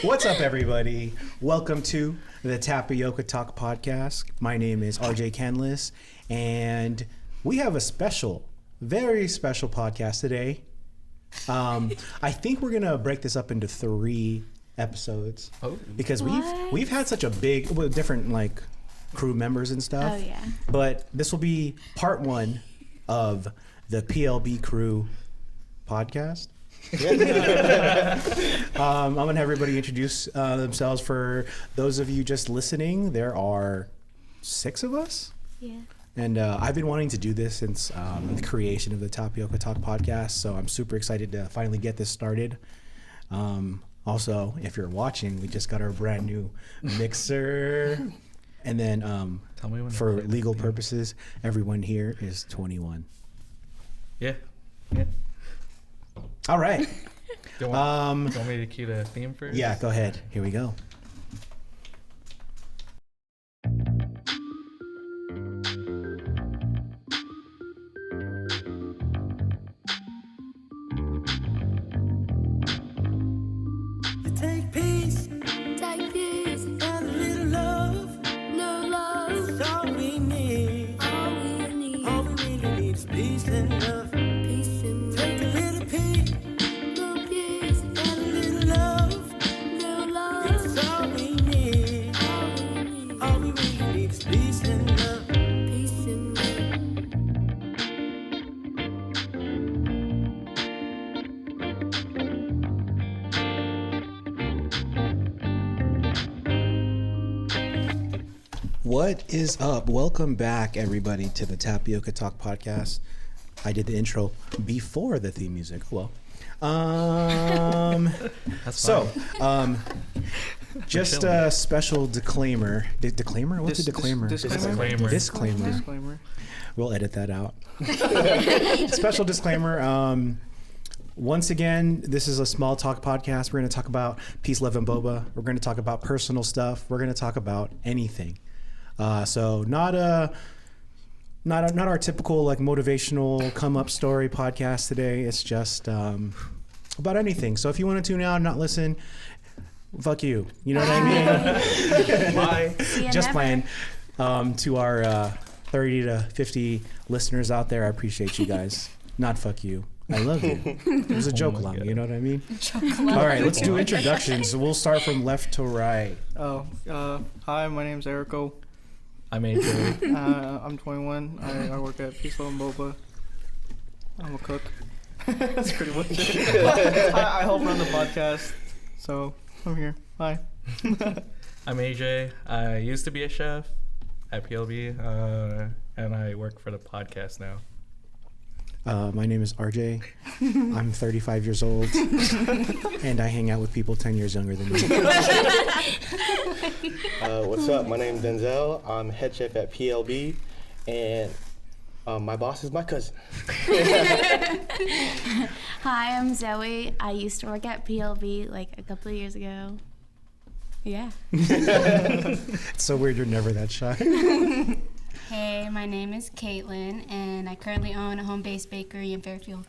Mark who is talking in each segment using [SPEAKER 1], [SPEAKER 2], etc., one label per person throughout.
[SPEAKER 1] What's up, everybody? Welcome to the TapiocaTalk podcast. My name is RJ Kenless, and we have a special, very special podcast today. I think we're gonna break this up into 3 episodes because we've had such a big, different like crew members and stuff.
[SPEAKER 2] Oh yeah.
[SPEAKER 1] But this will be part 1 of the PLB crew podcast. I'm gonna have everybody introduce themselves. For those of you just listening, there are 6 of us.
[SPEAKER 2] Yeah.
[SPEAKER 1] And I've been wanting to do this since the creation of the TapiocaTalk podcast, so I'm super excited to finally get this started. Also, if you're watching, we just got our brand new mixer. And then for legal purposes, everyone here is 21.
[SPEAKER 3] Yeah.
[SPEAKER 1] All right.
[SPEAKER 3] Do you want me to cue the theme first?
[SPEAKER 1] Yeah, go ahead. Here we go.
[SPEAKER 4] Take peace, and a little love. It's all we need. All we really need is peace and love. Take a little peace, and a little love. It's all we need. All we really need is peace and love.
[SPEAKER 1] What is up? Welcome back, everybody, to the TapiocaTalk podcast. I did the intro before the theme music. Well, so just a special disclaimer. Disclaimer? What's a disclaimer? Disclaimer. We'll edit that out. Special disclaimer. Once again, this is a small talk podcast. We're going to talk about peace, love, and boba. We're going to talk about personal stuff. We're going to talk about anything. So not our typical like motivational come up story podcast today. It's just about anything. So if you want to tune out and not listen, fuck you. You know what I mean? Bye. Just playing. To our 30 to 50 listeners out there, I appreciate you guys. Not fuck you. I love you. It was a joke long, you know what I mean? All right, let's do introductions. We'll start from left to right.
[SPEAKER 5] Hi, my name's Erico.
[SPEAKER 3] I'm AJ.
[SPEAKER 5] I'm 21. I work at Peace Love and Boba. I'm a cook. That's pretty much it. I help run the podcast, so I'm here. Hi.
[SPEAKER 3] I'm AJ. I used to be a chef at PLB, and I work for the podcast now.
[SPEAKER 1] My name is RJ. I'm 35 years old, and I hang out with people 10 years younger than me.
[SPEAKER 6] What's up? My name's Denzel. I'm head chef at PLB, and my boss is my cousin.
[SPEAKER 2] Hi, I'm Zoe. I used to work at PLB like a couple of years ago. Yeah.
[SPEAKER 1] It's so weird you're never that shy.
[SPEAKER 7] Hey, my name is Caitlin, and I currently own a home-based bakery in Fairfield.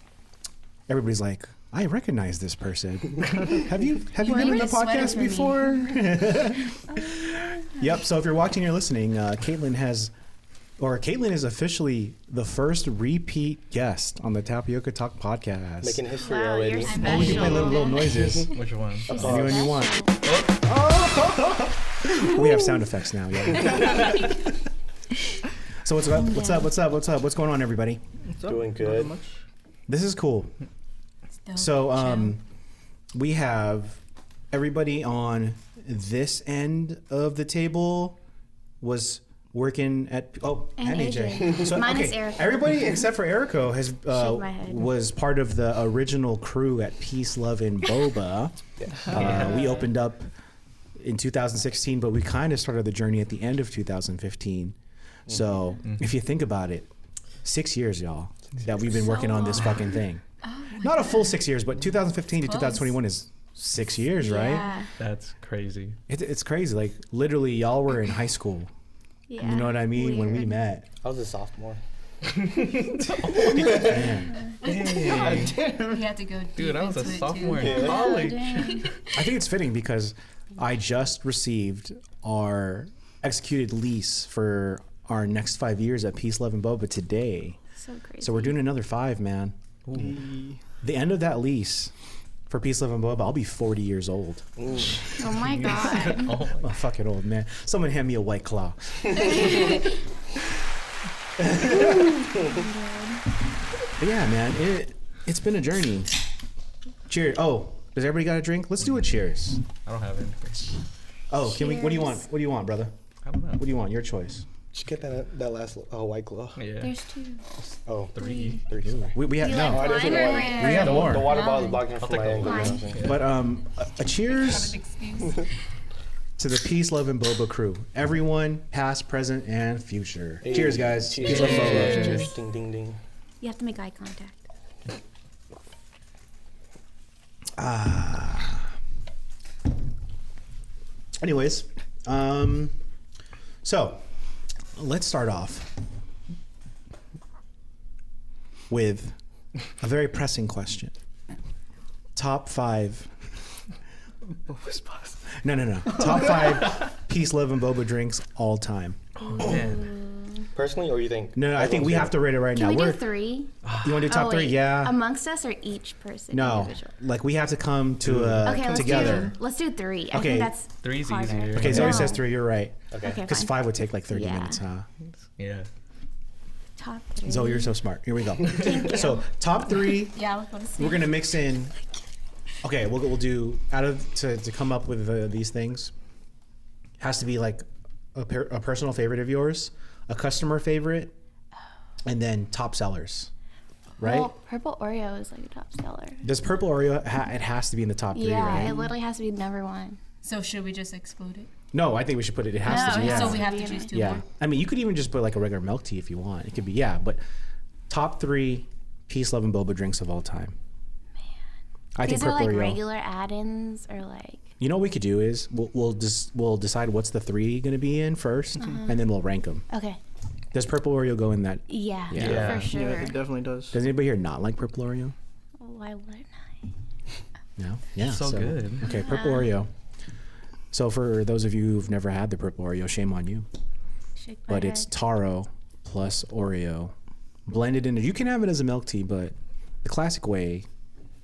[SPEAKER 1] Everybody's like, I recognize this person. Have you been in the podcast
[SPEAKER 7] me.
[SPEAKER 1] before? Yep. So if you're watching or listening, Caitlin is officially the first repeat guest on the TapiocaTalk podcast.
[SPEAKER 6] Making history
[SPEAKER 2] Wow,
[SPEAKER 6] already.
[SPEAKER 2] you're
[SPEAKER 1] Oh,
[SPEAKER 2] special.
[SPEAKER 1] we can play little noises.
[SPEAKER 3] Which one?
[SPEAKER 1] Anyone you want. We have sound effects now. Yeah. So what's up? What's going on, everybody?
[SPEAKER 6] Doing good.
[SPEAKER 5] Not much.
[SPEAKER 1] This is cool. So we have everybody on this end of the table was working at and AJ. So,
[SPEAKER 2] Mine is Erica.
[SPEAKER 1] Everybody except for Erico has
[SPEAKER 2] Shake my head.
[SPEAKER 1] was part of the original crew at Peace, Love, and Boba. We opened up in 2016, but we kind of started the journey at the end of 2015. So if you think about it, 6 years, y'all, that we've been working on this fucking thing. Not a full 6 years, but 2015 to 2021 is 6 years, right?
[SPEAKER 2] Yeah.
[SPEAKER 3] That's crazy.
[SPEAKER 1] It's crazy. Like literally, y'all were in high school.
[SPEAKER 2] Yeah.
[SPEAKER 1] You know what I mean? When we
[SPEAKER 2] Weird.
[SPEAKER 1] met.
[SPEAKER 6] I was a sophomore.
[SPEAKER 1] Man.
[SPEAKER 3] Hey.
[SPEAKER 7] He had to go deep
[SPEAKER 3] Dude, I was a
[SPEAKER 7] into it,
[SPEAKER 3] sophomore
[SPEAKER 7] too.
[SPEAKER 3] in college.
[SPEAKER 1] I think it's fitting because I just received our executed lease for our next 5 years at Peace, Love, and Boba today.
[SPEAKER 2] So crazy.
[SPEAKER 1] So we're doing another 5, man. The end of that lease for Peace, Love, and Boba, I'll be 40 years old.
[SPEAKER 2] Oh my god.
[SPEAKER 3] Oh
[SPEAKER 1] I'm a fucking old man. Someone hand me a White Claw. But yeah, man, it's been a journey. Cheers. Oh, does everybody got a drink? Let's do a cheers.
[SPEAKER 3] I don't have anything.
[SPEAKER 1] Oh, can we? What do you want?
[SPEAKER 2] Cheers.
[SPEAKER 1] What do you want, brother?
[SPEAKER 3] I don't know.
[SPEAKER 1] What do you want? Your choice.
[SPEAKER 6] Just get that last White Claw.
[SPEAKER 3] Yeah.
[SPEAKER 2] There's 2.
[SPEAKER 6] Oh,
[SPEAKER 3] 3.
[SPEAKER 6] sorry.
[SPEAKER 1] We have
[SPEAKER 2] You
[SPEAKER 1] no.
[SPEAKER 2] like
[SPEAKER 6] I didn't
[SPEAKER 2] wine or
[SPEAKER 6] think
[SPEAKER 1] We have more.
[SPEAKER 6] The water bottle is blocking
[SPEAKER 3] I'll
[SPEAKER 6] from
[SPEAKER 3] take
[SPEAKER 6] my
[SPEAKER 3] the
[SPEAKER 6] angle.
[SPEAKER 2] wine.
[SPEAKER 6] you know what I'm saying?
[SPEAKER 1] But a cheers
[SPEAKER 7] An excuse.
[SPEAKER 1] to the Peace, Love, and Boba crew. Everyone, past, present, and future. Cheers, guys.
[SPEAKER 6] Cheers.
[SPEAKER 1] Peace, Love, and Boba.
[SPEAKER 6] Cheers. Ding, ding, ding.
[SPEAKER 2] You have to make eye contact.
[SPEAKER 1] Anyways, so let's start off with a very pressing question. Top 5. No. Top 5 Peace, Love, and Boba drinks all time.
[SPEAKER 3] Man.
[SPEAKER 6] Personally, or you think?
[SPEAKER 1] No, I think we have to rate it right
[SPEAKER 2] Can
[SPEAKER 1] now.
[SPEAKER 2] we do 3?
[SPEAKER 1] You want to do top 3?
[SPEAKER 2] wait.
[SPEAKER 1] Yeah.
[SPEAKER 2] Amongst us or each person?
[SPEAKER 1] No,
[SPEAKER 2] Individual?
[SPEAKER 1] like we have to come to a
[SPEAKER 2] Okay,
[SPEAKER 1] together.
[SPEAKER 2] let's do 3. I
[SPEAKER 1] Okay.
[SPEAKER 2] think that's
[SPEAKER 3] 3's
[SPEAKER 2] harder.
[SPEAKER 3] easier.
[SPEAKER 1] Okay, Zoe
[SPEAKER 2] No.
[SPEAKER 1] says 3. You're right.
[SPEAKER 6] Okay.
[SPEAKER 2] Okay,
[SPEAKER 1] Because
[SPEAKER 2] fine.
[SPEAKER 1] 5 would take like 30
[SPEAKER 2] Yeah.
[SPEAKER 1] minutes, huh?
[SPEAKER 3] Yeah.
[SPEAKER 2] Top 3.
[SPEAKER 1] Zoe, you're so smart. Here we go.
[SPEAKER 2] Thank you.
[SPEAKER 1] So top 3,
[SPEAKER 7] Yeah, I was gonna say.
[SPEAKER 1] we're gonna mix in. Okay, we'll do out of to come up with these things. Has to be like a personal favorite of yours, a customer favorite, and then top sellers. Right?
[SPEAKER 2] Well, purple Oreo is like a top seller.
[SPEAKER 1] Does purple Oreo? It has to be in the top 3,
[SPEAKER 2] Yeah,
[SPEAKER 1] right?
[SPEAKER 2] it literally has to be number 1.
[SPEAKER 7] So should we just exclude it?
[SPEAKER 1] No, I think we should put it. It has to be.
[SPEAKER 2] it
[SPEAKER 1] Yeah.
[SPEAKER 2] has
[SPEAKER 7] So we
[SPEAKER 2] to
[SPEAKER 7] have
[SPEAKER 2] be
[SPEAKER 7] to
[SPEAKER 2] in
[SPEAKER 7] choose
[SPEAKER 2] it.
[SPEAKER 7] 2
[SPEAKER 1] Yeah.
[SPEAKER 7] more.
[SPEAKER 1] I mean, you could even just put like a regular milk tea if you want. It could be, yeah, but top 3 Peace, Love, and Boba drinks of all time. I think
[SPEAKER 2] These are
[SPEAKER 1] purple
[SPEAKER 2] like
[SPEAKER 1] Oreo.
[SPEAKER 2] regular add-ins or like.
[SPEAKER 1] You know what we could do is we'll decide what's the 3 going to be in first, and then we'll rank them.
[SPEAKER 2] Okay.
[SPEAKER 1] Does purple Oreo go in that?
[SPEAKER 2] Yeah,
[SPEAKER 3] Yeah.
[SPEAKER 2] for sure.
[SPEAKER 5] Yeah, it definitely does.
[SPEAKER 1] Does anybody here not like purple Oreo?
[SPEAKER 2] Why wouldn't I?
[SPEAKER 1] No. Yeah.
[SPEAKER 3] So good.
[SPEAKER 1] Okay, purple Oreo. So for those of you who've never had the purple Oreo, shame on you.
[SPEAKER 2] Shake my
[SPEAKER 1] But it's
[SPEAKER 2] head.
[SPEAKER 1] taro plus Oreo blended in. You can have it as a milk tea, but the classic way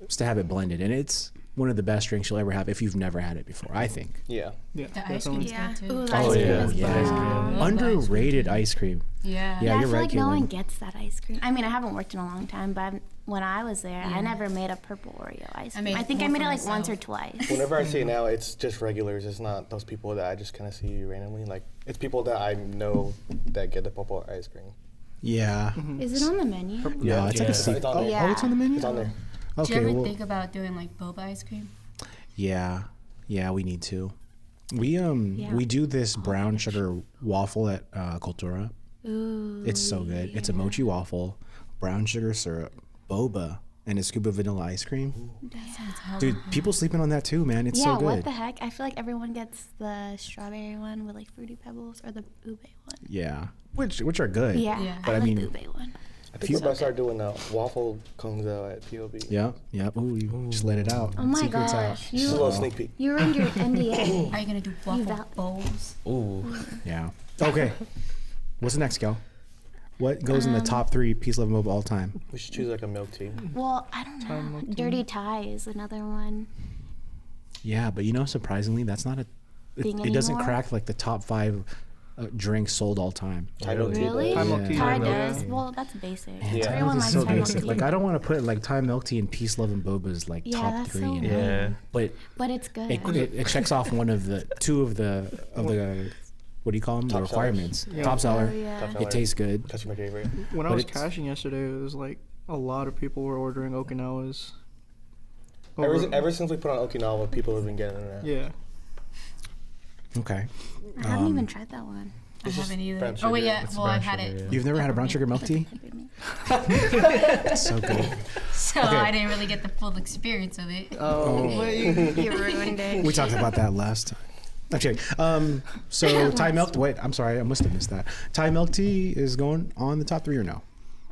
[SPEAKER 1] is to have it blended, and it's one of the best drinks you'll ever have if you've never had it before. I think.
[SPEAKER 6] Yeah.
[SPEAKER 5] Yeah,
[SPEAKER 7] The ice
[SPEAKER 5] definitely.
[SPEAKER 7] cream's
[SPEAKER 2] Yeah.
[SPEAKER 7] good too.
[SPEAKER 2] Ooh, the
[SPEAKER 1] Oh,
[SPEAKER 2] ice cream
[SPEAKER 1] yeah.
[SPEAKER 2] is
[SPEAKER 1] Yeah.
[SPEAKER 2] bomb.
[SPEAKER 7] Love the ice
[SPEAKER 1] Underrated ice cream.
[SPEAKER 7] Yeah.
[SPEAKER 1] Yeah,
[SPEAKER 2] I
[SPEAKER 1] you're
[SPEAKER 2] feel
[SPEAKER 1] right,
[SPEAKER 2] like no
[SPEAKER 1] Caitlin.
[SPEAKER 2] one gets that ice cream. I mean, I haven't worked in a long time, but when I was there,
[SPEAKER 7] Yeah.
[SPEAKER 2] I never made a purple Oreo ice cream.
[SPEAKER 7] made
[SPEAKER 2] I think I
[SPEAKER 7] more
[SPEAKER 2] made it
[SPEAKER 7] for
[SPEAKER 2] like once or
[SPEAKER 7] myself.
[SPEAKER 2] twice.
[SPEAKER 6] Whenever I see it now, it's just regulars. It's not those people that I just kind of see randomly. Like, it's people that I know that get the purple ice cream.
[SPEAKER 1] Yeah.
[SPEAKER 2] Is it on the menu?
[SPEAKER 1] No, it's like a
[SPEAKER 3] Yeah.
[SPEAKER 1] secret.
[SPEAKER 6] It's on
[SPEAKER 1] Oh,
[SPEAKER 6] there.
[SPEAKER 2] Yeah.
[SPEAKER 1] it's on the menu.
[SPEAKER 6] It's on there.
[SPEAKER 7] Do
[SPEAKER 1] Okay.
[SPEAKER 7] you ever
[SPEAKER 1] Well,
[SPEAKER 7] think about doing like boba ice cream?
[SPEAKER 1] yeah, we need to. We do this brown sugar waffle at Cultura.
[SPEAKER 2] Ooh.
[SPEAKER 1] It's so good. It's a mochi waffle, brown sugar syrup, boba, and a scoop of vanilla ice cream. Dude, people sleeping on that too, man. It's
[SPEAKER 2] yeah,
[SPEAKER 1] so good.
[SPEAKER 2] what the heck? I feel like everyone gets the strawberry one with like Fruity Pebbles or the ube one.
[SPEAKER 1] Yeah, which are good.
[SPEAKER 2] Yeah,
[SPEAKER 7] Yeah.
[SPEAKER 1] But
[SPEAKER 2] I
[SPEAKER 1] I
[SPEAKER 2] like
[SPEAKER 1] mean-
[SPEAKER 2] the ube one.
[SPEAKER 6] I think we're about to start doing waffle cones out at POB.
[SPEAKER 1] Yep. Ooh, you just let it out.
[SPEAKER 2] Oh my
[SPEAKER 1] Secret's out.
[SPEAKER 2] gosh,
[SPEAKER 6] Just a little sneak peek.
[SPEAKER 2] you ruined your NDA.
[SPEAKER 7] Are you gonna do waffle
[SPEAKER 2] val-
[SPEAKER 7] bowls?
[SPEAKER 3] Ooh.
[SPEAKER 1] Yeah. Okay. What's the next, gal? What goes in the top 3 Peace, Love, and Boba all time?
[SPEAKER 6] We should choose like a milk tea.
[SPEAKER 2] Well, I don't know. Dirty Tie is another one.
[SPEAKER 1] Yeah, but surprisingly, that's not
[SPEAKER 2] Thing
[SPEAKER 1] it doesn't
[SPEAKER 2] anymore?
[SPEAKER 1] crack like the top 5 drinks sold all time.
[SPEAKER 6] Thai milk tea.
[SPEAKER 2] Really?
[SPEAKER 5] Thai milk
[SPEAKER 1] Yeah.
[SPEAKER 5] tea.
[SPEAKER 2] Tie
[SPEAKER 5] Yeah.
[SPEAKER 2] does. Well, that's basic.
[SPEAKER 6] Yeah.
[SPEAKER 2] Everyone
[SPEAKER 1] It's
[SPEAKER 2] likes
[SPEAKER 1] so
[SPEAKER 2] Thai milk
[SPEAKER 1] basic.
[SPEAKER 2] tea.
[SPEAKER 1] Like I don't want to put like Thai milk tea and Peace, Love, and Boba's like
[SPEAKER 2] Yeah,
[SPEAKER 1] top
[SPEAKER 2] that's
[SPEAKER 1] 3.
[SPEAKER 2] so
[SPEAKER 1] You know?
[SPEAKER 2] weird.
[SPEAKER 3] Yeah.
[SPEAKER 1] But
[SPEAKER 2] It's good.
[SPEAKER 1] it checks off one of the 2 of the what do you call them? The
[SPEAKER 6] Top sellers.
[SPEAKER 1] requirements.
[SPEAKER 5] Yeah.
[SPEAKER 1] Top seller.
[SPEAKER 2] Oh, yeah.
[SPEAKER 6] Top
[SPEAKER 1] It
[SPEAKER 6] seller.
[SPEAKER 1] tastes good.
[SPEAKER 6] That's my favorite.
[SPEAKER 5] When I
[SPEAKER 1] But
[SPEAKER 5] was
[SPEAKER 1] it's-
[SPEAKER 5] cashing yesterday, it was like a lot of people were ordering Okinawas.
[SPEAKER 6] Ever since we put on Okinawa, people have been getting that.
[SPEAKER 5] Yeah.
[SPEAKER 1] Okay.
[SPEAKER 2] I haven't even tried that one.
[SPEAKER 7] I haven't either.
[SPEAKER 6] brown
[SPEAKER 7] Oh wait,
[SPEAKER 6] sugar.
[SPEAKER 7] yeah.
[SPEAKER 3] It's
[SPEAKER 7] Well,
[SPEAKER 3] brown
[SPEAKER 7] I've had
[SPEAKER 3] sugar,
[SPEAKER 7] it.
[SPEAKER 3] yeah.
[SPEAKER 1] You've never had a brown sugar milk tea? It's so good.
[SPEAKER 7] So
[SPEAKER 1] Okay.
[SPEAKER 7] I didn't really get the full experience of it.
[SPEAKER 5] Oh, wait.
[SPEAKER 2] You ruined it.
[SPEAKER 1] We talked about that last time. Okay. So Thai milk. Wait, I'm sorry, I must have missed that. Thai milk tea is going on the top 3 or no?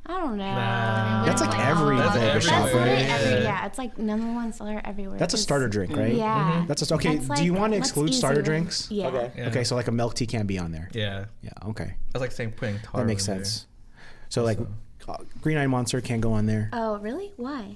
[SPEAKER 2] I don't know.
[SPEAKER 3] Nah.
[SPEAKER 1] That's like every
[SPEAKER 3] That's
[SPEAKER 1] Boba shop,
[SPEAKER 3] everywhere.
[SPEAKER 1] right?
[SPEAKER 2] Yeah, it's like number one seller everywhere.
[SPEAKER 1] That's a
[SPEAKER 2] 'cause-
[SPEAKER 1] starter drink, right?
[SPEAKER 2] Yeah.
[SPEAKER 1] That's okay.
[SPEAKER 2] That's
[SPEAKER 1] Do you
[SPEAKER 2] like-
[SPEAKER 1] want to
[SPEAKER 2] that's
[SPEAKER 1] exclude
[SPEAKER 2] easy
[SPEAKER 1] starter
[SPEAKER 2] win.
[SPEAKER 1] drinks?
[SPEAKER 2] Yeah.
[SPEAKER 6] Okay.
[SPEAKER 3] Yeah.
[SPEAKER 1] Okay, so like a milk tea can't be on there.
[SPEAKER 3] Yeah.
[SPEAKER 1] Yeah. Okay,
[SPEAKER 3] That's like saying putting tar.
[SPEAKER 1] that makes
[SPEAKER 3] in there.
[SPEAKER 1] sense. So like, Green Eye Monster can't go on there.
[SPEAKER 2] Oh, really? Why?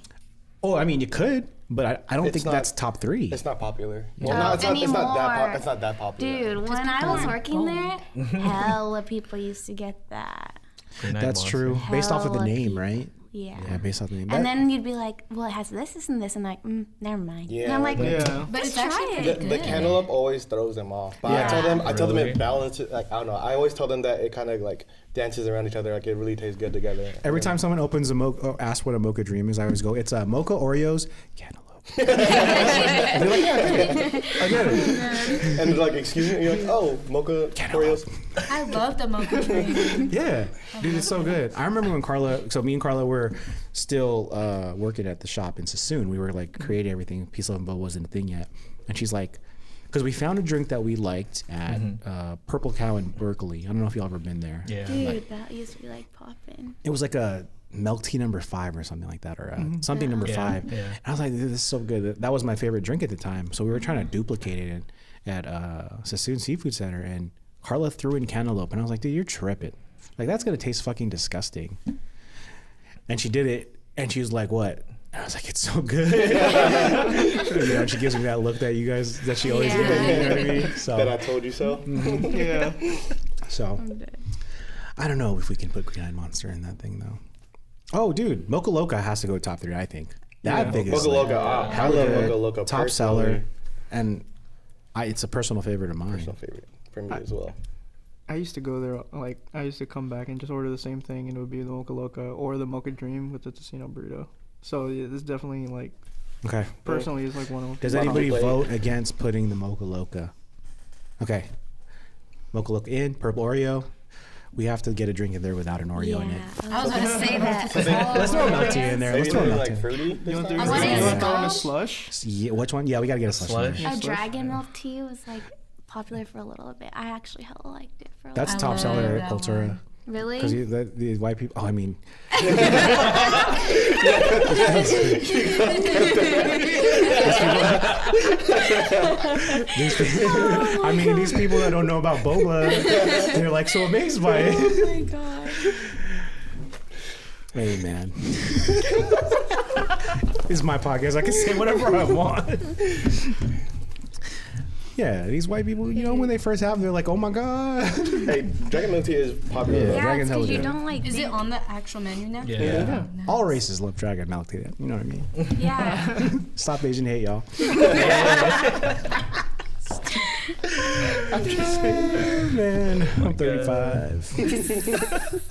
[SPEAKER 1] Oh, I mean, you could, but I don't
[SPEAKER 6] It's
[SPEAKER 1] think
[SPEAKER 6] not-
[SPEAKER 1] that's top 3.
[SPEAKER 6] It's not popular. Well,
[SPEAKER 2] Oh,
[SPEAKER 6] no, it's not
[SPEAKER 2] anymore.
[SPEAKER 6] that. It's not that popular.
[SPEAKER 2] Dude, when I was working there, hella people used to get that.
[SPEAKER 3] Green Eyed
[SPEAKER 1] That's
[SPEAKER 3] Monster.
[SPEAKER 1] true. Based off of the
[SPEAKER 2] Hella
[SPEAKER 1] name,
[SPEAKER 2] people.
[SPEAKER 1] right?
[SPEAKER 2] Yeah.
[SPEAKER 1] Yeah, based off the name.
[SPEAKER 2] And then you'd be like, well, it has this and this, and like, never mind.
[SPEAKER 6] Yeah,
[SPEAKER 2] And I'm like,
[SPEAKER 6] but-
[SPEAKER 5] Yeah.
[SPEAKER 7] But it's
[SPEAKER 2] try
[SPEAKER 7] actually
[SPEAKER 2] it.
[SPEAKER 7] pretty
[SPEAKER 6] The
[SPEAKER 7] good.
[SPEAKER 6] cantaloupe always throws them off. But
[SPEAKER 1] Yeah.
[SPEAKER 6] I tell them
[SPEAKER 3] Really?
[SPEAKER 6] it balances. Like I don't know. I always tell them that it kind of like dances around each other. Like it really tastes good together.
[SPEAKER 1] Every time someone opens a mocha, or asks what a mocha dream is, I always go, it's a mocha Oreos cantaloupe. And they're like, yeah, I get it.
[SPEAKER 6] And they're like, excuse me. You're like, oh, mocha Oreos.
[SPEAKER 7] I love the mocha drink.
[SPEAKER 1] Yeah, dude, it's so good. I remember when me and Carla were still working at the shop in Sassoon. We were like creating everything. Peace, Love, and Boba wasn't a thing yet. And she's like, because we found a drink that we liked at Purple Cow in Berkeley. I don't know if y'all ever been there.
[SPEAKER 3] Yeah.
[SPEAKER 2] dude, that used to be like popping.
[SPEAKER 1] It was like a milk tea number 5 or something like that, or something number
[SPEAKER 3] Yeah,
[SPEAKER 1] 5.
[SPEAKER 3] yeah.
[SPEAKER 1] And I was like, dude, this is so good. That was my favorite drink at the time. So we were trying to duplicate it at Sassoon Seafood Center, and Carla threw in cantaloupe, and I was like, dude, you're tripping. Like, that's gonna taste fucking disgusting. And she did it, and she was like, what? And I was like, it's so good. You know, and she gives me that look that you guys, that she always gives me, you know what I mean? So,
[SPEAKER 6] That I told you so.
[SPEAKER 5] Yeah.
[SPEAKER 1] so I don't know if we can put Green Eyed Monster in that thing, though. Oh, dude, Mocha Loca has to go top 3, I think. That
[SPEAKER 5] Yeah.
[SPEAKER 1] thing is
[SPEAKER 6] Mocha
[SPEAKER 1] like,
[SPEAKER 6] Loca. I
[SPEAKER 1] hella
[SPEAKER 6] love
[SPEAKER 1] good,
[SPEAKER 6] Mocha Loca.
[SPEAKER 1] top
[SPEAKER 6] personally.
[SPEAKER 1] seller, and it's a personal favorite of mine.
[SPEAKER 6] Personal favorite for me as well.
[SPEAKER 5] I used to go there, like, I used to come back and just order the same thing, and it would be the Mocha Loca or the Mocha Dream with the tocino burrito. So, yeah, this definitely, like,
[SPEAKER 1] Okay.
[SPEAKER 5] personally is like one of them.
[SPEAKER 1] Does
[SPEAKER 6] Wow.
[SPEAKER 1] anybody
[SPEAKER 6] Plate.
[SPEAKER 1] vote against putting the Mocha Loca? Okay. Mocha Loca in, purple Oreo. We have to get a drink in there without an Oreo in it.
[SPEAKER 7] I was gonna say that.
[SPEAKER 1] Let's throw a milk tea in there.
[SPEAKER 6] Maybe
[SPEAKER 1] Let's throw a
[SPEAKER 6] something
[SPEAKER 1] milk
[SPEAKER 6] like
[SPEAKER 1] tea.
[SPEAKER 6] fruity.
[SPEAKER 5] You want to
[SPEAKER 7] What is it
[SPEAKER 5] throw in a
[SPEAKER 7] called?
[SPEAKER 5] slush?
[SPEAKER 1] Yeah, which one? Yeah, we gotta get a slush. in
[SPEAKER 3] Slush?
[SPEAKER 1] there.
[SPEAKER 2] A
[SPEAKER 5] slush?
[SPEAKER 2] dragon milk tea was like popular for a little bit. I actually hella liked it for a
[SPEAKER 1] That's
[SPEAKER 7] I
[SPEAKER 1] top
[SPEAKER 7] love
[SPEAKER 1] seller
[SPEAKER 7] that
[SPEAKER 1] at Cultura.
[SPEAKER 7] one.
[SPEAKER 2] Really?
[SPEAKER 1] Because the white people. Oh, I mean. I mean, these people that don't know about boba, they're like so amazed by it.
[SPEAKER 2] Oh my god.
[SPEAKER 1] Hey, man. This is my podcast. I can say whatever I want. Yeah, these white people, you know, when they first have them, they're like, oh my God.
[SPEAKER 6] Hey, dragon milk tea is popular.
[SPEAKER 1] Yeah.
[SPEAKER 6] though.
[SPEAKER 2] Yeah,
[SPEAKER 1] Dragon's
[SPEAKER 2] it's
[SPEAKER 1] hella
[SPEAKER 2] because you
[SPEAKER 1] good.
[SPEAKER 2] don't like.
[SPEAKER 7] Is it
[SPEAKER 2] think-
[SPEAKER 7] on the actual menu now?
[SPEAKER 3] Yeah.
[SPEAKER 1] All races love dragon milk tea. You know what I mean?
[SPEAKER 2] Yeah.
[SPEAKER 1] Stop Asian hate, y'all. Man, I'm 35.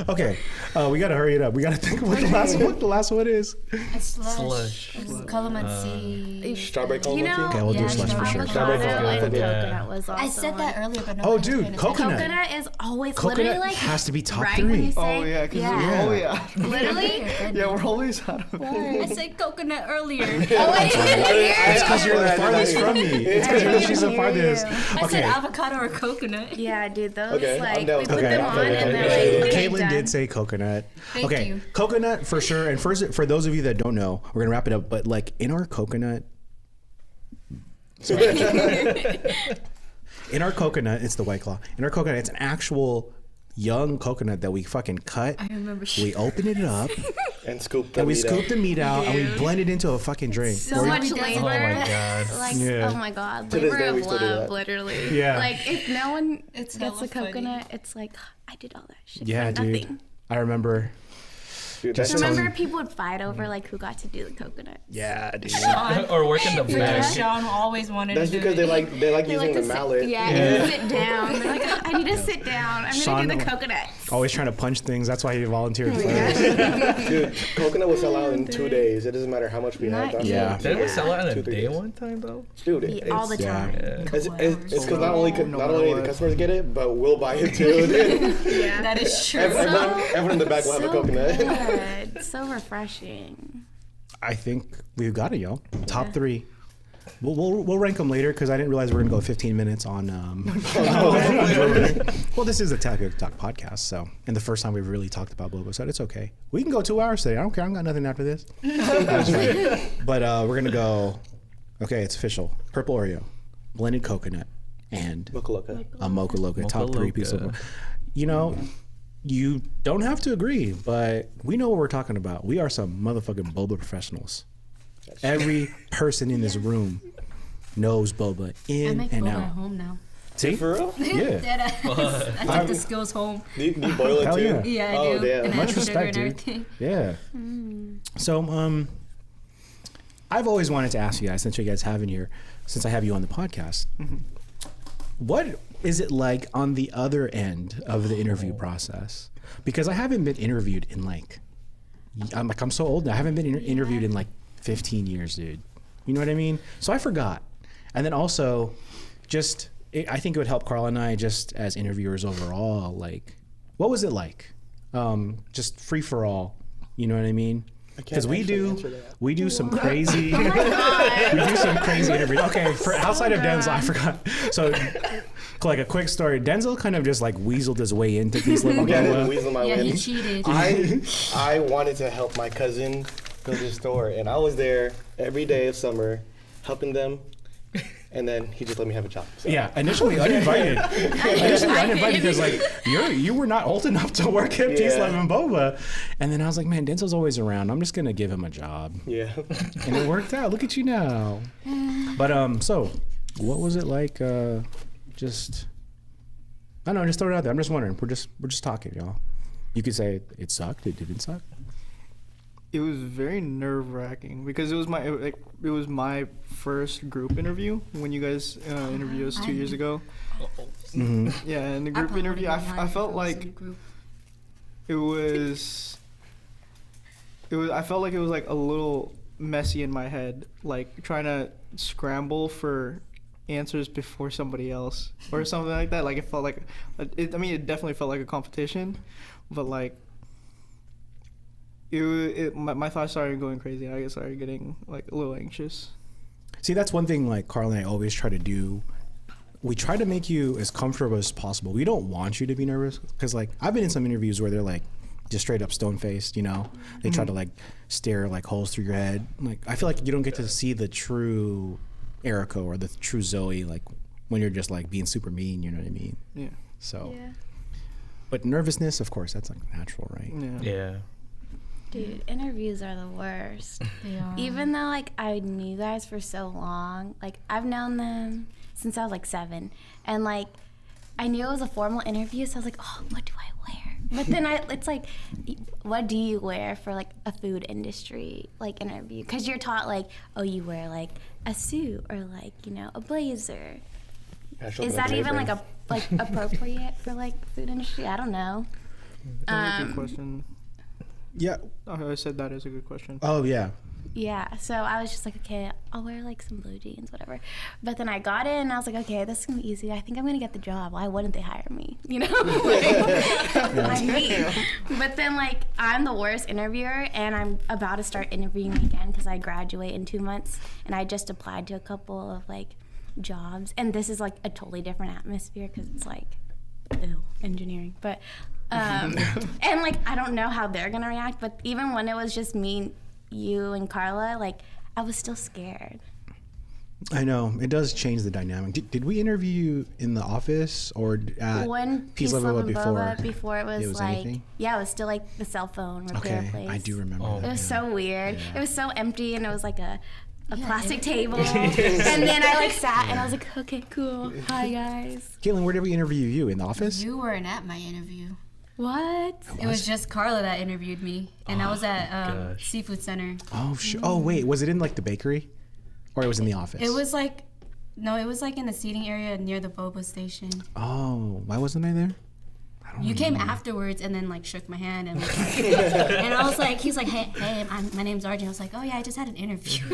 [SPEAKER 1] Okay, we gotta hurry it up. We gotta think of what the last one is.
[SPEAKER 7] A slush.
[SPEAKER 3] Slush.
[SPEAKER 7] It's calamansi.
[SPEAKER 6] Strawberry
[SPEAKER 2] You know,
[SPEAKER 6] calamari tea?
[SPEAKER 1] Okay, we'll do
[SPEAKER 7] Yeah,
[SPEAKER 1] slush for sure.
[SPEAKER 6] Strawberry
[SPEAKER 2] avocado and
[SPEAKER 6] coconut.
[SPEAKER 3] Yeah.
[SPEAKER 2] coconut was also
[SPEAKER 7] I said that
[SPEAKER 2] one.
[SPEAKER 7] earlier, but no.
[SPEAKER 1] Oh,
[SPEAKER 7] one was
[SPEAKER 1] dude,
[SPEAKER 7] paying attention.
[SPEAKER 1] coconut.
[SPEAKER 2] Coconut is always
[SPEAKER 1] Coconut
[SPEAKER 2] literally like
[SPEAKER 1] has to be top
[SPEAKER 2] right when
[SPEAKER 1] 3.
[SPEAKER 2] you say,
[SPEAKER 5] Oh, yeah, because
[SPEAKER 2] yeah.
[SPEAKER 5] we're always
[SPEAKER 2] Literally.
[SPEAKER 5] yeah, we're always out of it.
[SPEAKER 7] I said coconut earlier.
[SPEAKER 2] Oh, wait.
[SPEAKER 1] It's because you're the farthest from me. It's because she's the farthest.
[SPEAKER 7] I said
[SPEAKER 1] Okay.
[SPEAKER 7] avocado or coconut.
[SPEAKER 2] Yeah, dude, those
[SPEAKER 6] Okay, I'm
[SPEAKER 2] like
[SPEAKER 6] down
[SPEAKER 2] we
[SPEAKER 6] with
[SPEAKER 2] put
[SPEAKER 1] that.
[SPEAKER 2] them
[SPEAKER 1] Okay,
[SPEAKER 2] on
[SPEAKER 1] okay,
[SPEAKER 2] and
[SPEAKER 1] okay.
[SPEAKER 2] they're like
[SPEAKER 1] Caitlin
[SPEAKER 2] done.
[SPEAKER 1] did say coconut.
[SPEAKER 7] Thank
[SPEAKER 1] Okay,
[SPEAKER 7] you.
[SPEAKER 1] coconut for sure. And first, for those of you that don't know, we're gonna wrap it up. But like in our coconut, in our coconut, it's the White Claw. In our coconut, it's an actual young coconut that we fucking cut.
[SPEAKER 7] I remember.
[SPEAKER 1] We open it up
[SPEAKER 6] And scoop the
[SPEAKER 1] and we
[SPEAKER 6] meat
[SPEAKER 1] scoop
[SPEAKER 6] out.
[SPEAKER 1] the meat out and we blend it into a fucking drink.
[SPEAKER 2] So
[SPEAKER 1] Or-
[SPEAKER 2] much
[SPEAKER 7] Oh
[SPEAKER 2] labor.
[SPEAKER 3] my God.
[SPEAKER 2] Like,
[SPEAKER 1] Yeah.
[SPEAKER 2] oh my god,
[SPEAKER 6] To this
[SPEAKER 2] labor
[SPEAKER 6] day, we
[SPEAKER 2] of
[SPEAKER 6] still do
[SPEAKER 2] love,
[SPEAKER 6] that.
[SPEAKER 2] literally.
[SPEAKER 1] Yeah.
[SPEAKER 2] Like, if no one
[SPEAKER 7] It's
[SPEAKER 2] gets
[SPEAKER 7] hella
[SPEAKER 2] a
[SPEAKER 7] funny.
[SPEAKER 2] coconut, it's like, I did all that shit
[SPEAKER 1] Yeah,
[SPEAKER 2] for
[SPEAKER 1] dude.
[SPEAKER 2] nothing.
[SPEAKER 1] I remember.
[SPEAKER 6] Dude,
[SPEAKER 1] Just
[SPEAKER 6] that's
[SPEAKER 1] tell
[SPEAKER 2] Remember,
[SPEAKER 1] me-
[SPEAKER 2] people would fight over like who got to do the coconut.
[SPEAKER 1] Yeah, dude.
[SPEAKER 3] Or work in the back.
[SPEAKER 7] Sean always wanted
[SPEAKER 6] That's
[SPEAKER 7] to do
[SPEAKER 6] because
[SPEAKER 7] it.
[SPEAKER 6] they like
[SPEAKER 2] They
[SPEAKER 6] using
[SPEAKER 2] like
[SPEAKER 6] the
[SPEAKER 2] to
[SPEAKER 6] mallet.
[SPEAKER 2] sit, yeah, they need to sit down. They're like, I need to sit down. I'm
[SPEAKER 1] Sean-
[SPEAKER 2] gonna do the coconut.
[SPEAKER 1] Always trying to punch things. That's why he volunteered
[SPEAKER 2] Oh
[SPEAKER 1] first.
[SPEAKER 6] Dude, coconut will sell out in 2 days. It doesn't matter how much we have.
[SPEAKER 2] Not
[SPEAKER 1] Yeah.
[SPEAKER 3] Didn't we sell it in a
[SPEAKER 6] 2-3
[SPEAKER 3] day
[SPEAKER 6] days.
[SPEAKER 3] one time though?
[SPEAKER 6] Dude,
[SPEAKER 2] Yeah, all the
[SPEAKER 6] it's,
[SPEAKER 1] yeah.
[SPEAKER 2] time.
[SPEAKER 3] Yeah.
[SPEAKER 6] it's because not only
[SPEAKER 5] No
[SPEAKER 6] not
[SPEAKER 5] matter
[SPEAKER 6] only the
[SPEAKER 5] what.
[SPEAKER 6] customers get it, but we'll buy it too. Dude.
[SPEAKER 2] Yeah.
[SPEAKER 7] That is true.
[SPEAKER 6] Everyone in the back will have a coconut.
[SPEAKER 2] Good. So refreshing.
[SPEAKER 1] I think we've got it, y'all. Top 3. We'll rank them later because I didn't realize we were gonna go 15 minutes on. Well, this is a TapiocaTalk podcast, so and the first time we've really talked about Boba, so it's okay. We can go 2 hours today. I don't care. I got nothing after this. That's right. But we're gonna go. Okay, it's official. Purple Oreo, blended coconut, and
[SPEAKER 6] Mocha Loca.
[SPEAKER 1] a Mocha Loca.
[SPEAKER 3] Mocha
[SPEAKER 1] Top 3
[SPEAKER 3] Loca.
[SPEAKER 1] pieces. You know, you don't have to agree, but we know what we're talking about. We are some motherfucking Boba professionals. Every person in this room knows Boba
[SPEAKER 7] I
[SPEAKER 1] in
[SPEAKER 7] make
[SPEAKER 1] and
[SPEAKER 7] boba at
[SPEAKER 1] out.
[SPEAKER 7] home now.
[SPEAKER 1] See?
[SPEAKER 6] For real?
[SPEAKER 1] Yeah.
[SPEAKER 7] Deadass. I took the skills home.
[SPEAKER 6] Do you boil it
[SPEAKER 1] Hell
[SPEAKER 6] too?
[SPEAKER 1] yeah.
[SPEAKER 7] Yeah, I
[SPEAKER 6] Oh,
[SPEAKER 7] do.
[SPEAKER 6] damn.
[SPEAKER 7] And I
[SPEAKER 1] Much
[SPEAKER 7] add sugar
[SPEAKER 1] respect,
[SPEAKER 7] and
[SPEAKER 1] dude.
[SPEAKER 7] everything.
[SPEAKER 1] Yeah. So, I've always wanted to ask you guys, since you guys have in here, since I have you on the podcast, what is it like on the other end of the interview process? Because I haven't been interviewed in I'm so old now. I haven't been interviewed in 15 years, dude. You know what I mean? So I forgot. And then also, I think it would help Carl and I just as interviewers overall. What was it like? Just free for all. You know what I mean? Because we do some crazy, we do some crazy interviews. Okay, for outside of Denzel, I forgot. So, a quick story. Denzel kind of just weaseled his way into Peace Love on
[SPEAKER 6] Yeah,
[SPEAKER 1] Boba.
[SPEAKER 6] weasel my
[SPEAKER 7] Yeah,
[SPEAKER 6] way.
[SPEAKER 7] he cheated.
[SPEAKER 6] I wanted to help my cousin build his store, and I was there every day of summer helping them, and then he just let me have a job. So.
[SPEAKER 1] Yeah, initially uninvited. Because you were not old enough to work at Peace
[SPEAKER 6] Yeah.
[SPEAKER 1] Love and Boba, and then I was like, man, Denzel's always around. I'm just gonna give him a job,
[SPEAKER 6] Yeah.
[SPEAKER 1] and it worked out. Look at you now. But so what was it like? Just I don't know. Just throw it out there. I'm just wondering. We're just talking, y'all. You could say it sucked. It didn't suck.
[SPEAKER 5] It was very nerve-wracking because it was my first group interview when you guys interviewed us 2 years ago.
[SPEAKER 1] Mm-hmm.
[SPEAKER 5] Yeah, and the group interview, I felt like it was I felt like it was a little messy in my head, trying to scramble for answers before somebody else or something like that. It felt like it definitely felt like a competition, but my thoughts started going crazy. I started getting a little anxious.
[SPEAKER 1] See, that's one thing Carl and I always try to do. We try to make you as comfortable as possible. We don't want you to be nervous because I've been in some interviews where they're just straight up stone faced, you know. They try to stare holes through your head. I feel like you don't get to see the true Erica or the true Zoe when you're just being super mean, you know what I mean?
[SPEAKER 5] Yeah.
[SPEAKER 1] So
[SPEAKER 2] Yeah.
[SPEAKER 1] but nervousness, of course, that's natural, right?
[SPEAKER 3] Yeah.
[SPEAKER 2] Dude, interviews are the worst.
[SPEAKER 7] Yeah.
[SPEAKER 2] Even though I knew you guys for so long, I've known them since I was 7, and I knew it was a formal interview, so I was oh, what do I wear? But then it's what do you wear for a food industry interview? Because you're taught oh, you wear a suit or a blazer. Is that even appropriate for food industry? I don't know.
[SPEAKER 5] That's a good question.
[SPEAKER 1] Yeah.
[SPEAKER 5] Oh, I said that is a good question.
[SPEAKER 1] Oh yeah.
[SPEAKER 2] Yeah, so I was just okay, I'll wear some blue jeans, whatever. But then I got in and I was okay, this is gonna be easy. I think I'm gonna get the job. Why wouldn't they hire me? You know? I'm me. But then I'm the worst interviewer and I'm about to start interviewing again because I graduate in 2 months and I just applied to a couple of jobs. And this is a totally different atmosphere because it's engineering. But and I don't know how they're gonna react, but even when it was just me, you and Carla, I was still scared.
[SPEAKER 1] I know it does change the dynamic. Did we interview you in the office or at
[SPEAKER 2] When
[SPEAKER 1] Peace Love
[SPEAKER 2] Love
[SPEAKER 1] and
[SPEAKER 2] and
[SPEAKER 1] before?
[SPEAKER 2] Boba, before it was
[SPEAKER 1] anything?
[SPEAKER 2] yeah, it was still the cell phone repair
[SPEAKER 1] Okay,
[SPEAKER 2] place.
[SPEAKER 1] I do remember.
[SPEAKER 3] Oh.
[SPEAKER 1] that,
[SPEAKER 2] It was
[SPEAKER 1] yeah.
[SPEAKER 2] so weird.
[SPEAKER 1] Yeah.
[SPEAKER 2] It was so empty, and it was a plastic
[SPEAKER 7] it-
[SPEAKER 2] table. And then I sat, and I was okay, cool. Hi guys.
[SPEAKER 1] Caitlin, where did we interview you? In the office?
[SPEAKER 7] You weren't at my interview.
[SPEAKER 2] What?
[SPEAKER 7] It was just Carla that interviewed me, and I was at
[SPEAKER 3] gosh.
[SPEAKER 7] Seafood Center.
[SPEAKER 1] Oh Oh wait, was it in the bakery, or it was in the office?
[SPEAKER 7] It was no, it was in the seating area near the Boba station.
[SPEAKER 1] Oh, why wasn't I there?
[SPEAKER 7] You came afterwards and then shook my hand and and I was he's hey, my name's RJ. I was oh yeah, I just had an interview.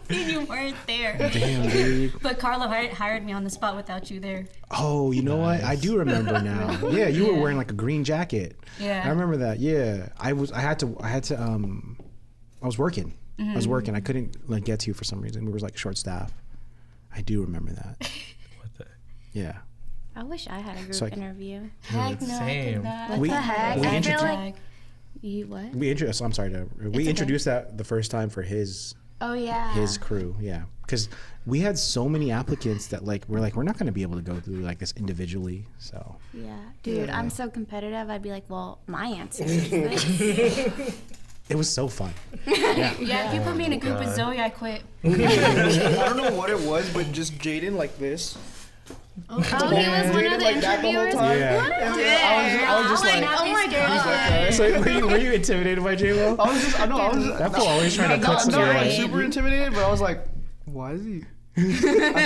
[SPEAKER 7] And you weren't there.
[SPEAKER 1] Damn, dude.
[SPEAKER 7] But Carla hired me on the spot without you there.
[SPEAKER 1] Oh, you know what? I do remember now. Yeah, you were wearing a green jacket.
[SPEAKER 7] Yeah.
[SPEAKER 1] I remember that. Yeah, I was working. I was working. I couldn't like get to you for some reason. We were like short staff. I do remember that.
[SPEAKER 3] What the?
[SPEAKER 1] Yeah.
[SPEAKER 2] I wish I had a group
[SPEAKER 1] So
[SPEAKER 2] interview.
[SPEAKER 7] Heck no, I
[SPEAKER 3] Same.
[SPEAKER 7] could not.
[SPEAKER 2] What
[SPEAKER 1] We-
[SPEAKER 2] the heck?
[SPEAKER 1] we
[SPEAKER 2] I
[SPEAKER 1] introduced-
[SPEAKER 2] feel like you what?
[SPEAKER 1] We introduced. I'm sorry to. We
[SPEAKER 7] okay.
[SPEAKER 1] introduced that the first time for his
[SPEAKER 2] Oh yeah.
[SPEAKER 1] crew. Yeah, because we had so many applicants that we're not going to be able to go through like this individually. So
[SPEAKER 2] Yeah, dude, I'm so competitive. I'd be like, well, my answer is this.
[SPEAKER 1] it was so fun.
[SPEAKER 7] Yeah, if you put me in a group with
[SPEAKER 3] God.
[SPEAKER 7] Zoe, I quit.
[SPEAKER 5] I don't know what it was, but just Jaden like this.
[SPEAKER 2] Oh, he was one of
[SPEAKER 5] Jaden
[SPEAKER 2] the
[SPEAKER 5] like that the whole
[SPEAKER 2] interviewers.
[SPEAKER 5] time.
[SPEAKER 1] Yeah.
[SPEAKER 5] And then I was just like,
[SPEAKER 2] oh my god.
[SPEAKER 1] So were you intimidated by J-Lo?
[SPEAKER 5] I was just, I know, I was just,
[SPEAKER 1] That fool always trying to
[SPEAKER 5] no,
[SPEAKER 1] put some
[SPEAKER 5] no,
[SPEAKER 1] like,
[SPEAKER 5] like super intimidated, but I was like, why is he? I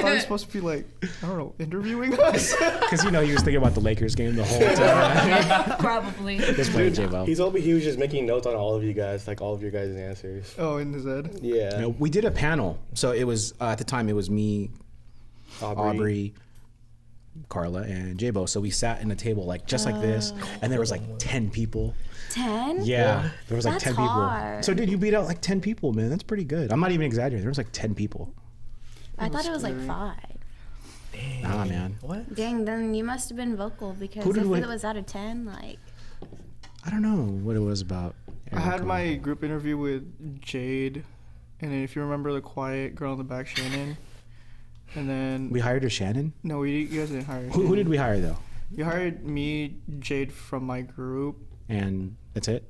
[SPEAKER 5] thought he was supposed to be like, I don't know, interviewing us.
[SPEAKER 1] because he was thinking about the Lakers game the whole time.
[SPEAKER 7] Probably.
[SPEAKER 1] Just playing J-Lo.
[SPEAKER 6] He told me he was just making notes on all of you guys, like all of your guys' answers.
[SPEAKER 5] Oh, in his head.
[SPEAKER 6] Yeah.
[SPEAKER 1] We did a panel. So it was at the time it was me, Aubrey, Carla, and J-Bo. So we sat in a table like just like this, and there was like 10 people.
[SPEAKER 2] 10?
[SPEAKER 1] Yeah, there was like
[SPEAKER 2] That's
[SPEAKER 1] 10 people.
[SPEAKER 2] hard.
[SPEAKER 1] So dude, you beat out like 10 people, man. That's pretty good. I'm not even exaggerating. There was like 10 people.
[SPEAKER 2] I thought it was like 5.
[SPEAKER 1] Nah, man.
[SPEAKER 3] What?
[SPEAKER 2] Dang, then you must have been vocal because
[SPEAKER 1] Who did
[SPEAKER 2] if
[SPEAKER 1] we-
[SPEAKER 2] it was out of 10, like,
[SPEAKER 1] I don't know what it was about.
[SPEAKER 5] I had
[SPEAKER 1] Erica.
[SPEAKER 5] my group interview with Jade, and then if you remember the quiet girl in the back, Shannon. And then
[SPEAKER 1] We hired a Shannon.
[SPEAKER 5] no, you guys didn't hire.
[SPEAKER 1] Who did we hire though?
[SPEAKER 5] You hired me, Jade from my group.
[SPEAKER 1] And that's it.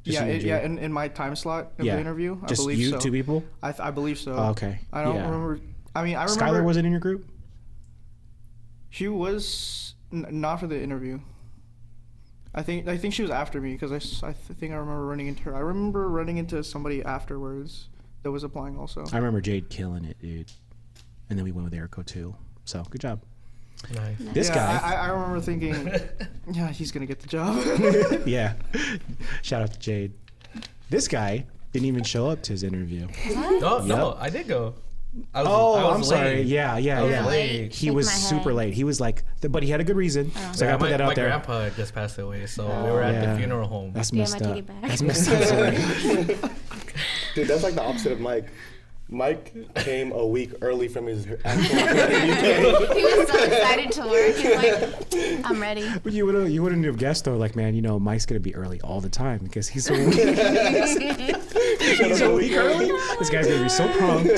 [SPEAKER 1] Just
[SPEAKER 5] Yeah,
[SPEAKER 1] you and Jade?
[SPEAKER 5] in my time slot of
[SPEAKER 1] Yeah.
[SPEAKER 5] the interview, I
[SPEAKER 1] Just
[SPEAKER 5] believe
[SPEAKER 1] you,
[SPEAKER 5] so.
[SPEAKER 1] 2 people.
[SPEAKER 5] I believe so.
[SPEAKER 1] Oh, okay.
[SPEAKER 5] I don't
[SPEAKER 1] Yeah.
[SPEAKER 5] remember. I mean, I remember.
[SPEAKER 1] Skylar wasn't in your group.
[SPEAKER 5] She was not for the interview. I think she was after me because I think I remember running into her. I remember running into somebody afterwards that was applying also.
[SPEAKER 1] I remember Jade killing it, dude. And then we went with Erico too. So good job.
[SPEAKER 3] Nice.
[SPEAKER 1] This
[SPEAKER 5] yeah,
[SPEAKER 1] guy.
[SPEAKER 5] I remember thinking, yeah, he's gonna get the job.
[SPEAKER 1] Yeah. Shout out to Jade. This guy didn't even show up to his interview.
[SPEAKER 3] Oh no,
[SPEAKER 1] Yep.
[SPEAKER 3] I did go. I was
[SPEAKER 1] I'm sorry.
[SPEAKER 3] late.
[SPEAKER 1] Yeah.
[SPEAKER 3] I was late.
[SPEAKER 1] He
[SPEAKER 2] Shake
[SPEAKER 1] was
[SPEAKER 2] my
[SPEAKER 1] super
[SPEAKER 2] head.
[SPEAKER 1] late. He was like, but he had a good reason. So I
[SPEAKER 3] Yeah,
[SPEAKER 1] gotta put that out
[SPEAKER 3] my
[SPEAKER 1] there.
[SPEAKER 3] grandpa had just passed away, so we were at
[SPEAKER 1] Yeah.
[SPEAKER 3] the funeral home.
[SPEAKER 1] That's
[SPEAKER 2] Damn,
[SPEAKER 1] messed
[SPEAKER 2] I take
[SPEAKER 1] up.
[SPEAKER 2] it back.
[SPEAKER 1] That's messed up. Sorry.
[SPEAKER 6] Dude, that's like the opposite of Mike. Mike came a week early from his actual interview.
[SPEAKER 2] he was so excited to work. He's like, I'm ready.
[SPEAKER 1] But you wouldn't have guessed though. Like, man, Mike's gonna be early all the time because he's a week early. This guy's gonna be so prompt.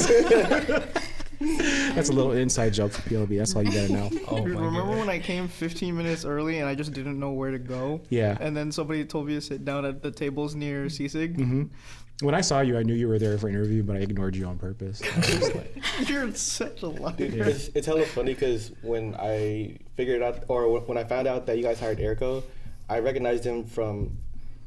[SPEAKER 1] That's a little inside joke for PLB. That's all you gotta know.
[SPEAKER 3] Oh
[SPEAKER 5] Dude,
[SPEAKER 3] my
[SPEAKER 5] remember
[SPEAKER 3] goodness.
[SPEAKER 5] when I came 15 minutes early and I just didn't know where to go?
[SPEAKER 1] Yeah.
[SPEAKER 5] And then somebody told me to sit down at the tables near CSIG.
[SPEAKER 1] Mm-hmm. When I saw you, I knew you were there for an interview, but I ignored you on purpose. I was just like,
[SPEAKER 5] You're such a liar.
[SPEAKER 6] Dude, it's hella funny because when I figured out, or when I found out that you guys hired Erico, I recognized him from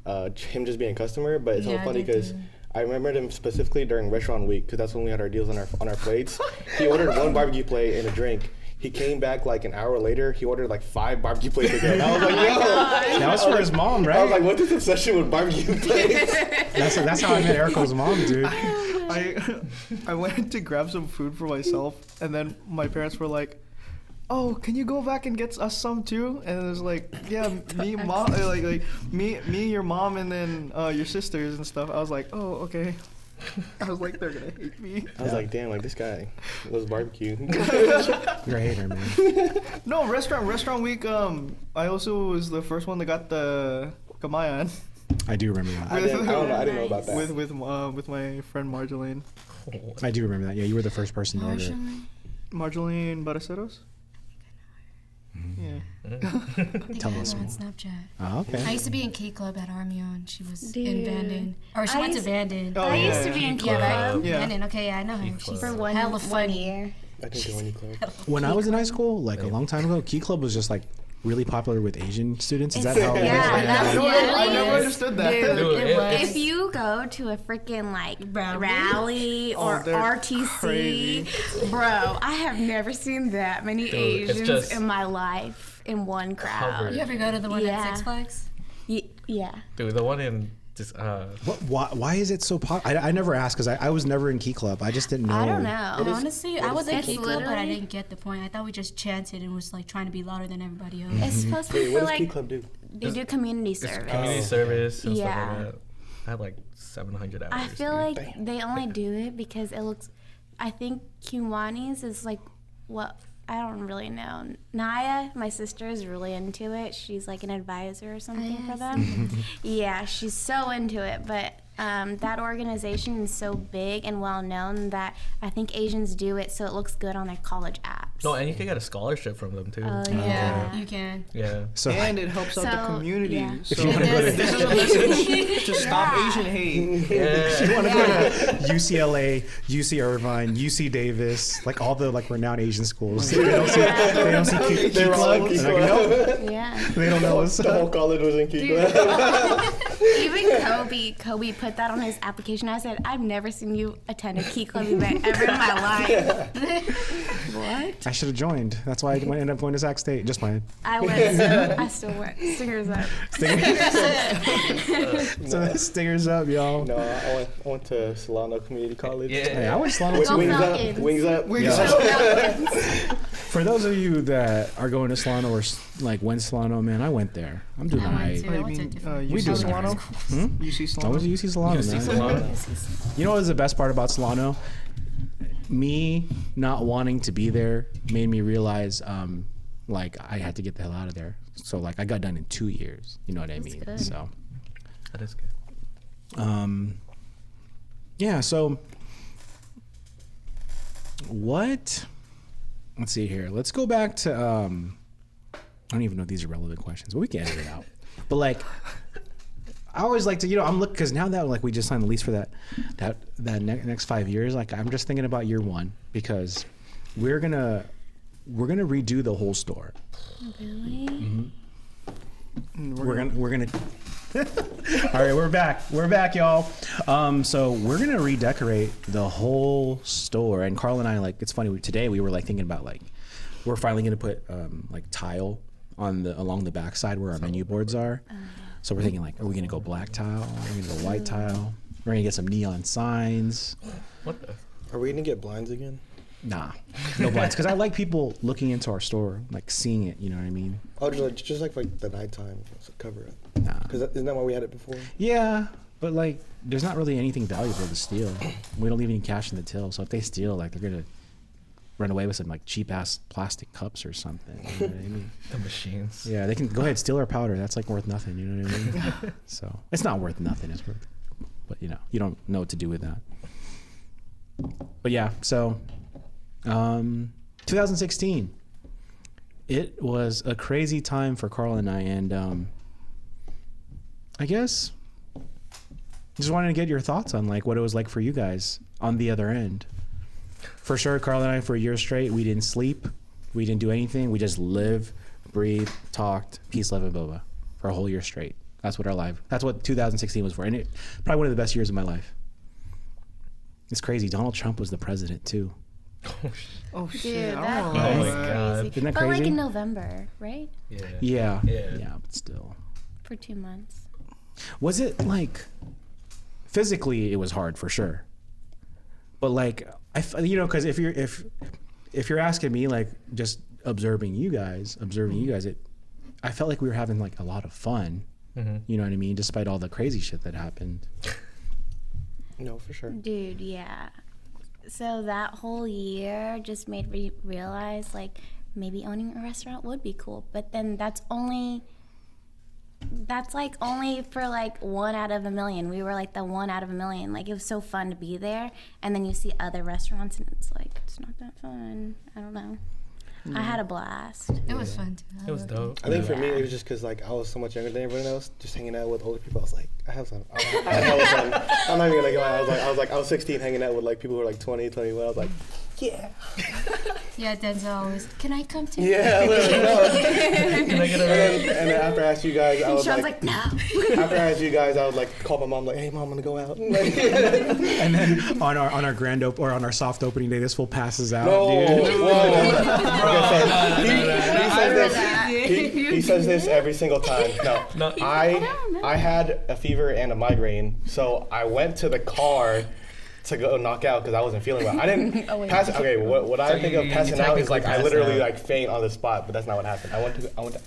[SPEAKER 6] him just being a customer. But it's
[SPEAKER 7] Yeah,
[SPEAKER 6] hella
[SPEAKER 7] I
[SPEAKER 6] funny
[SPEAKER 7] did
[SPEAKER 6] because
[SPEAKER 7] too.
[SPEAKER 6] I remembered him specifically during restaurant week because that's when we had our deals on our plates. He ordered 1 barbecue plate and a drink. He came back like an hour later. He ordered like 5 barbecue plates again. I was like, yo.
[SPEAKER 1] that was for his mom, right?
[SPEAKER 6] I was like, what's this obsession with barbecue plates?
[SPEAKER 1] That's how I met Erico's mom, dude.
[SPEAKER 5] I went to grab some food for myself, and then my parents were like, "Oh, can you go back and get us some too?" And it was like, "Yeah, me, mom, like me, your mom, and then your sisters and stuff." I was like, "Oh, okay." I was like, "They're gonna hate me."
[SPEAKER 6] I was like, damn, like this guy loves barbecue.
[SPEAKER 1] You're a hater, man.
[SPEAKER 5] No, restaurant week. I also was the first one that got the Kamayan
[SPEAKER 1] I do remember that.
[SPEAKER 6] I didn't know about that.
[SPEAKER 5] with my friend Marjolaine.
[SPEAKER 1] I do remember that. Yeah, you were the first person to order it.
[SPEAKER 5] Marjolaine Baraceros. Yeah.
[SPEAKER 1] Tell us
[SPEAKER 7] on
[SPEAKER 1] more.
[SPEAKER 7] Snapchat.
[SPEAKER 1] Oh,
[SPEAKER 7] I
[SPEAKER 1] okay.
[SPEAKER 7] used to be in K Club at Armio, and she was
[SPEAKER 2] Dude.
[SPEAKER 7] in Bandon. Or she
[SPEAKER 2] I
[SPEAKER 7] went to
[SPEAKER 2] used-
[SPEAKER 7] Bandon.
[SPEAKER 5] Oh,
[SPEAKER 2] I
[SPEAKER 5] yeah.
[SPEAKER 2] used to be in
[SPEAKER 3] Club.
[SPEAKER 2] Club
[SPEAKER 5] Yeah.
[SPEAKER 7] Bandon, okay, yeah, I know her.
[SPEAKER 3] Key
[SPEAKER 7] She's
[SPEAKER 3] Club.
[SPEAKER 2] for one
[SPEAKER 7] hella funny.
[SPEAKER 2] year.
[SPEAKER 6] I can join you, club.
[SPEAKER 1] When I was in high school, like a long time ago, Key Club was just like really popular with Asian students. Is that how it
[SPEAKER 2] Yeah,
[SPEAKER 1] was?
[SPEAKER 2] that's
[SPEAKER 5] No,
[SPEAKER 2] what
[SPEAKER 5] I
[SPEAKER 2] it
[SPEAKER 5] never
[SPEAKER 2] is.
[SPEAKER 5] understood that.
[SPEAKER 7] Dude,
[SPEAKER 3] Dude,
[SPEAKER 7] it was.
[SPEAKER 2] If you go to a freaking like
[SPEAKER 7] Rally?
[SPEAKER 2] rally or
[SPEAKER 5] they're
[SPEAKER 2] RTC,
[SPEAKER 5] crazy.
[SPEAKER 2] bro, I have never seen that many
[SPEAKER 3] Dude, it's
[SPEAKER 2] Asians
[SPEAKER 3] just
[SPEAKER 2] in my life in one crowd.
[SPEAKER 3] covered.
[SPEAKER 7] You ever go to the one
[SPEAKER 2] Yeah.
[SPEAKER 7] at Six Flags?
[SPEAKER 2] Yeah.
[SPEAKER 3] Dude, the one in just
[SPEAKER 1] Why is it so popular? I never asked because I was never in Key Club. I just didn't know.
[SPEAKER 2] I don't know.
[SPEAKER 7] Honestly, I was in
[SPEAKER 2] It's
[SPEAKER 7] K Club, but I
[SPEAKER 2] literally-
[SPEAKER 7] didn't get the point. I thought we just chanted and was like trying to be louder than everybody else.
[SPEAKER 2] It's supposed to
[SPEAKER 6] Wait,
[SPEAKER 2] be
[SPEAKER 6] what
[SPEAKER 2] for
[SPEAKER 6] does Key
[SPEAKER 2] like
[SPEAKER 6] Club do?
[SPEAKER 2] they do community
[SPEAKER 3] it's
[SPEAKER 2] service.
[SPEAKER 3] community service and
[SPEAKER 2] Yeah.
[SPEAKER 3] stuff like that. I had like 700 hours.
[SPEAKER 2] I feel
[SPEAKER 3] dude.
[SPEAKER 2] like they only do it because it looks. I think Kiwani's is like what I don't really know. Naya, my sister, is really into it. She's like an advisor or something for them. Yeah, she's so into it. But that organization is so big and well known that I think Asians do it so it looks good on their college apps.
[SPEAKER 3] No, and you can get a scholarship from them too.
[SPEAKER 2] Oh,
[SPEAKER 7] Yeah, you can.
[SPEAKER 3] Yeah.
[SPEAKER 1] So
[SPEAKER 5] And it helps out the community.
[SPEAKER 2] yeah.
[SPEAKER 5] So
[SPEAKER 1] If you wanna go to-
[SPEAKER 5] this is a message to stop Asian hate.
[SPEAKER 3] Yeah.
[SPEAKER 1] you want to go to UCLA, UC Irvine, UC Davis, like all the like renowned Asian schools. They don't see Key
[SPEAKER 6] They were all
[SPEAKER 1] Club.
[SPEAKER 6] in Key
[SPEAKER 1] They're like,
[SPEAKER 6] Club.
[SPEAKER 1] nope,
[SPEAKER 2] Yeah.
[SPEAKER 1] they don't know what's
[SPEAKER 6] The whole
[SPEAKER 1] up.
[SPEAKER 6] college was in Key
[SPEAKER 2] Dude.
[SPEAKER 6] Club.
[SPEAKER 2] Even Kobe put that on his application. I said, I've never seen you attend a Key Club event ever in my life. What?
[SPEAKER 1] I should have joined. That's why I ended up going to Sac State. Just playing.
[SPEAKER 2] I went. I still went. Stingers up.
[SPEAKER 1] So stingers up, y'all.
[SPEAKER 6] No, I went to Solano Community College.
[SPEAKER 3] Yeah.
[SPEAKER 1] Hey, I went to Solano
[SPEAKER 6] Wings
[SPEAKER 1] too.
[SPEAKER 2] Go
[SPEAKER 6] up,
[SPEAKER 2] Falcons.
[SPEAKER 6] wings up.
[SPEAKER 1] For those of you that are going to Solano or like went to Solano, man, I went there. I'm doing
[SPEAKER 7] I went
[SPEAKER 1] alright.
[SPEAKER 7] to- I went to a different-
[SPEAKER 1] We
[SPEAKER 5] UC
[SPEAKER 1] do
[SPEAKER 5] Solano? UC
[SPEAKER 1] I
[SPEAKER 5] Solano?
[SPEAKER 1] was at UC Solano,
[SPEAKER 3] UC
[SPEAKER 1] man.
[SPEAKER 3] Solano.
[SPEAKER 1] You know what was the best part about Solano? Me not wanting to be there made me realize, like I had to get the hell out of there. So like I got done in 2 years. You know what I mean?
[SPEAKER 2] good.
[SPEAKER 1] So,
[SPEAKER 3] That is good.
[SPEAKER 1] yeah. So, what? Let's see here. Let's go back to. I don't even know if these are relevant questions, but we can edit it out. But like, I always like to, you know, I'm looking because now that like we just signed the lease for that next 5 years. Like I'm just thinking about year one because we're gonna redo the whole store.
[SPEAKER 2] Really?
[SPEAKER 1] We're gonna. All right, we're back, y'all. So we're gonna redecorate the whole store. And Carl and I, like, it's funny. Today we were like thinking about like we're finally gonna put like tile on along the backside where our menu boards are. So we're thinking like, are we gonna go black tile? Are we gonna go white tile? We're gonna get some neon signs.
[SPEAKER 3] What the?
[SPEAKER 6] Are we gonna get blinds again?
[SPEAKER 1] Nah, no blinds. Because I like people looking into our store, like seeing it. You know what I mean?
[SPEAKER 6] Oh, just like the nighttime cover up.
[SPEAKER 1] Nah.
[SPEAKER 6] Because isn't that why we had it before?
[SPEAKER 1] Yeah, but like, there's not really anything valuable to steal. We don't leave any cash in the till, so if they steal, like, they're gonna run away with some like cheap ass plastic cups or something. You know what I mean?
[SPEAKER 3] The machines.
[SPEAKER 1] Yeah, they can go ahead steal our powder. That's like worth nothing. You know what I mean? So it's not worth nothing. It's worth, but you know, you don't know what to do with that. But yeah, so 2016. It was a crazy time for Carl and I, and I guess just wanted to get your thoughts on like what it was like for you guys on the other end. For sure, Carl and I, for a year straight, we didn't sleep, we didn't do anything. We just lived, breathed, talked, peace, love, and boba for a whole year straight. That's what 2016 was for, and it probably one of the best years of my life. It's crazy. Donald Trump was the president too.
[SPEAKER 5] Oh shit!
[SPEAKER 2] Dude,
[SPEAKER 5] I
[SPEAKER 2] that
[SPEAKER 5] don't
[SPEAKER 3] Oh
[SPEAKER 5] know.
[SPEAKER 3] my
[SPEAKER 2] is
[SPEAKER 3] God.
[SPEAKER 2] crazy.
[SPEAKER 1] Isn't that
[SPEAKER 2] But like
[SPEAKER 1] crazy?
[SPEAKER 2] in November, right?
[SPEAKER 3] Yeah.
[SPEAKER 1] Yeah, but still.
[SPEAKER 2] For 2 months.
[SPEAKER 1] Was it like physically? It was hard for sure. But like because if you're asking me, like just observing you guys, I felt like we were having like a lot of fun.
[SPEAKER 3] Mm-hmm.
[SPEAKER 1] You know what I mean? Despite all the crazy shit that happened.
[SPEAKER 6] No, for sure.
[SPEAKER 2] Dude, yeah. So that whole year just made me realize like maybe owning a restaurant would be cool, but then that's like only for like 1 out of a million. We were like the 1 out of a million. Like it was so fun to be there, and then you see other restaurants and it's like it's not that fun. I don't know. I had a blast.
[SPEAKER 7] It was fun too.
[SPEAKER 3] It was dope.
[SPEAKER 6] I think for me, it was just because like I was so much younger than everyone else. Just hanging out with older people, I was like, I have some. I had hella fun. I'm not even gonna lie. I was 16, hanging out with like people who were like 20, 21. I was like, yeah.
[SPEAKER 7] Yeah, Denzel always. Can I come too?
[SPEAKER 6] Yeah, literally, no.
[SPEAKER 3] Can I get a ride?
[SPEAKER 6] And then after I asked you guys, I was
[SPEAKER 2] Sean's
[SPEAKER 6] like,
[SPEAKER 2] like, no.
[SPEAKER 6] after I asked you guys, I would like call my mom like, hey mom, I'm gonna go out. Like,
[SPEAKER 1] And then on our grand or on our soft opening day, this fool passes out.
[SPEAKER 6] no,
[SPEAKER 1] Dude.
[SPEAKER 6] he says this every single time. No, I had a fever and a migraine, so I went to the car to go knock out because I wasn't feeling well. I didn't pass. Okay, what I think of passing out is like I literally like faint on the spot, but that's not what happened.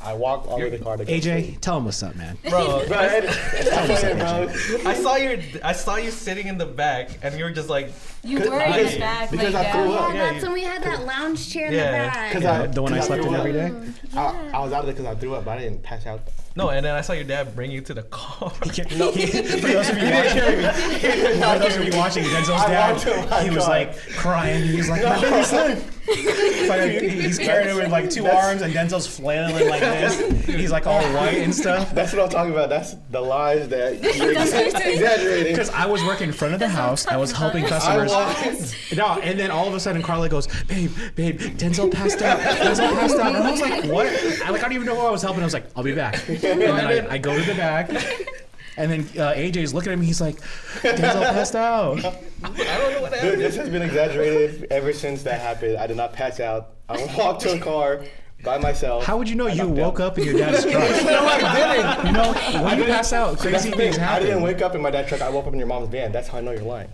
[SPEAKER 6] I walked all the way to the car to go
[SPEAKER 1] AJ, tell him what's up, man.
[SPEAKER 3] Bro,
[SPEAKER 1] I
[SPEAKER 3] I saw you sitting in the back, and you were just like,
[SPEAKER 7] You were in the back.
[SPEAKER 6] because I threw up.
[SPEAKER 2] Yeah, that's when we had that lounge chair in the back.
[SPEAKER 1] the one I slept in every day.
[SPEAKER 6] I was out of it because I threw up, but I didn't pass out.
[SPEAKER 3] no, and then I saw your dad bring you to the car.
[SPEAKER 1] For those of you watching, Denzel's dad, he was like crying. He was like, my baby son. He's carrying it with like two arms, and Denzel's flailing like this. He's like all white and stuff.
[SPEAKER 6] That's what I'm talking about. That's the lies that you're exaggerating.
[SPEAKER 1] Because I was working in front of the house. I was helping customers. No, and then all of a sudden, Carla goes, babe, Denzel passed out. And I was like, what? I don't even know who I was helping. I was like, I'll be back. And then I go to the back. And then AJ's looking at me. He's like, Denzel passed out.
[SPEAKER 3] I don't know what happened.
[SPEAKER 6] Dude, this has been exaggerated ever since that happened. I did not pass out. I walked to a car by myself.
[SPEAKER 1] How would you know you woke up in your dad's truck?
[SPEAKER 6] No, I didn't.
[SPEAKER 1] You know, when you pass out, crazy things happen.
[SPEAKER 6] I didn't wake up in my dad's truck. I woke up in your mom's van. That's how I know you're lying.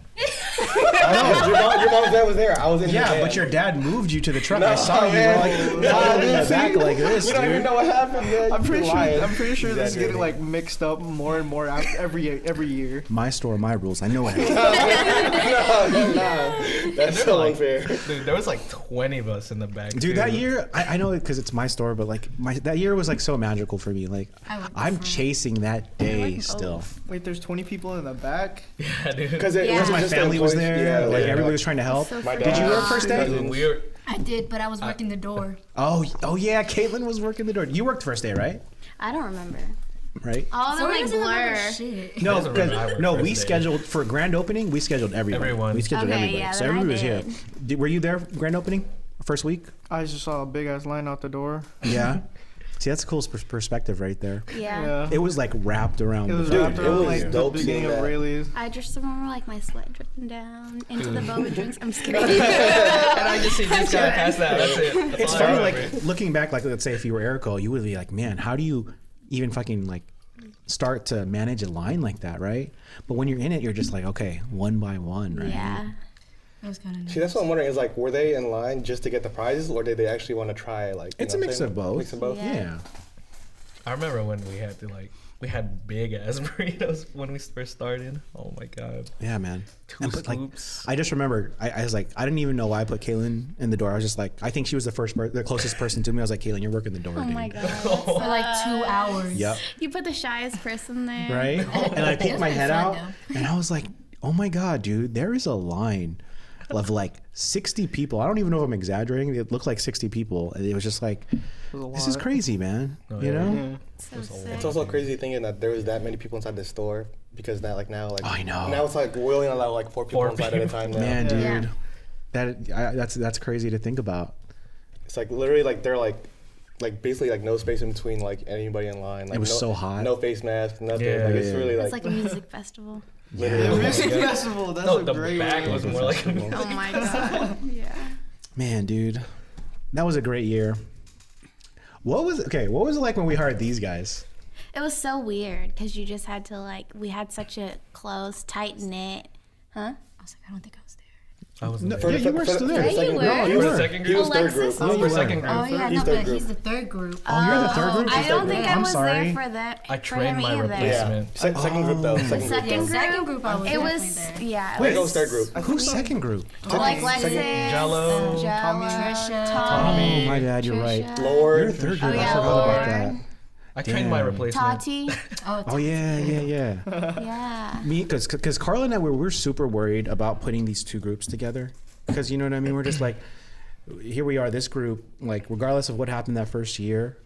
[SPEAKER 6] Your mom's van was there. I was in your van.
[SPEAKER 1] But your dad moved you to the truck.
[SPEAKER 6] No,
[SPEAKER 1] I saw you
[SPEAKER 6] man.
[SPEAKER 1] were like lying in the back like this,
[SPEAKER 6] You don't even
[SPEAKER 1] dude.
[SPEAKER 6] know what happened, man.
[SPEAKER 5] I'm pretty
[SPEAKER 6] You're
[SPEAKER 5] sure this is getting
[SPEAKER 6] Exaggerating.
[SPEAKER 5] like mixed up more and more every year.
[SPEAKER 1] My store, my rules. I know what happened.
[SPEAKER 6] No. That's so unfair.
[SPEAKER 3] Dude, there was like 20 of us in the back.
[SPEAKER 1] Dude,
[SPEAKER 3] too.
[SPEAKER 1] that year, I know it because it's my store, but like that year was like so magical for me. Like I'm chasing that day still.
[SPEAKER 5] Wait, there's 20 people in the back?
[SPEAKER 3] Yeah, dude.
[SPEAKER 6] Because it
[SPEAKER 2] Yeah.
[SPEAKER 6] wasn't
[SPEAKER 1] My
[SPEAKER 6] just
[SPEAKER 1] family was
[SPEAKER 6] employees.
[SPEAKER 1] there.
[SPEAKER 6] Yeah,
[SPEAKER 1] Like
[SPEAKER 6] yeah.
[SPEAKER 1] everybody was trying to help.
[SPEAKER 2] So
[SPEAKER 6] My
[SPEAKER 2] funny.
[SPEAKER 6] dad-
[SPEAKER 1] Did you work first day?
[SPEAKER 3] Cousin, we were,
[SPEAKER 7] I did, but I was working the door.
[SPEAKER 1] Oh yeah, Caitlin was working the door. You worked first day, right?
[SPEAKER 2] I don't remember.
[SPEAKER 1] Right?
[SPEAKER 2] All of them like
[SPEAKER 7] doesn't remember
[SPEAKER 2] blur.
[SPEAKER 7] shit.
[SPEAKER 1] No,
[SPEAKER 3] doesn't remember I worked
[SPEAKER 1] no.
[SPEAKER 3] first
[SPEAKER 1] We
[SPEAKER 3] day.
[SPEAKER 1] scheduled for grand opening. We scheduled everyone.
[SPEAKER 3] Everyone.
[SPEAKER 1] We scheduled
[SPEAKER 2] Okay,
[SPEAKER 1] everybody.
[SPEAKER 2] yeah,
[SPEAKER 1] So
[SPEAKER 2] then I
[SPEAKER 1] everybody was here.
[SPEAKER 2] did.
[SPEAKER 1] Were you there grand opening? First week?
[SPEAKER 5] I just saw a big ass line out the door.
[SPEAKER 1] Yeah. See, that's a cool perspective right there.
[SPEAKER 2] Yeah.
[SPEAKER 1] It was like wrapped around.
[SPEAKER 5] It was
[SPEAKER 1] the
[SPEAKER 5] wrapped
[SPEAKER 6] it
[SPEAKER 5] around
[SPEAKER 6] was
[SPEAKER 5] like the
[SPEAKER 6] dope
[SPEAKER 5] beginning
[SPEAKER 6] seeing
[SPEAKER 5] of
[SPEAKER 6] that.
[SPEAKER 5] Rayleigh's.
[SPEAKER 2] I just remember like my sweat dripping down into the Boba drinks. I'm just kidding.
[SPEAKER 3] and I just see this guy pass out. That's it. That's
[SPEAKER 1] It's
[SPEAKER 3] all I
[SPEAKER 1] funny,
[SPEAKER 3] remember.
[SPEAKER 1] like looking back, like let's say if you were Erico, you would be like, man, how do you even fucking like start to manage a line like that, right? But when you're in it, you're just like, okay, one by one, right?
[SPEAKER 2] Yeah.
[SPEAKER 7] That was kind of nice.
[SPEAKER 6] See, that's what I'm wondering. Is like, were they in line just to get the prizes, or did they actually want to try? Like, you
[SPEAKER 1] It's
[SPEAKER 6] know
[SPEAKER 1] a
[SPEAKER 6] what I'm
[SPEAKER 1] mix
[SPEAKER 6] saying?
[SPEAKER 1] of both.
[SPEAKER 6] Mix of both.
[SPEAKER 2] Yeah.
[SPEAKER 1] Yeah.
[SPEAKER 3] I remember when we had to we had big ass burritos when we first started. Oh my god.
[SPEAKER 1] Yeah, man.
[SPEAKER 3] Two
[SPEAKER 1] And, but, like,
[SPEAKER 3] scoops.
[SPEAKER 1] I just remember, I was like, I didn't even know why I put Kaylin in the door. I was just like, I think she was the closest person to me. I was like, Kaylin, you're working the door,
[SPEAKER 2] Oh
[SPEAKER 1] dude.
[SPEAKER 2] my god.
[SPEAKER 7] For like 2 hours.
[SPEAKER 1] Yep.
[SPEAKER 2] You put the shyest person there.
[SPEAKER 1] Right? And I peeked my
[SPEAKER 7] was
[SPEAKER 1] head
[SPEAKER 7] fun,
[SPEAKER 1] out,
[SPEAKER 7] though.
[SPEAKER 1] and I was like, oh my god, dude, there is a line of like 60 people. I don't even know if I'm exaggerating. It looked like 60 people. And it was just like, this is crazy, man.
[SPEAKER 3] Oh,
[SPEAKER 1] you
[SPEAKER 3] yeah.
[SPEAKER 1] know?
[SPEAKER 5] Yeah.
[SPEAKER 2] So sick.
[SPEAKER 6] It's also crazy thinking that there was that many people inside the store because now
[SPEAKER 1] I know.
[SPEAKER 6] Now it's like we only allow like 4 people
[SPEAKER 3] 4
[SPEAKER 6] inside at a time now.
[SPEAKER 1] Man,
[SPEAKER 2] Yeah.
[SPEAKER 1] dude. That's crazy to think about.
[SPEAKER 6] It's like literally like they're like basically like no space in between like anybody in line. Like
[SPEAKER 1] It was
[SPEAKER 6] no,
[SPEAKER 1] so hot.
[SPEAKER 6] No face mask, nothing.
[SPEAKER 3] Yeah,
[SPEAKER 6] like it's
[SPEAKER 1] yeah.
[SPEAKER 6] really
[SPEAKER 2] It's
[SPEAKER 6] like,
[SPEAKER 2] like a music festival.
[SPEAKER 6] literally.
[SPEAKER 5] Music festival. That's
[SPEAKER 3] No,
[SPEAKER 5] a
[SPEAKER 3] the
[SPEAKER 5] great
[SPEAKER 3] back
[SPEAKER 5] word.
[SPEAKER 3] was more like a
[SPEAKER 2] Oh my god. Yeah.
[SPEAKER 1] Man, dude. That was a great year. What was it like when we hired these guys?
[SPEAKER 2] It was so weird because you just had to like, we had such a close, tight knit. Huh?
[SPEAKER 7] I was like, I don't think I was there.
[SPEAKER 3] I was
[SPEAKER 1] No,
[SPEAKER 3] there.
[SPEAKER 1] yeah, you were still there.
[SPEAKER 2] Yeah, you
[SPEAKER 6] second
[SPEAKER 2] were.
[SPEAKER 6] group.
[SPEAKER 1] No,
[SPEAKER 6] He
[SPEAKER 1] you
[SPEAKER 6] was-
[SPEAKER 3] For
[SPEAKER 1] were.
[SPEAKER 3] the second
[SPEAKER 6] He
[SPEAKER 3] group?
[SPEAKER 6] was third group.
[SPEAKER 2] Alexis?
[SPEAKER 1] No, you
[SPEAKER 3] For
[SPEAKER 1] were.
[SPEAKER 3] second group.
[SPEAKER 7] Oh yeah,
[SPEAKER 6] He's
[SPEAKER 7] no,
[SPEAKER 6] third
[SPEAKER 7] but
[SPEAKER 6] group.
[SPEAKER 7] he's the third group.
[SPEAKER 1] Oh, you're the third group?
[SPEAKER 2] I don't think I
[SPEAKER 1] I'm
[SPEAKER 2] was
[SPEAKER 1] sorry.
[SPEAKER 2] there for that.
[SPEAKER 3] I
[SPEAKER 2] for
[SPEAKER 3] trained my
[SPEAKER 2] any of that.
[SPEAKER 3] replacement.
[SPEAKER 6] Second group though. Second group.
[SPEAKER 2] Second
[SPEAKER 7] Yeah,
[SPEAKER 2] group.
[SPEAKER 7] second group I was
[SPEAKER 2] It
[SPEAKER 7] definitely
[SPEAKER 2] was
[SPEAKER 7] there.
[SPEAKER 2] yeah.
[SPEAKER 6] Wait, go third group.
[SPEAKER 1] Who's second group?
[SPEAKER 2] Like Lexus,
[SPEAKER 3] Jello.
[SPEAKER 2] Jello,
[SPEAKER 7] Trisha,
[SPEAKER 2] Tommy,
[SPEAKER 1] Oh, my bad, you're right.
[SPEAKER 2] Trisha,
[SPEAKER 6] Lord.
[SPEAKER 1] You're third group.
[SPEAKER 2] Oh,
[SPEAKER 1] I
[SPEAKER 2] yeah,
[SPEAKER 1] forgot about that.
[SPEAKER 2] Lord.
[SPEAKER 3] I trained my
[SPEAKER 1] Damn.
[SPEAKER 3] replacement.
[SPEAKER 2] Tati.
[SPEAKER 1] Oh, yeah.
[SPEAKER 2] Yeah.
[SPEAKER 1] Me, because Carla and I we're super worried about putting these two groups together, because you know what I mean. We're just like, here we are, this group, like regardless of what happened that first year,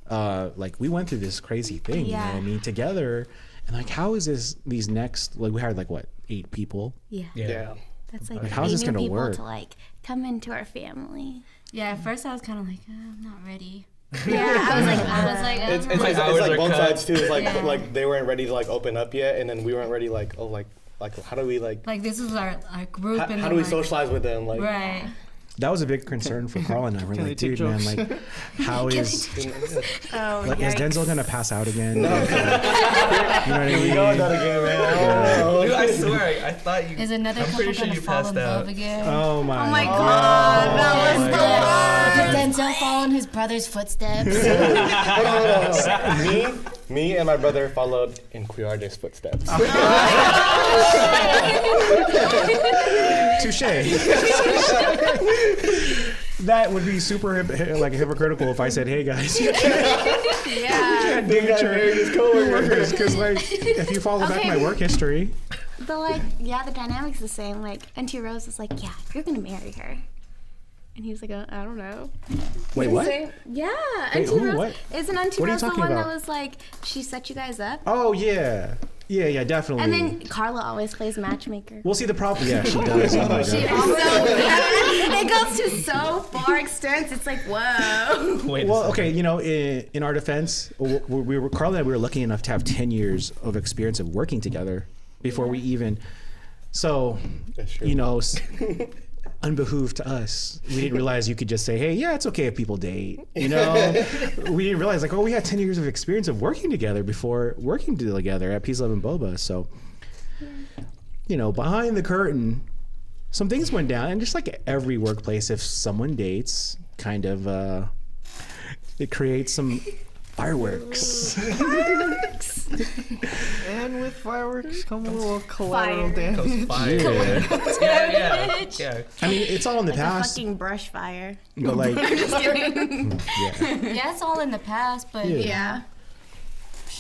[SPEAKER 1] like we went through this crazy thing. You know what I
[SPEAKER 2] Yeah.
[SPEAKER 1] mean, together, and like how is these next, like we hired like what, 8 people?
[SPEAKER 2] Yeah.
[SPEAKER 6] Yeah.
[SPEAKER 2] That's like,
[SPEAKER 1] Like, how's this
[SPEAKER 2] eight new
[SPEAKER 1] gonna
[SPEAKER 2] people
[SPEAKER 1] work?
[SPEAKER 2] to like come into our family.
[SPEAKER 7] Yeah, at first I was kind of like, I'm not ready.
[SPEAKER 2] Yeah, I was like,
[SPEAKER 6] It's
[SPEAKER 3] My
[SPEAKER 6] like
[SPEAKER 3] hours are
[SPEAKER 6] both
[SPEAKER 3] cut.
[SPEAKER 6] sides too. It's like
[SPEAKER 7] Yeah.
[SPEAKER 6] like they weren't ready to like open up yet, and then we weren't ready like how do we like
[SPEAKER 7] Like this was our group. and
[SPEAKER 6] how
[SPEAKER 7] then,
[SPEAKER 6] do we
[SPEAKER 7] like,
[SPEAKER 6] socialize with them like
[SPEAKER 7] Right.
[SPEAKER 1] that was a big concern for Carl and I. We're
[SPEAKER 5] Can
[SPEAKER 1] like,
[SPEAKER 5] they take
[SPEAKER 1] dude, man,
[SPEAKER 5] jokes?
[SPEAKER 1] like, how is
[SPEAKER 2] Oh,
[SPEAKER 1] like is
[SPEAKER 2] yikes.
[SPEAKER 1] Denzel gonna pass out again? You know what I
[SPEAKER 6] Here we
[SPEAKER 1] mean?
[SPEAKER 6] go with that again, man.
[SPEAKER 3] Dude, I swear, I thought you.
[SPEAKER 7] Is another
[SPEAKER 3] I'm
[SPEAKER 7] couple
[SPEAKER 3] pretty sure
[SPEAKER 7] gonna
[SPEAKER 3] you
[SPEAKER 7] fall
[SPEAKER 3] passed
[SPEAKER 7] in love
[SPEAKER 3] out.
[SPEAKER 7] again?
[SPEAKER 1] Oh my!
[SPEAKER 2] Oh my god, that was
[SPEAKER 3] my
[SPEAKER 2] the
[SPEAKER 3] God.
[SPEAKER 2] worst.
[SPEAKER 7] Did Denzel follow in his brother's footsteps?
[SPEAKER 6] Hold on. Me and my brother followed in Quiarde's footsteps.
[SPEAKER 1] Touche. That would be super like hypocritical if I said, "Hey guys, you
[SPEAKER 2] Yeah.
[SPEAKER 1] can't date your
[SPEAKER 6] his coworkers."
[SPEAKER 1] coworkers," because like if you follow back
[SPEAKER 2] Okay.
[SPEAKER 1] my work history,
[SPEAKER 2] But like, yeah, the dynamic's the same. Like, Auntie Rose was like, yeah, you're gonna marry her. And he was like, I don't know.
[SPEAKER 1] wait, what?
[SPEAKER 2] Yeah,
[SPEAKER 1] Wait,
[SPEAKER 2] Auntie
[SPEAKER 1] who?
[SPEAKER 2] Rose.
[SPEAKER 1] What?
[SPEAKER 2] Isn't Auntie
[SPEAKER 1] What are you
[SPEAKER 2] Rose the
[SPEAKER 1] talking
[SPEAKER 2] one
[SPEAKER 1] about?
[SPEAKER 2] that was like, she set you guys up?
[SPEAKER 1] Oh yeah, definitely.
[SPEAKER 2] And then Carla always plays matchmaker.
[SPEAKER 1] We'll see the problem. Yeah, she does. Oh my God.
[SPEAKER 2] So it goes to so far extents. It's like, whoa.
[SPEAKER 3] Wait.
[SPEAKER 1] Well, okay, you know, in our defense, we were Carla and I, we were lucky enough to have 10 years of experience of working together before we even. So,
[SPEAKER 6] That's true.
[SPEAKER 1] you know, unbehooved to us, we didn't realize you could just say, "Hey, yeah, it's okay if people date." You know, we didn't realize like, oh, we had 10 years of experience of working together before working together at Peace, Love, and Boba. So, you know, behind the curtain, some things went down, and just like every workplace, if someone dates, kind of, it creates some fireworks.
[SPEAKER 5] And with fireworks come a little collateral
[SPEAKER 2] Fire.
[SPEAKER 5] damage.
[SPEAKER 3] Comes fire. Yeah.
[SPEAKER 1] I mean, it's all in the
[SPEAKER 2] Like a
[SPEAKER 1] past,
[SPEAKER 2] fucking brush fire.
[SPEAKER 1] but like,
[SPEAKER 2] Just kidding.
[SPEAKER 1] yeah.
[SPEAKER 7] Yeah, it's all in the past, but
[SPEAKER 1] Yeah.
[SPEAKER 2] Yeah.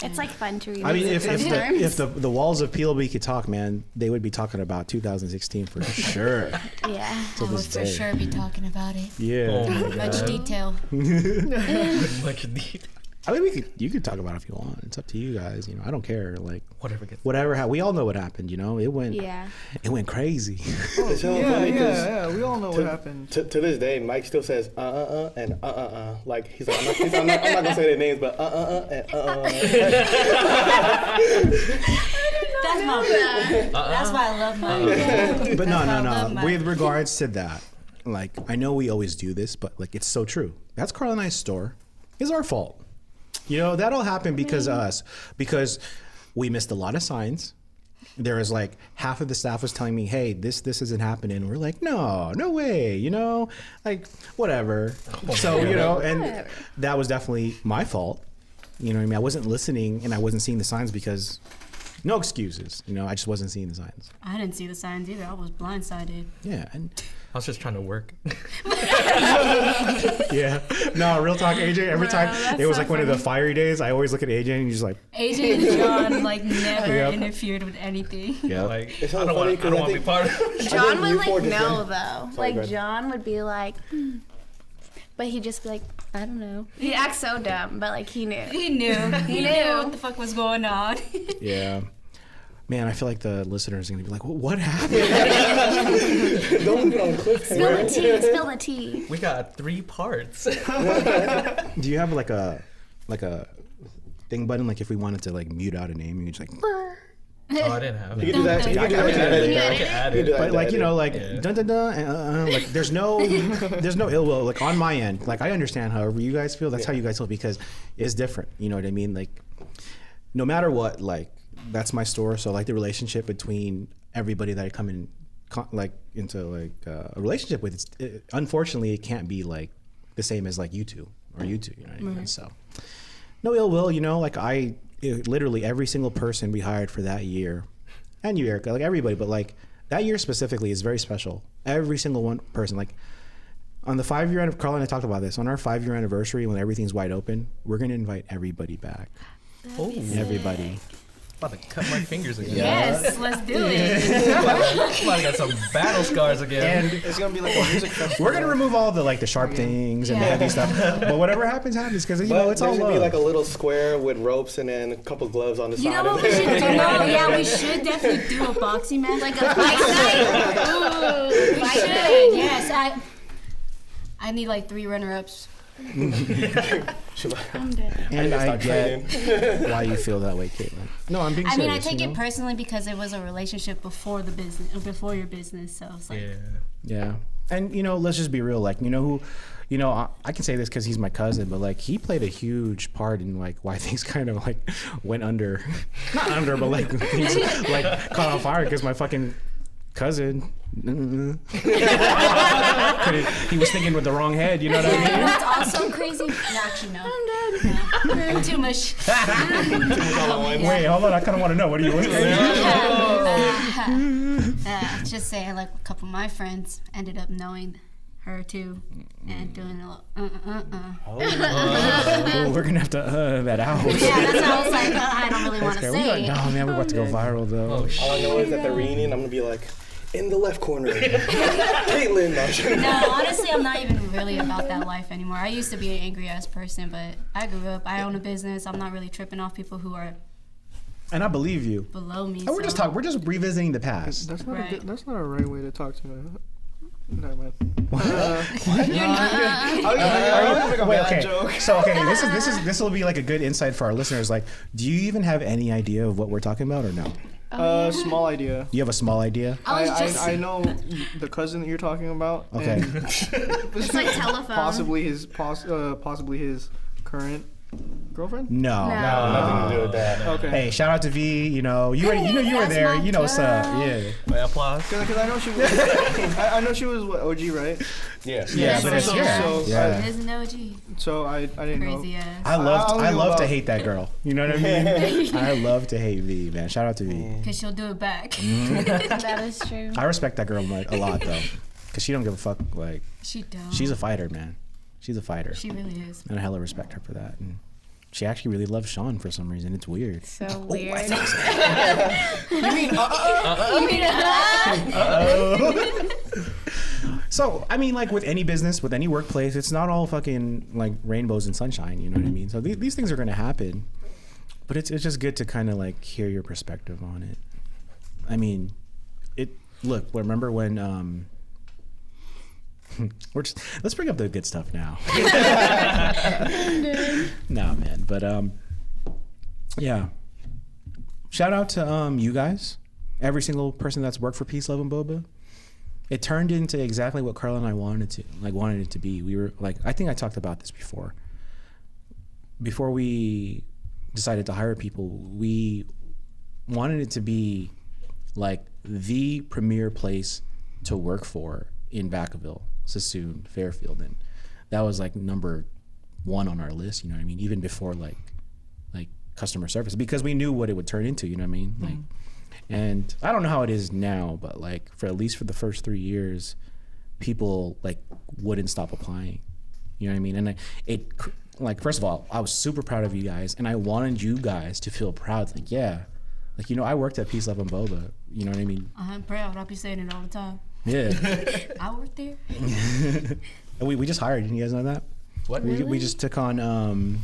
[SPEAKER 2] It's like fun to read.
[SPEAKER 1] I mean, if
[SPEAKER 2] sometimes.
[SPEAKER 1] the walls of PLB could talk, man, they would be talking about 2016 for sure.
[SPEAKER 2] Yeah.
[SPEAKER 7] I
[SPEAKER 1] To
[SPEAKER 7] would
[SPEAKER 1] this
[SPEAKER 7] for
[SPEAKER 1] day.
[SPEAKER 7] sure be talking about it.
[SPEAKER 1] Yeah.
[SPEAKER 3] Oh my
[SPEAKER 7] Much
[SPEAKER 3] God.
[SPEAKER 7] detail.
[SPEAKER 3] Much detail.
[SPEAKER 1] I mean, you could talk about it if you want. It's up to you guys. You know, I don't care. Like
[SPEAKER 3] Whatever.
[SPEAKER 1] we all know what happened. You know, it went crazy.
[SPEAKER 6] It's so
[SPEAKER 5] Yeah,
[SPEAKER 6] funny 'cause
[SPEAKER 5] yeah. We all know what happened.
[SPEAKER 6] to this day, Mike still says and like he's like I'm not gonna say their names, but and
[SPEAKER 7] That's why I love mine.
[SPEAKER 1] But
[SPEAKER 7] That's why I
[SPEAKER 1] no.
[SPEAKER 7] love mine.
[SPEAKER 1] With regards to that, like I know we always do this, but like it's so true. That's Carl and I's store. It's our fault. You know, that all happened because of us. Because we missed a lot of signs. There was like half of the staff was telling me, "Hey, this isn't happening." We're like, no way, you know, like whatever. So you know, and that was definitely my fault. You know what I mean? I wasn't listening and I wasn't seeing the signs because no excuses. You know, I just wasn't seeing the signs.
[SPEAKER 7] I didn't see the signs either. I was blindsided.
[SPEAKER 1] Yeah, and
[SPEAKER 3] I was just trying to work.
[SPEAKER 1] yeah, no, real talk, AJ. Every time
[SPEAKER 2] that's
[SPEAKER 1] it was
[SPEAKER 2] so
[SPEAKER 1] like one of the fiery days, I always look at AJ and he's just like,
[SPEAKER 7] AJ and John like never
[SPEAKER 1] Yep.
[SPEAKER 7] interfered with anything.
[SPEAKER 1] yeah.
[SPEAKER 3] Like,
[SPEAKER 6] It's so
[SPEAKER 3] I don't
[SPEAKER 6] funny
[SPEAKER 3] want
[SPEAKER 6] 'cause I
[SPEAKER 3] to be
[SPEAKER 6] think-
[SPEAKER 3] part of it.
[SPEAKER 2] John
[SPEAKER 6] think
[SPEAKER 2] would
[SPEAKER 6] you
[SPEAKER 2] like
[SPEAKER 6] four just
[SPEAKER 2] know
[SPEAKER 6] went-
[SPEAKER 2] though.
[SPEAKER 6] Sorry, go
[SPEAKER 2] Like
[SPEAKER 6] ahead.
[SPEAKER 2] John would be like, but he'd just be like, I don't know. He'd act so dumb, but like he knew.
[SPEAKER 7] He knew. He knew what the fuck was going on.
[SPEAKER 1] Yeah. Man, I feel like the listeners are gonna be like, what happened?
[SPEAKER 6] don't get on
[SPEAKER 2] Spill the
[SPEAKER 6] cliffhanger.
[SPEAKER 2] tea. Spill the tea.
[SPEAKER 3] We got 3 parts.
[SPEAKER 1] Do you have like a thing button, like if we wanted to like mute out a name, you just like,
[SPEAKER 3] Oh, I didn't have
[SPEAKER 6] You
[SPEAKER 3] it.
[SPEAKER 6] can do that. You can do that.
[SPEAKER 3] I
[SPEAKER 6] in
[SPEAKER 3] can add
[SPEAKER 6] You
[SPEAKER 3] it.
[SPEAKER 6] can do that
[SPEAKER 1] but
[SPEAKER 6] in
[SPEAKER 1] like you know, like
[SPEAKER 3] Yeah.
[SPEAKER 1] dun dun dun, like there's no ill will like on my end. Like I understand however you guys feel. That's how you guys feel because it's different. You know what I mean? Like no matter what, like that's my store. So like the relationship between everybody that I come in into a relationship with, unfortunately it can't be like the same as like you two. You know what I mean? So no ill will, you know, like literally every single person we hired for that year, and you, Erica, like everybody, but like that year specifically is very special. Every single one person, like on the 5-year anniversary, Carla and I talked about this, on our 5-year anniversary when everything's wide open, we're going to invite everybody back.
[SPEAKER 3] Oh,
[SPEAKER 1] Everybody.
[SPEAKER 3] about to cut my fingers again.
[SPEAKER 7] Yes, let's do it.
[SPEAKER 3] I'm about to get some battle scars again.
[SPEAKER 1] And
[SPEAKER 5] It's gonna be like a music festival.
[SPEAKER 1] we're going to remove all the like the sharp things and the heavy stuff. But whatever happens, happens because, you know, it's all
[SPEAKER 6] there's gonna be
[SPEAKER 1] love.
[SPEAKER 6] like a little square with ropes and then a couple gloves on the
[SPEAKER 7] You
[SPEAKER 6] side.
[SPEAKER 7] know what we should do? No, yeah, we should definitely do a boxing match.
[SPEAKER 2] Like a fight night. Ooh,
[SPEAKER 7] We
[SPEAKER 2] fight
[SPEAKER 7] should.
[SPEAKER 2] night.
[SPEAKER 7] Yes, I need like 3 runner-ups.
[SPEAKER 2] I'm dead.
[SPEAKER 1] And I
[SPEAKER 6] Start
[SPEAKER 1] get
[SPEAKER 6] training.
[SPEAKER 1] why you feel that way, Caitlin. No, I'm being
[SPEAKER 7] I
[SPEAKER 1] serious.
[SPEAKER 7] mean, I take
[SPEAKER 1] you
[SPEAKER 7] it
[SPEAKER 1] know?
[SPEAKER 7] personally because it was a relationship before the business, before your business. So it's like,
[SPEAKER 3] Yeah.
[SPEAKER 1] Yeah. And let's just be real. Like, who, I can say this because he's my cousin, but like he played a huge part in like why things kind of like went under, not under, but like things like caught on fire because my fucking cousin. He was thinking with the wrong head. You know what I mean?
[SPEAKER 7] That's also crazy. No, actually, no. I'm dead. No. Too much.
[SPEAKER 1] Wait, hold on. I kind of want to know. What are you whispering?
[SPEAKER 7] Just saying, like a couple of my friends ended up knowing her too, and doing a little
[SPEAKER 1] Oh, we're gonna have to that out.
[SPEAKER 7] Yeah, that's why I was like, I don't really want to say.
[SPEAKER 1] No, man, we're about to go viral though.
[SPEAKER 6] All I know is at the reunion, I'm gonna be like, in the left corner, Caitlin.
[SPEAKER 7] No, honestly, I'm not even really about that life anymore. I used to be an angry ass person, but I grew up. I own a business. I'm not really tripping off people who are.
[SPEAKER 1] And I believe you.
[SPEAKER 7] Below me.
[SPEAKER 1] And we're just talking. We're just revisiting the past.
[SPEAKER 5] That's not
[SPEAKER 7] Right.
[SPEAKER 5] that's not a right way to talk to me. Never mind.
[SPEAKER 1] What?
[SPEAKER 5] Wait,
[SPEAKER 1] okay.
[SPEAKER 5] joke.
[SPEAKER 1] So okay, this will be like a good insight for our listeners. Like, do you even have any idea of what we're talking about or no?
[SPEAKER 5] Small idea.
[SPEAKER 1] You have a small idea?
[SPEAKER 5] I know the cousin that you're talking about.
[SPEAKER 1] Okay.
[SPEAKER 5] and
[SPEAKER 2] It's like telephone.
[SPEAKER 5] possibly his current girlfriend.
[SPEAKER 1] No.
[SPEAKER 6] Nothing to do with that.
[SPEAKER 5] Okay.
[SPEAKER 1] Hey, shout out to V. You were there.
[SPEAKER 2] my
[SPEAKER 1] Yeah.
[SPEAKER 3] My applause.
[SPEAKER 5] Because I know she was. I know she was what, OG, right?
[SPEAKER 6] Yeah.
[SPEAKER 1] Yeah, but it's
[SPEAKER 5] So-
[SPEAKER 1] yeah.
[SPEAKER 7] There's an OG.
[SPEAKER 5] So I didn't
[SPEAKER 7] Crazy
[SPEAKER 5] know.
[SPEAKER 7] ass.
[SPEAKER 1] I love
[SPEAKER 5] about-
[SPEAKER 1] to hate that girl. You know what I mean? I love to hate V, man. Shout out to V.
[SPEAKER 7] Because she'll do it back.
[SPEAKER 2] That is true.
[SPEAKER 1] I respect that girl like, a lot though, because she don't give a fuck. Like,
[SPEAKER 7] She don't.
[SPEAKER 1] she's a fighter, man. She's a fighter,
[SPEAKER 7] She really is.
[SPEAKER 1] and I hella respect her for that. And she actually really loves Sean for some reason. It's weird.
[SPEAKER 2] So weird.
[SPEAKER 1] So, I mean, like with any business, with any workplace, it's not all fucking like rainbows and sunshine. You know what I mean? So these things are going to happen, but it's just good to kind of like hear your perspective on it. I mean, remember when let's bring up the good stuff now. Nah, man, but yeah. Shout out to you guys, every single person that's worked for Peace, Love, and Boba. It turned into exactly what Carla and I wanted it to be. We were like, I think I talked about this before. Before we decided to hire people, we wanted it to be like the premier place to work for in Vacaville, Sassoon, Fairfield, and that was like number one on our list. You know what I mean? Even before like customer service, because we knew what it would turn into. You know what I mean? Like. And I don't know how it is now, but like for at least for the first 3 years, people like wouldn't stop applying. You know what I mean? And like first of all, I was super proud of you guys, and I wanted you guys to feel proud. Like I worked at Peace, Love, and Boba. You know what I mean?
[SPEAKER 7] I'm proud. I'll be saying it all the time.
[SPEAKER 1] Yeah.
[SPEAKER 7] I worked there.
[SPEAKER 1] And we just hired. You guys know that?
[SPEAKER 3] What?
[SPEAKER 1] We just took on.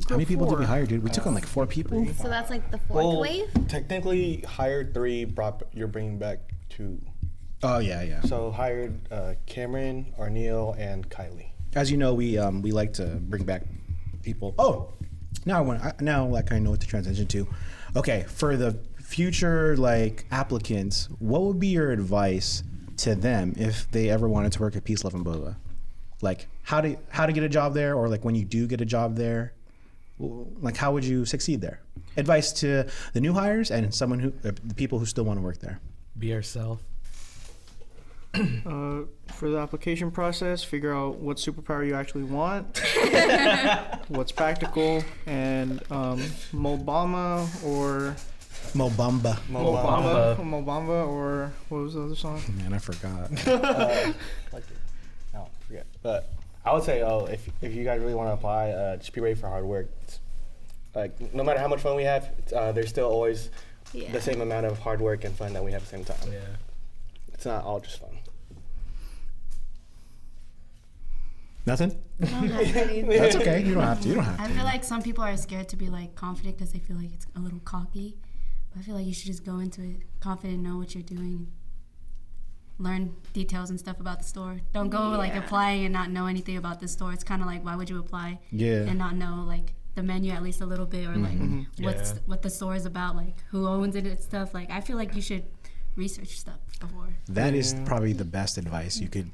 [SPEAKER 1] How many people did we hire, dude? We took on like 4 people.
[SPEAKER 2] So that's like the fourth wave?
[SPEAKER 6] Technically hired 3, you're bringing back 2.
[SPEAKER 1] Oh yeah.
[SPEAKER 6] So hired Cameron, Arneal, and Kylie.
[SPEAKER 1] As you know, we like to bring back people. Oh, now I know what to transition to. Okay, for the future like applicants, what would be your advice to them if they ever wanted to work at Peace, Love, and Boba? Like how to get a job there, or like when you do get a job there, like how would you succeed there? Advice to the new hires and the people who still want to work there.
[SPEAKER 3] Be yourself.
[SPEAKER 5] For the application process, figure out what superpower you actually want, what's practical, and Mobama or Mobamba, or what was the other song?
[SPEAKER 1] Man, I forgot.
[SPEAKER 6] I forget. But I would say, if you guys really want to apply, just be ready for hard work. It's, like no matter how much fun we have, there's still always the same amount of hard work and fun that we have at the same time.
[SPEAKER 3] Yeah.
[SPEAKER 6] It's not all just fun.
[SPEAKER 1] Nothing? That's okay. You don't have to.
[SPEAKER 7] I feel like some people are scared to be like confident because they feel like it's a little cocky. But I feel like you should just go into it confident, know what you're doing, learn details and stuff about the store. Don't go like applying and not know anything about the store. It's kind of like, why would you apply and not know like the menu at least a little bit, or like what the store is about, like who owns it and stuff. Like I feel like you should research stuff before.
[SPEAKER 1] That is probably the best advice you could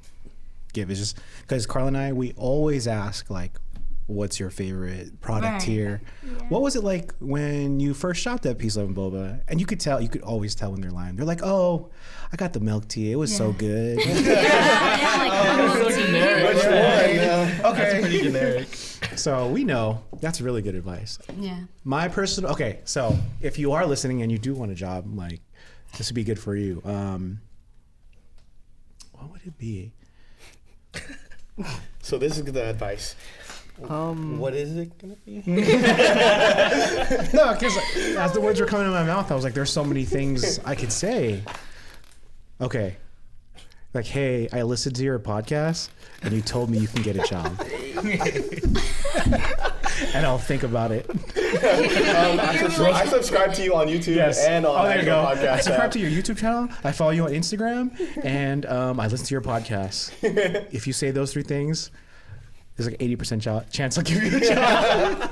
[SPEAKER 1] give. Is just because Carla and I, we always ask like, what's your favorite product here? Yeah. What was it like when you first shot that piece of Boba? And you could always tell when they're lying. They're like, oh, I got the milk tea. It was so good.
[SPEAKER 3] Like, so generic.
[SPEAKER 1] Okay.
[SPEAKER 3] That's pretty generic.
[SPEAKER 1] So we know that's really good advice.
[SPEAKER 7] Yeah.
[SPEAKER 1] My personal, okay, so if you are listening and you do want a job, like, this would be good for you. What would it be?
[SPEAKER 6] So this is the advice. What is it gonna be?
[SPEAKER 1] No, because as the words were coming out of my mouth, I was like, there's so many things I could say. Okay. Like, hey, I listened to your podcast and you told me you can get a job. And I'll think about it.
[SPEAKER 6] I subscribe to you on YouTube and on
[SPEAKER 1] there you go.
[SPEAKER 6] podcast.
[SPEAKER 1] I subscribe to your YouTube channel. I follow you on Instagram, and I listen to your podcast. If you say those three things, there's like 80% chance I'll give you a job.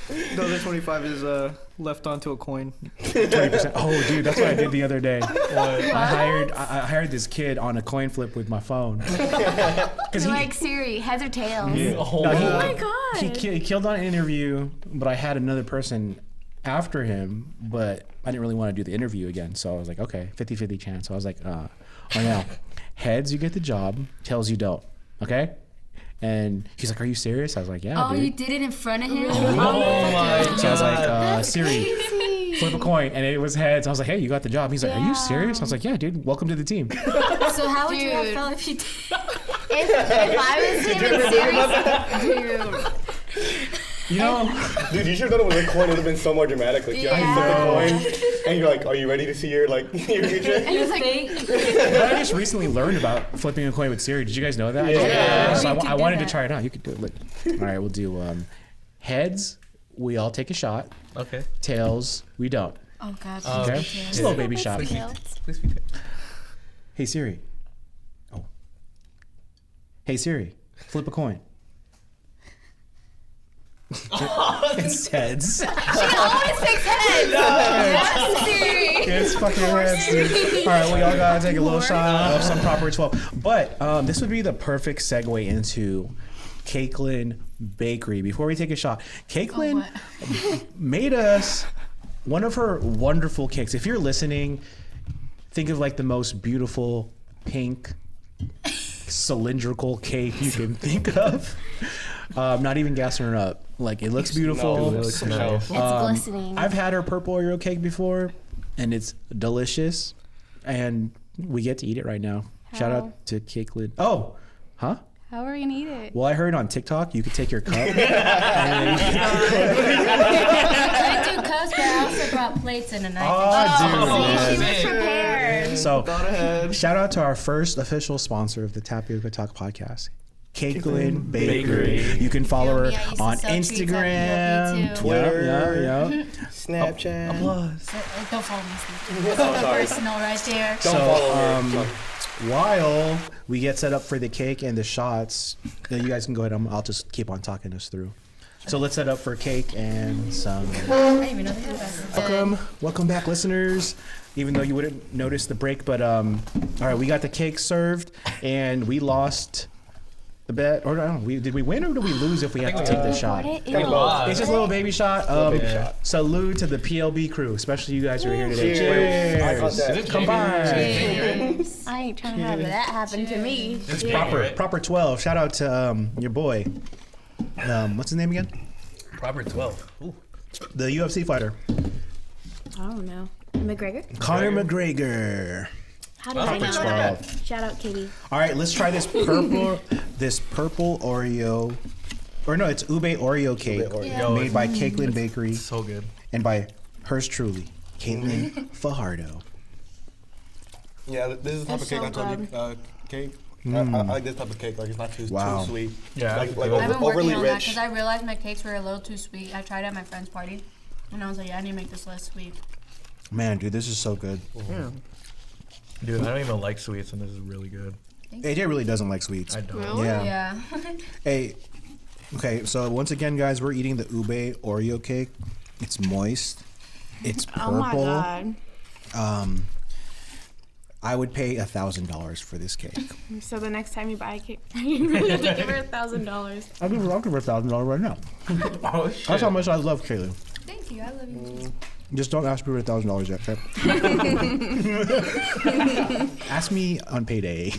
[SPEAKER 5] The other 25 is left onto a coin.
[SPEAKER 1] 20%. Oh, dude, that's what I did the other day. I hired this kid on a coin flip with my phone.
[SPEAKER 2] You're like, Siri, heads or tails?
[SPEAKER 1] Oh
[SPEAKER 2] my God.
[SPEAKER 1] He killed on an interview, but I had another person after him, but I didn't really want to do the interview again. So I was like, okay, 50-50 chance. So I was like, oh no. Heads, you get the job. Tails, you don't. Okay? And he's like, are you serious? I was like, yeah, dude.
[SPEAKER 7] You did it in front of him?
[SPEAKER 1] Oh my God. So I was like, Siri, flip a coin. And it was heads. I was like, hey, you got the job. He's like, are you serious? I was like, yeah, dude, welcome to the team.
[SPEAKER 7] So how would you have felt if you did?
[SPEAKER 2] If I was him in serious, dude.
[SPEAKER 1] You know,
[SPEAKER 6] dude, you should have done it with a coin. It would have been so more dramatic. Like, you flip the coin, and you're like, "Are you ready to see your future?"
[SPEAKER 7] And it's fake.
[SPEAKER 1] But I just recently learned about flipping a coin with Siri. Did you guys know that?
[SPEAKER 6] Yeah.
[SPEAKER 1] So I wanted to try it out. You could do it. Look. All right, we'll do heads. We all take a shot.
[SPEAKER 3] Okay.
[SPEAKER 1] Tails. We don't.
[SPEAKER 7] Oh God.
[SPEAKER 1] Okay. Just a little baby shot.
[SPEAKER 3] Please be tails.
[SPEAKER 1] Hey Siri. Oh. Hey Siri. Flip a coin. It's heads.
[SPEAKER 2] She always picks heads. Yes, Siri.
[SPEAKER 1] It's fucking heads, dude. All right, we all gotta take a little shot of some proper 12. But this would be the perfect segue into Caitlin Bakery. Before we take a shot, Caitlin made us one of her wonderful cakes. If you're listening, think of like the most beautiful pink cylindrical cake you can think of. Not even gassing her up. Like, it looks beautiful.
[SPEAKER 3] No,
[SPEAKER 2] It's glistening.
[SPEAKER 1] I've had her purple Oreo cake before, and it's delicious. And we get to eat it right now. Shout out to Caitlin. Oh, huh?
[SPEAKER 2] How are we gonna eat it?
[SPEAKER 1] Well, I heard on TikTok you could take your cup.
[SPEAKER 7] I do cups, but I also brought plates and a knife.
[SPEAKER 2] She was prepared.
[SPEAKER 1] So, shout out to our first official sponsor of the TapiocaTalk podcast, Caitlin Bakery. You can follow her on Instagram,
[SPEAKER 6] Twitter, Snapchat.
[SPEAKER 7] Don't follow me. That's personal right there.
[SPEAKER 6] Don't follow me.
[SPEAKER 1] While we get set up for the cake and the shots, you guys can go ahead. I'll just keep on talking us through. So let's set up for cake and some. Welcome back, listeners. Even though you wouldn't notice the break, but all right, we got the cake served, and we lost the bet. Or I don't know, did we win or did we lose if we have to take the shot? It's just a little baby shot. Salute to the PLB crew, especially you guys who are here today. Cheers! Come by.
[SPEAKER 2] Cheers. I ain't trying to have that happen to me.
[SPEAKER 1] It's proper 12. Shout out to your boy. What's his name again?
[SPEAKER 3] Proper 12. Ooh.
[SPEAKER 1] The UFC fighter.
[SPEAKER 2] I don't know. McGregor?
[SPEAKER 1] Conor McGregor.
[SPEAKER 2] How did I know that? Shout out, Katie.
[SPEAKER 1] All right, let's try this purple Oreo. Or no, it's Ube Oreo cake made by Caitlin Bakery.
[SPEAKER 3] So good.
[SPEAKER 1] And by hers truly, Caitlin Fajardo.
[SPEAKER 6] Yeah, this is the type of cake I told you. Cake. I like this type of cake. Like, it's not too sweet.
[SPEAKER 3] Yeah.
[SPEAKER 6] Like
[SPEAKER 7] I've been working
[SPEAKER 6] overly
[SPEAKER 7] on that
[SPEAKER 6] rich.
[SPEAKER 7] because I realized my cakes were a little too sweet. I tried it at my friend's party, and I was like, yeah, I need to make this less sweet.
[SPEAKER 1] Man, dude, this is so good.
[SPEAKER 3] Yeah. Dude, I don't even like sweets, and this is really good.
[SPEAKER 1] AJ really doesn't like sweets.
[SPEAKER 3] I don't.
[SPEAKER 2] Really?
[SPEAKER 7] Yeah.
[SPEAKER 1] Hey, okay, so once again, guys, we're eating the Ube Oreo cake. It's moist. It's purple.
[SPEAKER 2] Oh my God.
[SPEAKER 1] I would pay $1,000 for this cake.
[SPEAKER 2] So the next time you buy a cake, you really have to give her $1,000.
[SPEAKER 1] I'll give her $1,000 right now.
[SPEAKER 3] Oh shit.
[SPEAKER 1] That's how much I love Caitlin.
[SPEAKER 7] Thank you. I love you too.
[SPEAKER 1] Just don't ask me for $1,000 yet, okay? Ask me on payday.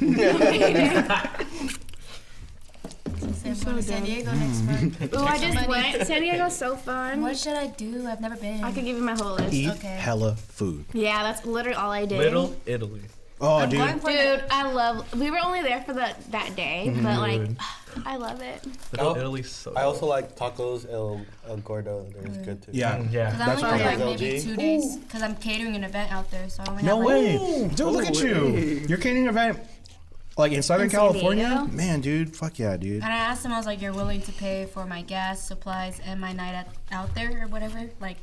[SPEAKER 7] I'm going to San Diego next month.
[SPEAKER 2] Ooh, I just went. San Diego's so fun.
[SPEAKER 7] What should I do? I've never been.
[SPEAKER 2] I could give you my whole list.
[SPEAKER 1] Eat
[SPEAKER 7] Okay.
[SPEAKER 1] hella food.
[SPEAKER 2] Yeah, that's literally all I did.
[SPEAKER 3] Little Italy.
[SPEAKER 1] Oh,
[SPEAKER 7] I'm going
[SPEAKER 1] dude.
[SPEAKER 7] for
[SPEAKER 2] Dude, I love. We were only there for that day, but like, I love it.
[SPEAKER 3] Little
[SPEAKER 6] Oh,
[SPEAKER 3] Italy's so.
[SPEAKER 6] I also like tacos El Gordo. They're good too.
[SPEAKER 1] Yeah.
[SPEAKER 3] Yeah.
[SPEAKER 7] Because I
[SPEAKER 1] That's
[SPEAKER 7] only
[SPEAKER 1] probably
[SPEAKER 7] go like maybe
[SPEAKER 6] LG.
[SPEAKER 7] 2 days. Because I'm catering an event out there, so I only
[SPEAKER 1] No
[SPEAKER 7] have
[SPEAKER 1] way.
[SPEAKER 7] like,
[SPEAKER 1] Dude, look at you. You're catering an event like in Southern
[SPEAKER 2] In San
[SPEAKER 1] California?
[SPEAKER 2] Diego?
[SPEAKER 1] Man, dude. Fuck yeah, dude.
[SPEAKER 7] And I asked them, I was like, "You're willing to pay for my gas, supplies, and my night out there or whatever?" Like,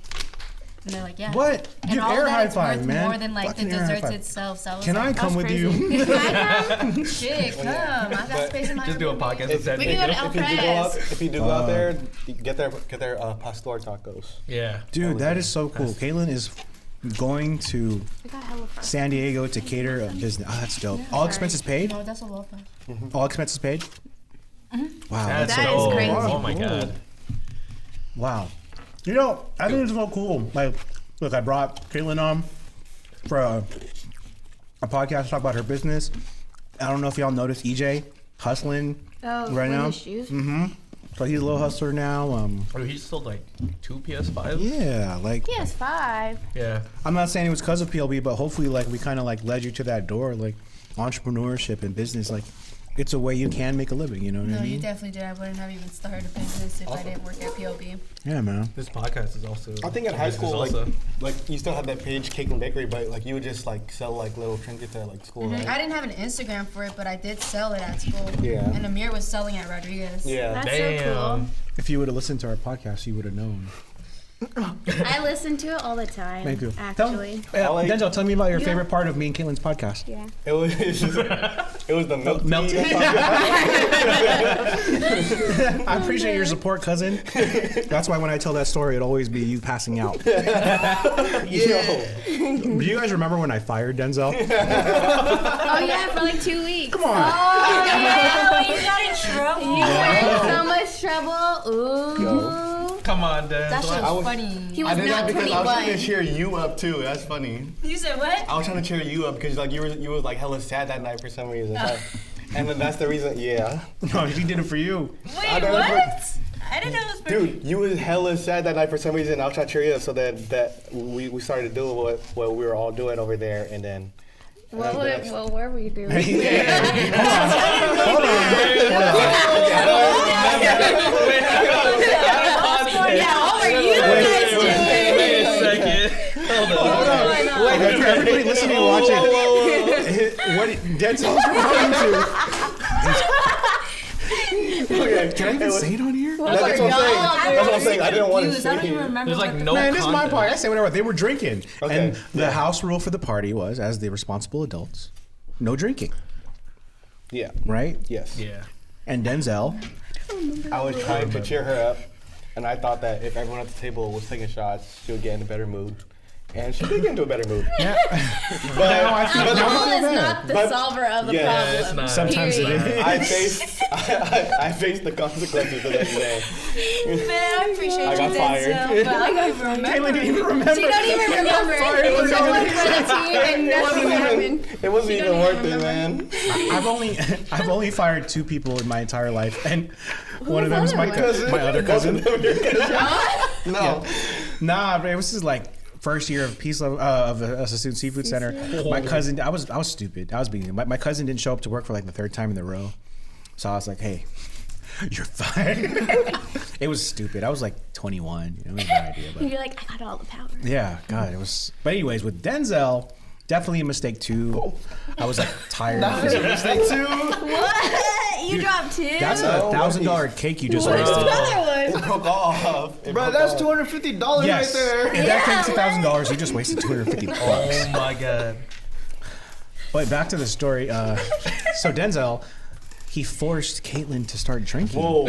[SPEAKER 7] and they're like, "Yeah."
[SPEAKER 1] What?
[SPEAKER 7] And
[SPEAKER 1] Dude,
[SPEAKER 7] all
[SPEAKER 1] air
[SPEAKER 7] of
[SPEAKER 1] high
[SPEAKER 7] that is
[SPEAKER 1] five,
[SPEAKER 7] worth
[SPEAKER 1] man.
[SPEAKER 7] more than like
[SPEAKER 1] Fucking
[SPEAKER 7] the
[SPEAKER 1] air high
[SPEAKER 7] desserts
[SPEAKER 1] five.
[SPEAKER 7] itself. So I was
[SPEAKER 1] Can I
[SPEAKER 7] like,
[SPEAKER 1] come with you?
[SPEAKER 2] Can I come?
[SPEAKER 7] Shit, come! I got space in my
[SPEAKER 3] Just do a
[SPEAKER 7] Airbnb.
[SPEAKER 3] podcast
[SPEAKER 6] If,
[SPEAKER 3] with San
[SPEAKER 2] We can go
[SPEAKER 3] Diego.
[SPEAKER 2] to
[SPEAKER 6] if you do go out,
[SPEAKER 2] Press.
[SPEAKER 6] if you do go out there, get their pastor tacos.
[SPEAKER 3] Yeah.
[SPEAKER 1] Dude, that is so cool. Caitlin is going to
[SPEAKER 2] I got hella fun.
[SPEAKER 1] San Diego to cater a business. Oh, that's dope. All expenses paid?
[SPEAKER 7] No, that's a low price.
[SPEAKER 1] All expenses paid? Wow.
[SPEAKER 3] That's
[SPEAKER 2] That is
[SPEAKER 3] dope.
[SPEAKER 2] crazy.
[SPEAKER 3] Oh my god.
[SPEAKER 1] Wow. You know, I think it's so cool. Like, look, I brought Caitlin on for a podcast to talk about her business. I don't know if y'all noticed EJ hustling
[SPEAKER 2] Oh,
[SPEAKER 1] right now.
[SPEAKER 2] Shoes?
[SPEAKER 1] So he's a little hustler now.
[SPEAKER 3] Oh, he sold like 2 PS5s.
[SPEAKER 1] Yeah, like
[SPEAKER 2] PS5.
[SPEAKER 3] Yeah.
[SPEAKER 1] I'm not saying it was because of PLB, but hopefully, like we kind of like led you to that door, like entrepreneurship and business. Like it's a way you can make a living. You know what
[SPEAKER 7] No,
[SPEAKER 1] I mean?
[SPEAKER 7] you definitely did. I wouldn't have even started a business if I didn't work at PLB.
[SPEAKER 1] Yeah, man.
[SPEAKER 3] This podcast is also.
[SPEAKER 6] I think in high
[SPEAKER 3] this is
[SPEAKER 6] school,
[SPEAKER 3] also-
[SPEAKER 6] like you still had that page, Cake and Bakery, but like you would just like sell like little trinkets at like school, right?
[SPEAKER 7] I didn't have an Instagram for it, but I did sell it at school.
[SPEAKER 6] Yeah.
[SPEAKER 7] And Amir was selling at Rodriguez.
[SPEAKER 6] Yeah.
[SPEAKER 2] That's
[SPEAKER 3] Damn.
[SPEAKER 2] so cool.
[SPEAKER 1] If you would have listened to our podcast, you would have known.
[SPEAKER 2] I listen to it all the time.
[SPEAKER 1] Thank you.
[SPEAKER 2] Actually.
[SPEAKER 1] Denzel, tell me about your favorite part of me and Caitlin's podcast.
[SPEAKER 2] Yeah.
[SPEAKER 6] It was it was the milk
[SPEAKER 1] Milk
[SPEAKER 6] tea.
[SPEAKER 1] tea. I appreciate your support, cousin. That's why when I tell that story, it'll always be you passing out.
[SPEAKER 6] Yo.
[SPEAKER 1] Do you guys remember when I fired Denzel?
[SPEAKER 2] Oh yeah, for like 2 weeks.
[SPEAKER 1] Come on.
[SPEAKER 7] Oh, yeah, when you got in trouble.
[SPEAKER 2] You were in so much trouble. Ooh.
[SPEAKER 3] Come on, Dan.
[SPEAKER 7] That shit
[SPEAKER 6] I
[SPEAKER 7] was
[SPEAKER 6] was-
[SPEAKER 7] funny.
[SPEAKER 2] He
[SPEAKER 6] I
[SPEAKER 2] was
[SPEAKER 6] did that
[SPEAKER 2] not
[SPEAKER 6] because I was trying to
[SPEAKER 2] 21.
[SPEAKER 6] cheer you up too. That's funny.
[SPEAKER 7] You said what?
[SPEAKER 6] I was trying to cheer you up because like you were like hella sad that night for some reason. And then that's the reason. Yeah.
[SPEAKER 1] No, he did it for you.
[SPEAKER 7] Wait,
[SPEAKER 6] I never-
[SPEAKER 7] what? I didn't know it was for
[SPEAKER 6] Dude, you was hella sad that night for some reason. I was trying to cheer you up so that we started doing what we were all doing over there, and then.
[SPEAKER 2] What were we doing?
[SPEAKER 1] Hold on.
[SPEAKER 2] Yeah, what were you guys doing?
[SPEAKER 3] Wait a second. Hold on.
[SPEAKER 1] Wait, for everybody listening and watching, what Denzel's referring to.
[SPEAKER 6] Okay.
[SPEAKER 1] Can I even say it on here?
[SPEAKER 6] That's what I'm saying. That's what I'm saying. I didn't want to
[SPEAKER 7] I
[SPEAKER 6] say
[SPEAKER 7] don't even
[SPEAKER 6] it.
[SPEAKER 7] remember.
[SPEAKER 3] There's like
[SPEAKER 7] what
[SPEAKER 3] no.
[SPEAKER 1] Man, this is my
[SPEAKER 3] content.
[SPEAKER 1] part. I say whatever. They were drinking.
[SPEAKER 6] Okay.
[SPEAKER 1] And the house rule for the party was, as the responsible adults, no drinking,
[SPEAKER 6] Yeah.
[SPEAKER 1] right?
[SPEAKER 6] Yes.
[SPEAKER 3] Yeah.
[SPEAKER 1] And Denzel,
[SPEAKER 6] I was trying to cheer her up, and I thought that if everyone at the table was taking shots, she would get in a better mood. And she did get into a better mood.
[SPEAKER 1] yeah,
[SPEAKER 6] But
[SPEAKER 2] Alcohol is not the
[SPEAKER 6] but-
[SPEAKER 2] solver of the
[SPEAKER 6] yeah,
[SPEAKER 2] problem.
[SPEAKER 3] it's not.
[SPEAKER 1] sometimes it
[SPEAKER 2] Period.
[SPEAKER 1] is.
[SPEAKER 6] I faced the consequences of that today.
[SPEAKER 7] Man, I appreciate
[SPEAKER 6] I
[SPEAKER 7] you,
[SPEAKER 6] got fired.
[SPEAKER 7] Denzel, but I don't even remember.
[SPEAKER 1] Caitlin didn't even remember.
[SPEAKER 2] She don't even remember.
[SPEAKER 1] Fired
[SPEAKER 2] It
[SPEAKER 1] for
[SPEAKER 2] was
[SPEAKER 1] no
[SPEAKER 2] one
[SPEAKER 1] reason.
[SPEAKER 2] for the team and nothing happened.
[SPEAKER 6] It wasn't even worth it, man.
[SPEAKER 1] I've only fired 2 people in my entire life, and one of them is my
[SPEAKER 6] Cousin.
[SPEAKER 1] my other cousin.
[SPEAKER 6] No.
[SPEAKER 1] Nah, but it was just like first year of Peace Love of Sassoon Seafood Center. My cousin, I was stupid. I was being my cousin didn't show up to work for like the 3rd time in a row, so I was like, hey. You're fired. It was stupid. I was like 21. It was a bad idea, but
[SPEAKER 2] You're like, I got all the power.
[SPEAKER 1] yeah, God, it was. But anyways, with Denzel, definitely a mistake too. I was like tired.
[SPEAKER 6] Mistake too.
[SPEAKER 2] What? You dropped 2?
[SPEAKER 1] That's a $1,000 cake you just
[SPEAKER 2] Where's the
[SPEAKER 1] wasted.
[SPEAKER 2] other
[SPEAKER 6] It
[SPEAKER 2] one?
[SPEAKER 6] broke off.
[SPEAKER 5] Bro, that's $250
[SPEAKER 1] Yes,
[SPEAKER 5] right there.
[SPEAKER 1] if that cake's $1,000, you just wasted $250.
[SPEAKER 3] Oh my god.
[SPEAKER 1] But back to the story. So Denzel, he forced Caitlin to start drinking.
[SPEAKER 6] Whoa.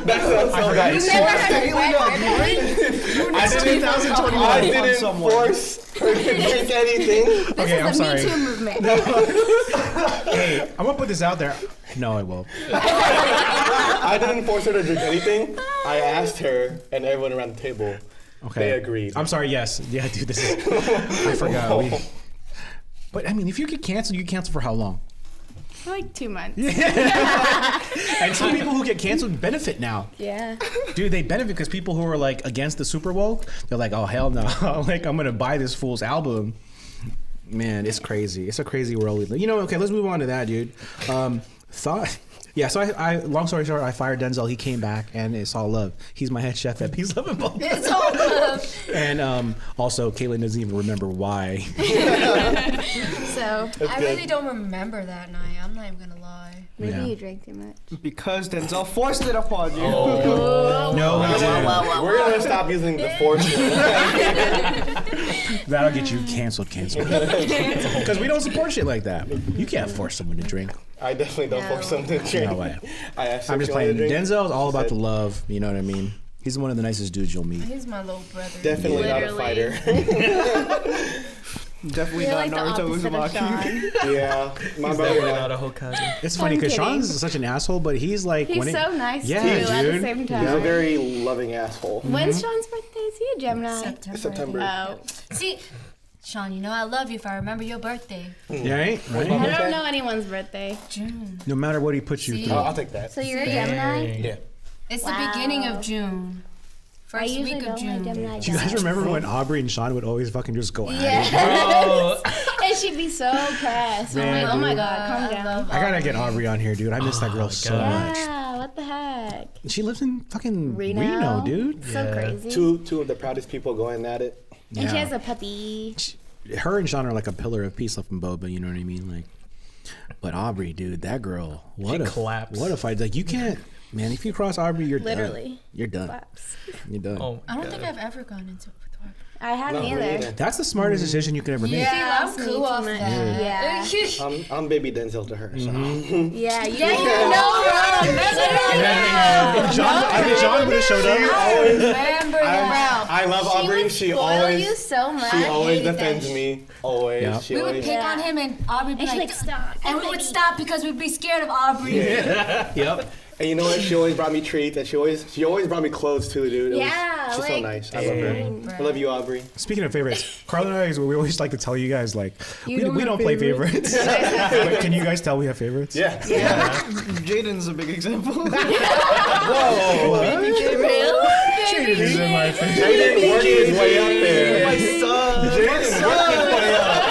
[SPEAKER 6] That sounds so bad.
[SPEAKER 2] You never had a wet
[SPEAKER 6] I didn't force Drink anything.
[SPEAKER 1] Okay, I'm sorry.
[SPEAKER 2] Me Too movement.
[SPEAKER 1] Hey, I'm gonna put this out there. No, I won't.
[SPEAKER 6] I didn't force her to drink anything. I asked her and everyone around the table.
[SPEAKER 1] Okay.
[SPEAKER 6] They agreed.
[SPEAKER 1] I'm sorry. Yes. Yeah, dude. This is. I forgot. But I mean, if you get canceled, you get canceled for how long?
[SPEAKER 2] For like 2 months.
[SPEAKER 1] And some people who get canceled benefit now.
[SPEAKER 2] Yeah.
[SPEAKER 1] Dude, they benefit because people who are like against the Super Bowl, they're like, oh hell no, like I'm gonna buy this fool's album. Man, it's crazy. It's a crazy world we live. You know, okay, let's move on to that, dude. Yeah, so I long story short, I fired Denzel. He came back, and it's all love. He's my head chef at Peace, Love, and Boba.
[SPEAKER 2] It's all love.
[SPEAKER 1] And also, Caitlin doesn't even remember why.
[SPEAKER 2] So
[SPEAKER 8] I really don't remember that night. I'm not even gonna lie.
[SPEAKER 2] maybe you drank too much.
[SPEAKER 5] Because Denzel forced it upon you.
[SPEAKER 1] No,
[SPEAKER 6] We're gonna stop using the force word.
[SPEAKER 1] that'll get you canceled. Because we don't support shit like that. You can't force someone to drink.
[SPEAKER 6] I definitely don't force someone to drink.
[SPEAKER 1] No way.
[SPEAKER 6] I asked
[SPEAKER 1] I'm
[SPEAKER 6] her
[SPEAKER 1] just
[SPEAKER 6] if she wanted
[SPEAKER 1] playing.
[SPEAKER 6] to drink.
[SPEAKER 1] Denzel's all about the love. You know what I mean? He's one of the nicest dudes you'll meet.
[SPEAKER 8] He's my little brother.
[SPEAKER 6] Definitely
[SPEAKER 2] Literally.
[SPEAKER 6] not a fighter.
[SPEAKER 5] Definitely
[SPEAKER 2] You're
[SPEAKER 5] not
[SPEAKER 2] like the
[SPEAKER 5] Naruto
[SPEAKER 2] opposite of
[SPEAKER 5] Uzumaki.
[SPEAKER 2] Sean.
[SPEAKER 6] Yeah, my
[SPEAKER 3] He's
[SPEAKER 6] brother.
[SPEAKER 3] definitely not a Hokage.
[SPEAKER 1] It's funny because
[SPEAKER 2] kidding.
[SPEAKER 1] Sean's such an asshole, but he's like
[SPEAKER 2] He's so nice
[SPEAKER 1] Yeah,
[SPEAKER 2] too at the
[SPEAKER 1] dude.
[SPEAKER 2] same time.
[SPEAKER 6] He's a very loving asshole.
[SPEAKER 2] When's Sean's birthday? Is he a Gemini?
[SPEAKER 6] September.
[SPEAKER 2] Oh.
[SPEAKER 8] See, Sean, you know I love you if I remember your birthday.
[SPEAKER 1] Yeah, right?
[SPEAKER 2] I don't know anyone's birthday.
[SPEAKER 8] June.
[SPEAKER 1] No matter what he puts you
[SPEAKER 8] See?
[SPEAKER 1] through.
[SPEAKER 6] I'll take that.
[SPEAKER 2] So you're a Gemini?
[SPEAKER 6] Yeah.
[SPEAKER 8] It's
[SPEAKER 2] Wow.
[SPEAKER 8] the beginning of June.
[SPEAKER 2] I
[SPEAKER 8] First
[SPEAKER 2] usually
[SPEAKER 8] week of
[SPEAKER 2] don't like
[SPEAKER 8] June.
[SPEAKER 2] Gemini.
[SPEAKER 1] Do you guys remember when Aubrey and Sean would always fucking just go at it?
[SPEAKER 2] Yeah. And she'd be so pressed. I'm
[SPEAKER 1] Man,
[SPEAKER 2] like, oh my
[SPEAKER 1] dude.
[SPEAKER 2] God, calm down.
[SPEAKER 1] I gotta get Aubrey on here, dude. I miss that girl so much.
[SPEAKER 2] Yeah, what the heck?
[SPEAKER 1] She lives in fucking
[SPEAKER 2] Reno,
[SPEAKER 1] Reno, dude.
[SPEAKER 2] So crazy.
[SPEAKER 6] Two of the proudest people going at it.
[SPEAKER 2] And she has a puppy.
[SPEAKER 1] Her and Sean are like a pillar of peace, love, and Boba. You know what I mean? Like, but Aubrey, dude, that girl, what a
[SPEAKER 3] collapsed.
[SPEAKER 1] What a fight! Like, you can't, man. If you cross Aubrey, you're
[SPEAKER 2] Literally.
[SPEAKER 1] done. You're done.
[SPEAKER 2] Claps.
[SPEAKER 1] You're done.
[SPEAKER 3] Oh,
[SPEAKER 8] I don't think I've ever gone into it with her.
[SPEAKER 2] I haven't
[SPEAKER 6] No, me
[SPEAKER 2] either.
[SPEAKER 6] neither.
[SPEAKER 1] That's the smartest decision you could ever make.
[SPEAKER 8] Yeah,
[SPEAKER 2] loves
[SPEAKER 8] I'm
[SPEAKER 2] me
[SPEAKER 8] cool
[SPEAKER 2] too
[SPEAKER 8] off
[SPEAKER 2] much.
[SPEAKER 8] that.
[SPEAKER 2] Yeah.
[SPEAKER 6] I'm baby Denzel to her. So.
[SPEAKER 2] Yeah, you
[SPEAKER 8] Yeah, you
[SPEAKER 2] know.
[SPEAKER 8] know,
[SPEAKER 1] If John would have showed up.
[SPEAKER 8] remember that.
[SPEAKER 6] I love Aubrey.
[SPEAKER 2] would
[SPEAKER 6] She
[SPEAKER 2] spoil
[SPEAKER 6] always
[SPEAKER 2] you so much.
[SPEAKER 6] she always
[SPEAKER 8] hated that
[SPEAKER 6] defends me. Always.
[SPEAKER 1] Yeah.
[SPEAKER 6] She
[SPEAKER 8] We would
[SPEAKER 6] always.
[SPEAKER 8] pick
[SPEAKER 2] Yeah.
[SPEAKER 8] on him and Aubrey would be
[SPEAKER 2] And she's
[SPEAKER 8] like,
[SPEAKER 2] like, stop.
[SPEAKER 8] and we would stop because we'd be scared of Aubrey.
[SPEAKER 1] Yep.
[SPEAKER 6] And you know what? She always brought me treats, and she always brought me clothes too, dude.
[SPEAKER 2] Yeah,
[SPEAKER 6] She's so
[SPEAKER 2] like-
[SPEAKER 6] nice. I love her. I love you, Aubrey.
[SPEAKER 1] Speaking of favorites, Carla and I, we always like to tell you guys, like,
[SPEAKER 2] You
[SPEAKER 1] we
[SPEAKER 2] don't
[SPEAKER 1] don't
[SPEAKER 2] have
[SPEAKER 1] play favorites. But can you guys tell we have favorites?
[SPEAKER 6] Yeah.
[SPEAKER 5] Jaden's a big example.
[SPEAKER 6] Whoa.
[SPEAKER 2] Real?
[SPEAKER 1] Jaden is in my favorite.
[SPEAKER 6] Jaden working his way up there.
[SPEAKER 5] My son.
[SPEAKER 6] Jaden working his way up.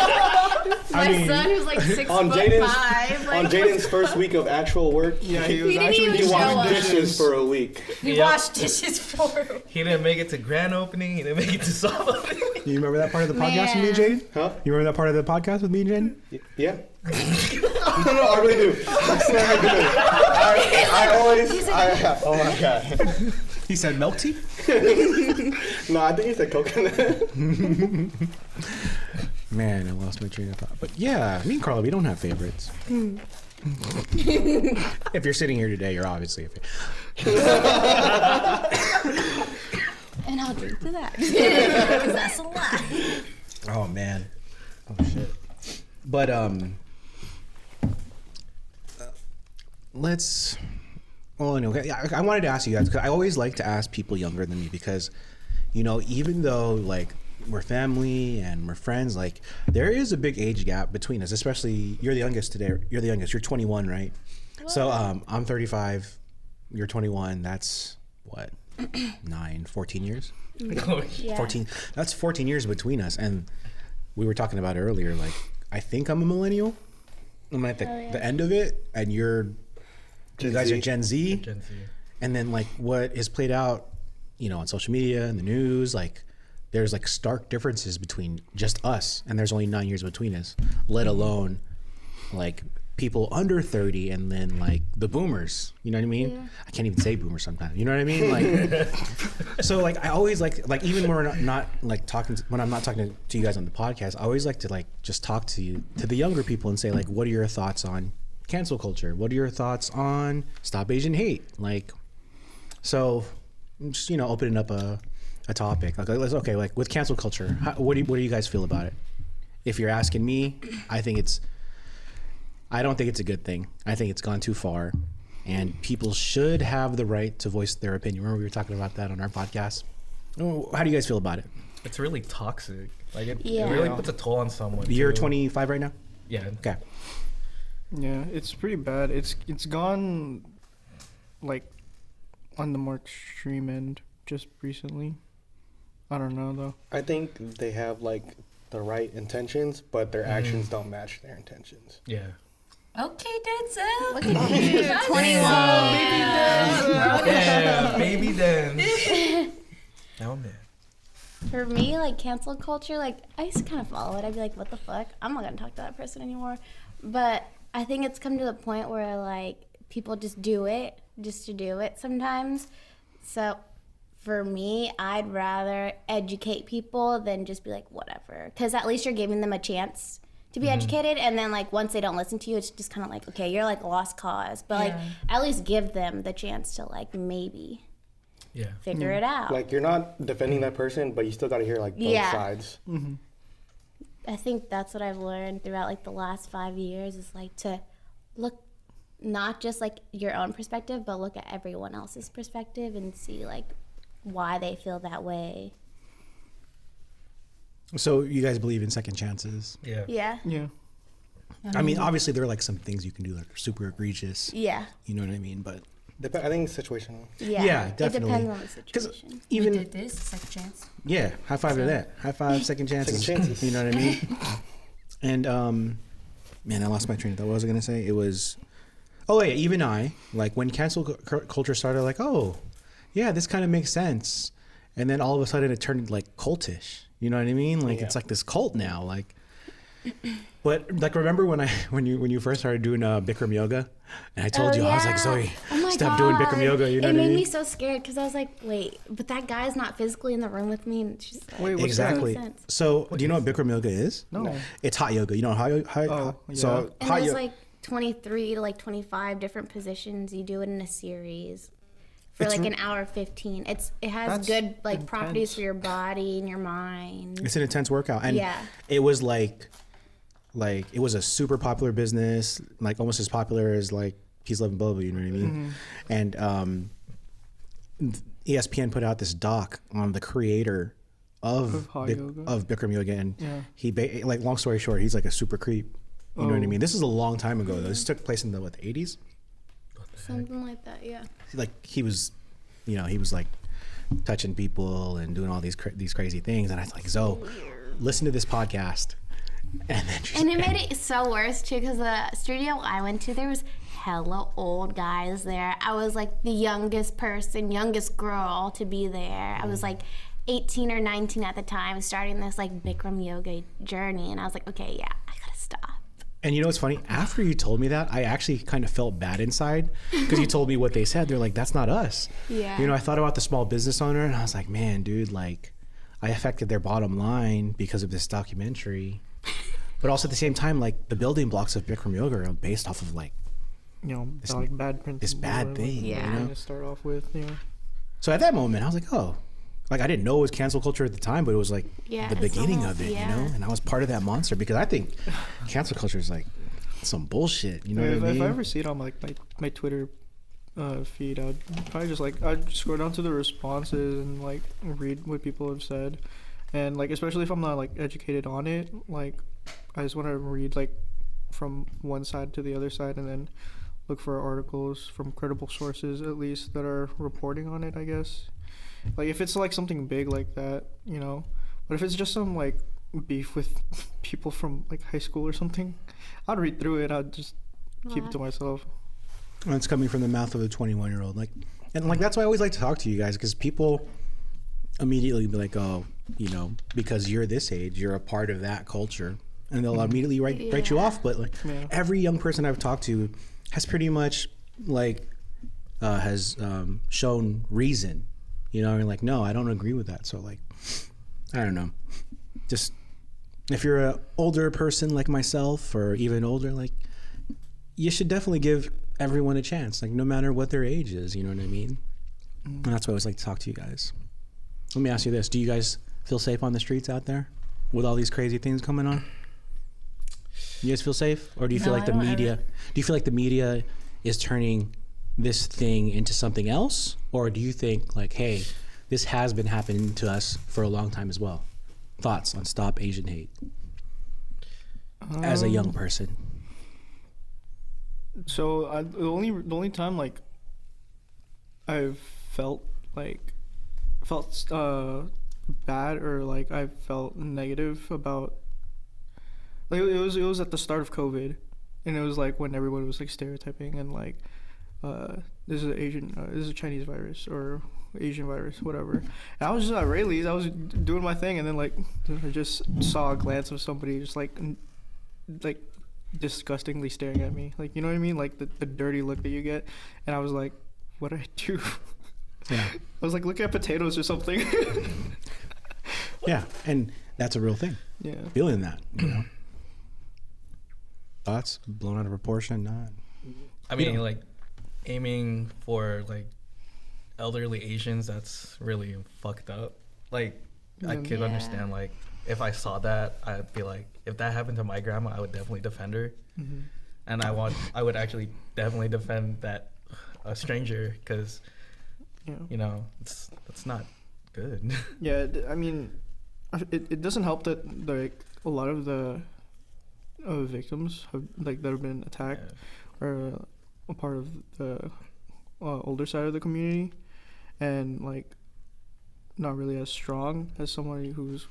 [SPEAKER 2] My
[SPEAKER 1] mean,
[SPEAKER 2] son who's like 6'5".
[SPEAKER 6] On
[SPEAKER 2] Like,
[SPEAKER 6] Jaden's first week of actual work,
[SPEAKER 5] Yeah, he was
[SPEAKER 2] He didn't
[SPEAKER 5] actually
[SPEAKER 2] even
[SPEAKER 6] he
[SPEAKER 2] show
[SPEAKER 6] washed
[SPEAKER 2] up.
[SPEAKER 6] dishes for a week.
[SPEAKER 8] We
[SPEAKER 3] Yep.
[SPEAKER 8] washed dishes for her.
[SPEAKER 3] He didn't make it to grand opening. He didn't make it to soft opening.
[SPEAKER 1] You remember that part of the podcast with me and
[SPEAKER 2] Man.
[SPEAKER 1] Jaden?
[SPEAKER 6] Huh?
[SPEAKER 1] You remember that part of the podcast with me and Jaden?
[SPEAKER 6] Yeah. No, I really do. I swear I do. I always. Oh my god.
[SPEAKER 1] He said milk tea?
[SPEAKER 6] No, I think he said coconut.
[SPEAKER 1] Man, I lost my train of thought. But yeah, me and Carla, we don't have favorites. If you're sitting here today, you're obviously a favorite.
[SPEAKER 2] And I'll drink to that. 'Cause that's a lot.
[SPEAKER 1] Oh man. Oh shit. But let's. Well, anyway, I wanted to ask you guys because I always like to ask people younger than me because, you know, even though like we're family and we're friends, like there is a big age gap between us. Especially you're the youngest today. You're the youngest. You're 21, right? So I'm 35. You're 21. That's what 14 years.
[SPEAKER 2] Yeah.
[SPEAKER 1] 14. That's 14 years between us, and we were talking about it earlier. Like, I think I'm a millennial. I'm at the end of it, and you guys are Gen Z.
[SPEAKER 3] Gen Z.
[SPEAKER 1] And then like what is played out, you know, on social media and the news, like there's like stark differences between just us, and there's only 9 years between us. Let alone like people under 30, and then like the boomers. You know what I mean?
[SPEAKER 2] Yeah.
[SPEAKER 1] I can't even say boomer sometimes. You know what I mean? Like, so like I always like even when we're not like talking when I'm not talking to you guys on the podcast, I always like to like just talk to the younger people and say like, what are your thoughts on cancel culture? What are your thoughts on Stop Asian Hate? Like, so I'm just, you know, opening up a a topic. Like with cancel culture, what do you guys feel about it? If you're asking me, I don't think it's a good thing. I think it's gone too far, and people should have the right to voice their opinion. Remember we were talking about that on our podcast. How do you guys feel about it?
[SPEAKER 3] It's really toxic. Like it really puts a toll on someone.
[SPEAKER 1] You're 25 right now?
[SPEAKER 3] Yeah.
[SPEAKER 1] Okay.
[SPEAKER 5] Yeah, it's pretty bad. It's gone like on the more extreme end just recently. I don't know though.
[SPEAKER 6] I think they have like the right intentions, but their actions don't match their intentions.
[SPEAKER 3] Yeah.
[SPEAKER 8] Okay, Denzel.
[SPEAKER 2] Look at you, 21.
[SPEAKER 3] Yeah, baby dance. Now I'm there.
[SPEAKER 2] For me, like cancel culture, like I used to kind of follow it. I'd be like, what the fuck? I'm not gonna talk to that person anymore. But I think it's come to the point where like people just do it just to do it sometimes. So for me, I'd rather educate people than just be like, whatever. Because at least you're giving them a chance to be educated. And then like once they don't listen to you, it's just kind of like, okay, you're like a lost cause. But like at least give them the chance to like maybe figure it out.
[SPEAKER 6] Like you're not defending that person, but you still got to hear like both sides.
[SPEAKER 5] Mm-hmm.
[SPEAKER 2] I think that's what I've learned throughout like the last 5 years is like to look not just like your own perspective, but look at everyone else's perspective and see like why they feel that way.
[SPEAKER 1] So you guys believe in second chances?
[SPEAKER 3] Yeah.
[SPEAKER 2] Yeah.
[SPEAKER 5] Yeah.
[SPEAKER 1] I mean, obviously there are like some things you can do that are super egregious.
[SPEAKER 2] Yeah.
[SPEAKER 1] You know what I mean? But
[SPEAKER 6] I think it's situational.
[SPEAKER 1] Yeah, definitely.
[SPEAKER 2] It depends on the situation.
[SPEAKER 1] Even
[SPEAKER 7] We did this, second chance.
[SPEAKER 1] yeah, high five to that. High five, second chances.
[SPEAKER 6] Second chances.
[SPEAKER 1] You know what I mean? And man, I lost my train of thought. What was I gonna say? It was, oh yeah, even I like when cancel culture started. Like, oh, yeah, this kind of makes sense. And then all of a sudden it turned like cultish. You know what I mean? Like it's like this cult now. Like, but like remember when you first started doing Bikram yoga, and I told you I was like, Zoe, stop doing Bikram yoga. You know
[SPEAKER 2] it
[SPEAKER 1] what I
[SPEAKER 2] made
[SPEAKER 1] mean?
[SPEAKER 2] me so scared because I was like, wait, but that guy's not physically in the room with me. And she's like,
[SPEAKER 5] Wait, what's
[SPEAKER 1] Exactly.
[SPEAKER 2] Sense.
[SPEAKER 1] So, do you know what Bikram yoga is?
[SPEAKER 5] No.
[SPEAKER 1] It's hot yoga. You know how so
[SPEAKER 2] and
[SPEAKER 1] hot
[SPEAKER 2] there's
[SPEAKER 1] yoga.
[SPEAKER 2] like 23 to like 25 different positions. You do it in a series for
[SPEAKER 1] It's
[SPEAKER 2] like an hour 15. It has
[SPEAKER 5] That's
[SPEAKER 2] good like
[SPEAKER 5] intense.
[SPEAKER 2] properties for your body and your mind.
[SPEAKER 1] It's an intense workout, and it was like it was a super popular business, like almost as popular as like Peace, Love, and Boba. You know what I mean? And ESPN put out this doc on the creator of Bikram yoga, and he like long story short, he's like a super creep. You know what I mean? This is a long time ago though. This took place in the 80s.
[SPEAKER 2] Something like that, yeah.
[SPEAKER 1] Like he was like touching people and doing all these crazy things, and I was like, Zoe, listen to this podcast. And then
[SPEAKER 2] it made it so worse too because the studio I went to, there was hella old guys there. I was like the youngest girl to be there. I was like 18 or 19 at the time, starting this like Bikram yoga journey, and I was like, okay, yeah, I gotta stop.
[SPEAKER 1] And you know what's funny? After you told me that, I actually kind of felt bad inside because you told me what they said. They're like, that's not us.
[SPEAKER 2] Yeah.
[SPEAKER 1] You know, I thought about the small business owner, and I was like, man, dude, like, I affected their bottom line because of this documentary. But also at the same time, like, the building blocks of Bikram yoga are based off of, like,
[SPEAKER 5] this, like bad principles.
[SPEAKER 1] This bad thing.
[SPEAKER 2] Yeah.
[SPEAKER 1] You know?
[SPEAKER 5] To start off with,
[SPEAKER 1] So at that moment, I was like, oh. Like, I didn't know it was cancel culture at the time, but it was like the beginning of it, you know? And I was part of that monster because I think cancel culture is like some bullshit, you know what I mean?
[SPEAKER 5] If I ever see it on like my Twitter feed, I'd probably just like, I'd scroll down to the responses and like read what people have said. And like, especially if I'm not like educated on it, like I just want to read like from one side to the other side and then look for articles from credible sources at least that are reporting on it, I guess. Like if it's like something big like that, you know, but if it's just some like beef with people from like high school or something, I'd read through it. I'd just keep it to myself.
[SPEAKER 1] And it's coming from the mouth of a 21-year-old. Like, and like that's why I always like to talk to you guys, because people immediately be like, oh, you know, because you're this age, you're a part of that culture, and they'll immediately write you off. But like every young person I've talked to has pretty much like has shown reason. You know, and like, no, I don't agree with that. So like, I don't know. Just if you're an older person like myself or even older, like you should definitely give everyone a chance, like no matter what their age is, you know what I mean? And that's why I always like to talk to you guys. Let me ask you this: do you guys feel safe on the streets out there with all these crazy things coming on? You guys feel safe, or do you feel like the media? Do you feel like the media is turning this thing into something else, or do you think like, hey, this has been happening to us for a long time as well? Thoughts on Stop Asian Hate as a young person?
[SPEAKER 5] So the only time like I've felt bad or like I felt negative about, like it was at the start of COVID, and it was like when everyone was like stereotyping and like this is a Chinese virus or Asian virus, whatever. And I was just at Rayleigh's, I was doing my thing, and then like I just saw a glance of somebody just like disgustingly staring at me, like, you know what I mean, like the dirty look that you get, and I was like, what did I do? Yeah. I was like looking at potatoes or something.
[SPEAKER 1] Yeah, and that's a real thing. Yeah, feeling that, you know. Thoughts blown out of proportion, not.
[SPEAKER 3] I mean, like aiming for like elderly Asians, that's really fucked up. Like, I could understand, like, if I saw that, I'd be like, if that happened to my grandma, I would definitely defend her. Mm-hmm. And I would actually definitely defend that a stranger, because you know, it's not good.
[SPEAKER 5] Yeah, I mean, it doesn't help that like a lot of the victims that have been attacked are a part of the older side of the community, and like not really as strong as somebody who's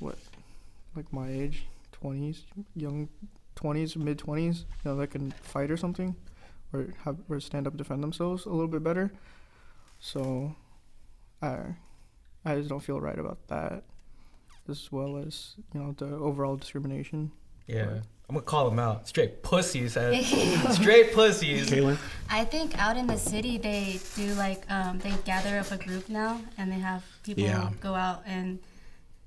[SPEAKER 5] like my age, 20s, young 20s, mid 20s, you know, that can fight or something, or stand up and defend themselves a little bit better. So I just don't feel right about that, as well as, you know, the overall discrimination.
[SPEAKER 3] Yeah, I'm gonna call them out. Straight pussies. Straight pussies.
[SPEAKER 1] Kaylin?
[SPEAKER 7] I think out in the city they do like they gather up a group now, and they have people go out and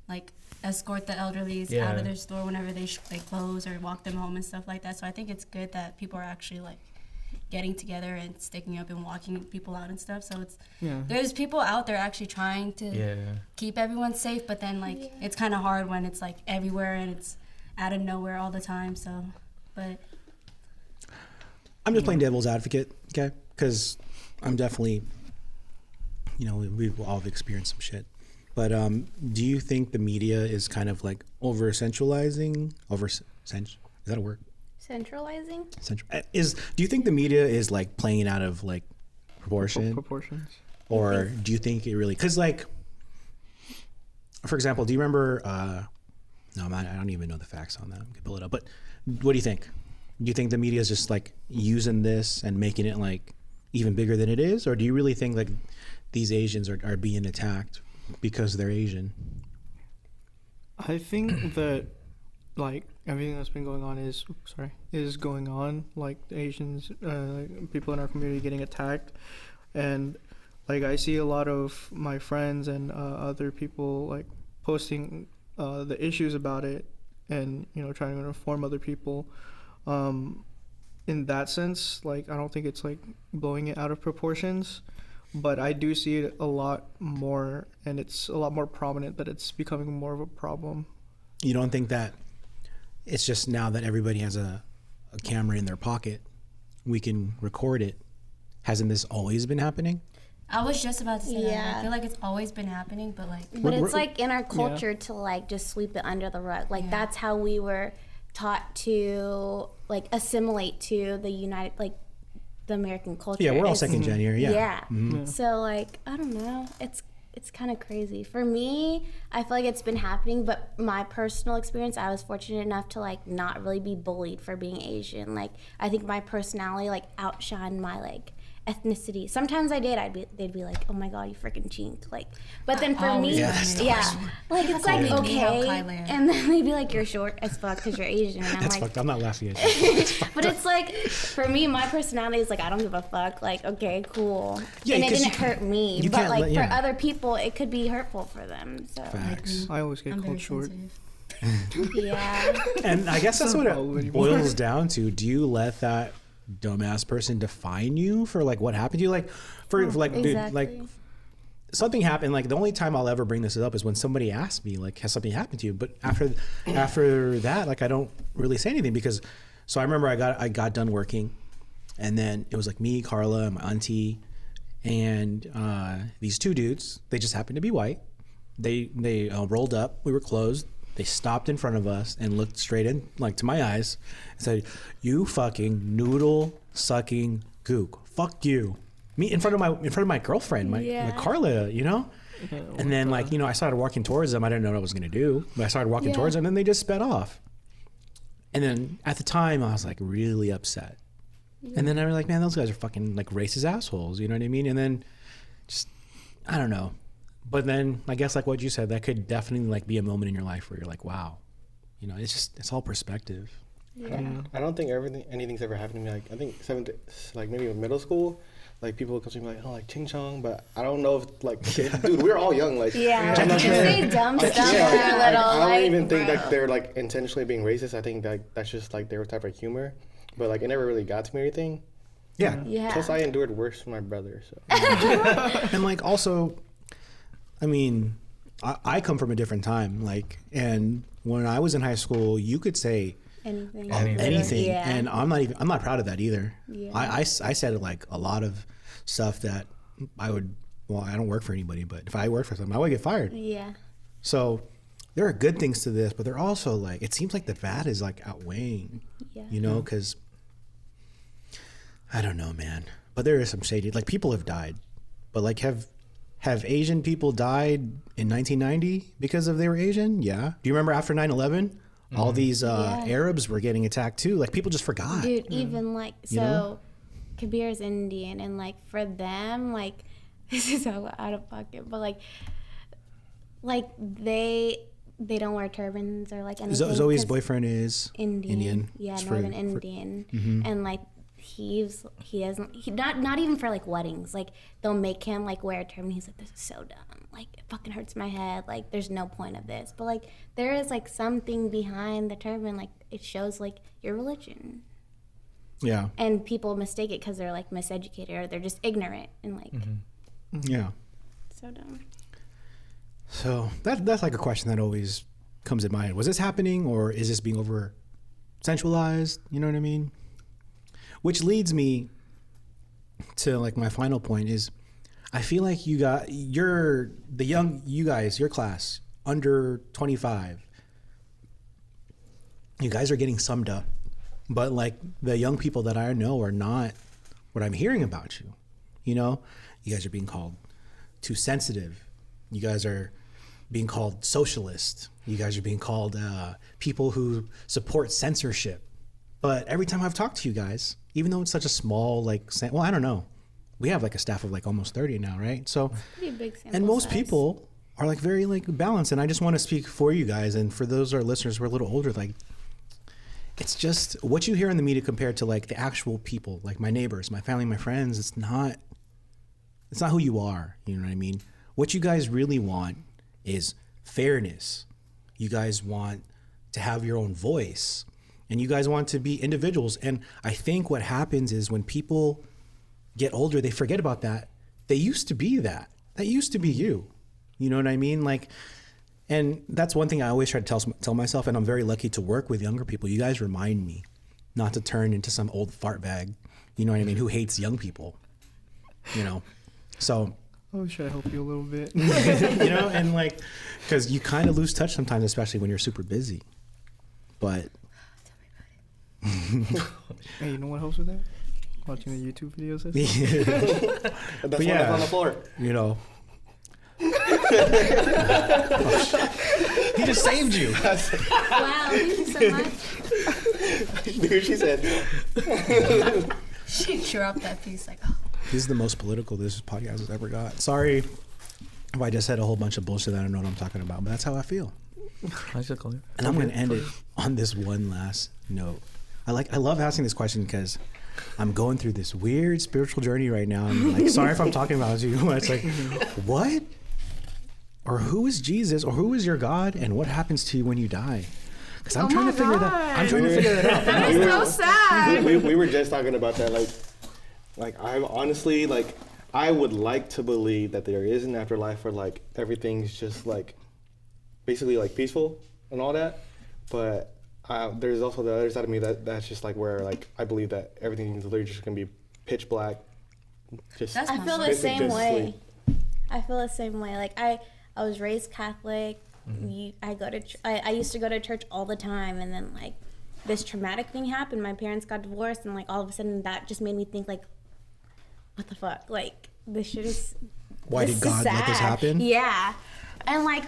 [SPEAKER 7] like escort the elderlies out of their store whenever they close, or walk them home and stuff like that. So I think it's good that people are actually like getting together and sticking up and walking people out and stuff. So it's there's people out there actually trying to keep everyone safe, but then like it's kind of hard when it's like everywhere and it's out of nowhere all the time. So, but
[SPEAKER 1] I'm just playing devil's advocate, okay? Because I'm definitely, you know, we've all experienced some shit. But do you think the media is kind of like over-centralizing? Is that a word?
[SPEAKER 2] Centralizing?
[SPEAKER 1] Do you think the media is like playing out of like
[SPEAKER 5] proportions?
[SPEAKER 1] Or do you think it really, because like, for example, do you remember, no, I don't even know the facts on that. I can pull it up. But what do you think? Do you think the media is just like using this and making it like even bigger than it is? Or do you really think like these Asians are being attacked because they're Asian?
[SPEAKER 5] I think that like everything that's been going on is going on. Like the Asians, people in our community getting attacked, and like I see a lot of my friends and other people like posting the issues about it, and, you know, trying to inform other people. In that sense, like I don't think it's like blowing it out of proportions, but I do see it a lot more, and it's a lot more prominent that it's becoming more of a problem.
[SPEAKER 1] You don't think that it's just now that everybody has a camera in their pocket, we can record it? Hasn't this always been happening?
[SPEAKER 7] I was just about to say that. I feel like it's always been happening, but like...
[SPEAKER 2] But it's like in our culture to like just sweep it under the rug. Like that's how we were taught to like assimilate to the American culture.
[SPEAKER 1] Yeah, we're all second gen here.
[SPEAKER 2] Yeah. Mm-hmm. So like, I don't know. It's kind of crazy. For me, I feel like it's been happening, but my personal experience, I was fortunate enough to like not really be bullied for being Asian. Like I think my personality like outshined my like ethnicity. Sometimes I did. They'd be like, "Oh my god, you freaking chink!" Like, but then for me, like it's like okay, and then they'd be like, "You're short as fuck because you're Asian." And I'm
[SPEAKER 1] That's
[SPEAKER 2] like,
[SPEAKER 1] fucked. I'm not laughing at you.
[SPEAKER 2] But it's like, for me, my personality is like, I don't give a fuck. Like, okay, cool,
[SPEAKER 1] yeah,
[SPEAKER 2] and it didn't hurt me. But like for other people, it could be hurtful for them. So
[SPEAKER 1] facts.
[SPEAKER 5] I always get called short.
[SPEAKER 2] Yeah.
[SPEAKER 1] And I guess that's what it boils down to. Do you let that dumbass person define you for like what happened to you? Like for like,
[SPEAKER 2] exactly.
[SPEAKER 1] dude, like something happened. Like the only time I'll ever bring this up is when somebody asks me, like, has something happened to you? But after that, like, I don't really say anything because. So I remember I got done working, and then it was like me, Carla, and my auntie, and these two dudes. They just happened to be white. They rolled up. We were closed. They stopped in front of us and looked straight in, like, to my eyes, and said, "You fucking noodle sucking gook. Fuck you." Me in front of my girlfriend, my Carla, you know. And then like, you know, I started walking towards them. I didn't know what I was gonna do, but I started walking towards them, and they just sped off. And then at the time, I was like really upset. And then I was like, man, those guys are fucking like racist assholes. You know what I mean? And then just I don't know. But then I guess like what you said, that could definitely like be a moment in your life where you're like, wow, you know, it's all perspective.
[SPEAKER 2] Yeah.
[SPEAKER 6] I don't think anything's ever happened to me. Like I think like maybe in middle school, like people would come to me like, oh, like ching chong, but I don't know if like kids, dude, we're all young. Like
[SPEAKER 2] I'm not say dumb stuff when you're little.
[SPEAKER 6] I don't even think that they're like intentionally being racist. I think that that's just like their type of humor, but like it never really got to me or anything.
[SPEAKER 1] Yeah.
[SPEAKER 6] Plus I endured worse from my brother. So.
[SPEAKER 1] And like also, I mean, I come from a different time. Like, and when I was in high school, you could say anything.
[SPEAKER 2] Yeah.
[SPEAKER 1] And I'm not proud of that either.
[SPEAKER 2] Yeah.
[SPEAKER 1] I said like a lot of stuff that I don't work for anybody, but if I work for someone, I would get fired.
[SPEAKER 2] Yeah.
[SPEAKER 1] So there are good things to this, but they're also like, it seems like the bad is like outweighing, you know, because I don't know, man, but there is some shady, like people have died, but like have Asian people died in 1990 because of they were Asian? Yeah. Do you remember after 9/11? All these Arabs were getting attacked too. Like people just forgot.
[SPEAKER 2] Dude, even like, so Kabir's Indian, and like for them, like, this is so out of pocket, but like they don't wear turbans or like anything.
[SPEAKER 1] Zoe's boyfriend is Indian.
[SPEAKER 2] Yeah, Northern Indian. And like not even for like weddings. Like they'll make him like wear a turban. He's like, this is so dumb. Like it fucking hurts my head. Like there's no point of this. But like there is like something behind the turban. Like it shows like your religion.
[SPEAKER 1] Yeah.
[SPEAKER 2] And people mistake it because they're like miseducated or they're just ignorant and like.
[SPEAKER 1] Yeah.
[SPEAKER 2] So dumb.
[SPEAKER 1] So that's like a question that always comes in mind. Was this happening or is this being over sensualized? You know what I mean? Which leads me to like my final point is I feel like you guys, your class, under 25, you guys are getting summed up. But like the young people that I know are not what I'm hearing about you. You know, you guys are being called too sensitive. You guys are being called socialist. You guys are being called people who support censorship. But every time I've talked to you guys, even though it's such a small, like, well, I don't know. We have like a staff of like almost 30 now, right? So,
[SPEAKER 2] pretty big sample
[SPEAKER 1] and most
[SPEAKER 2] size.
[SPEAKER 1] people are like very like balanced. And I just want to speak for you guys. And for those of our listeners who are a little older, like, it's just what you hear in the media compared to like the actual people, like my neighbors, my family, my friends. It's not who you are. You know what I mean? What you guys really want is fairness. You guys want to have your own voice, and you guys want to be individuals. And I think what happens is when people get older, they forget about that. They used to be that. That used to be you. You know what I mean? Like, and that's one thing I always try to tell myself, and I'm very lucky to work with younger people. You guys remind me not to turn into some old fart bag, you know what I mean, who hates young people, you know? So
[SPEAKER 5] I wish I help you a little bit.
[SPEAKER 1] you know, and like, because you kind of lose touch sometimes, especially when you're super busy. But
[SPEAKER 5] hey, you know what helps with that? Watching the YouTube videos.
[SPEAKER 6] That's one that's on the floor.
[SPEAKER 1] You know. He just saved you.
[SPEAKER 2] Wow, thank you so much.
[SPEAKER 6] Dude, she said.
[SPEAKER 8] She dropped that piece like, oh.
[SPEAKER 1] This is the most political this podcast has ever got. Sorry if I just said a whole bunch of bullshit that I don't know what I'm talking about, but that's how I feel.
[SPEAKER 3] And
[SPEAKER 1] I'm going to end it on this one last note. I love asking this question because I'm going through this weird spiritual journey right now. I'm like, sorry if I'm talking about you. It's like, what? Or who is Jesus? Or who is your God? And what happens to you when you die? Because I'm trying to figure that. I'm trying to figure that out.
[SPEAKER 2] That is so sad.
[SPEAKER 6] We were just talking about that. Like I'm honestly like I would like to believe that there is an afterlife where like everything's just like basically like peaceful and all that, but there's also the other side of me that's just like where like I believe that everything's literally just gonna be pitch black. Just
[SPEAKER 2] I feel the same way. I feel the same way. Like I was raised Catholic. I used to go to church all the time, and then like this traumatic thing happened. My parents got divorced, and like all of a sudden that just made me think like, what the fuck? Like this shit is.
[SPEAKER 1] Why did God let this happen?
[SPEAKER 2] Yeah, and like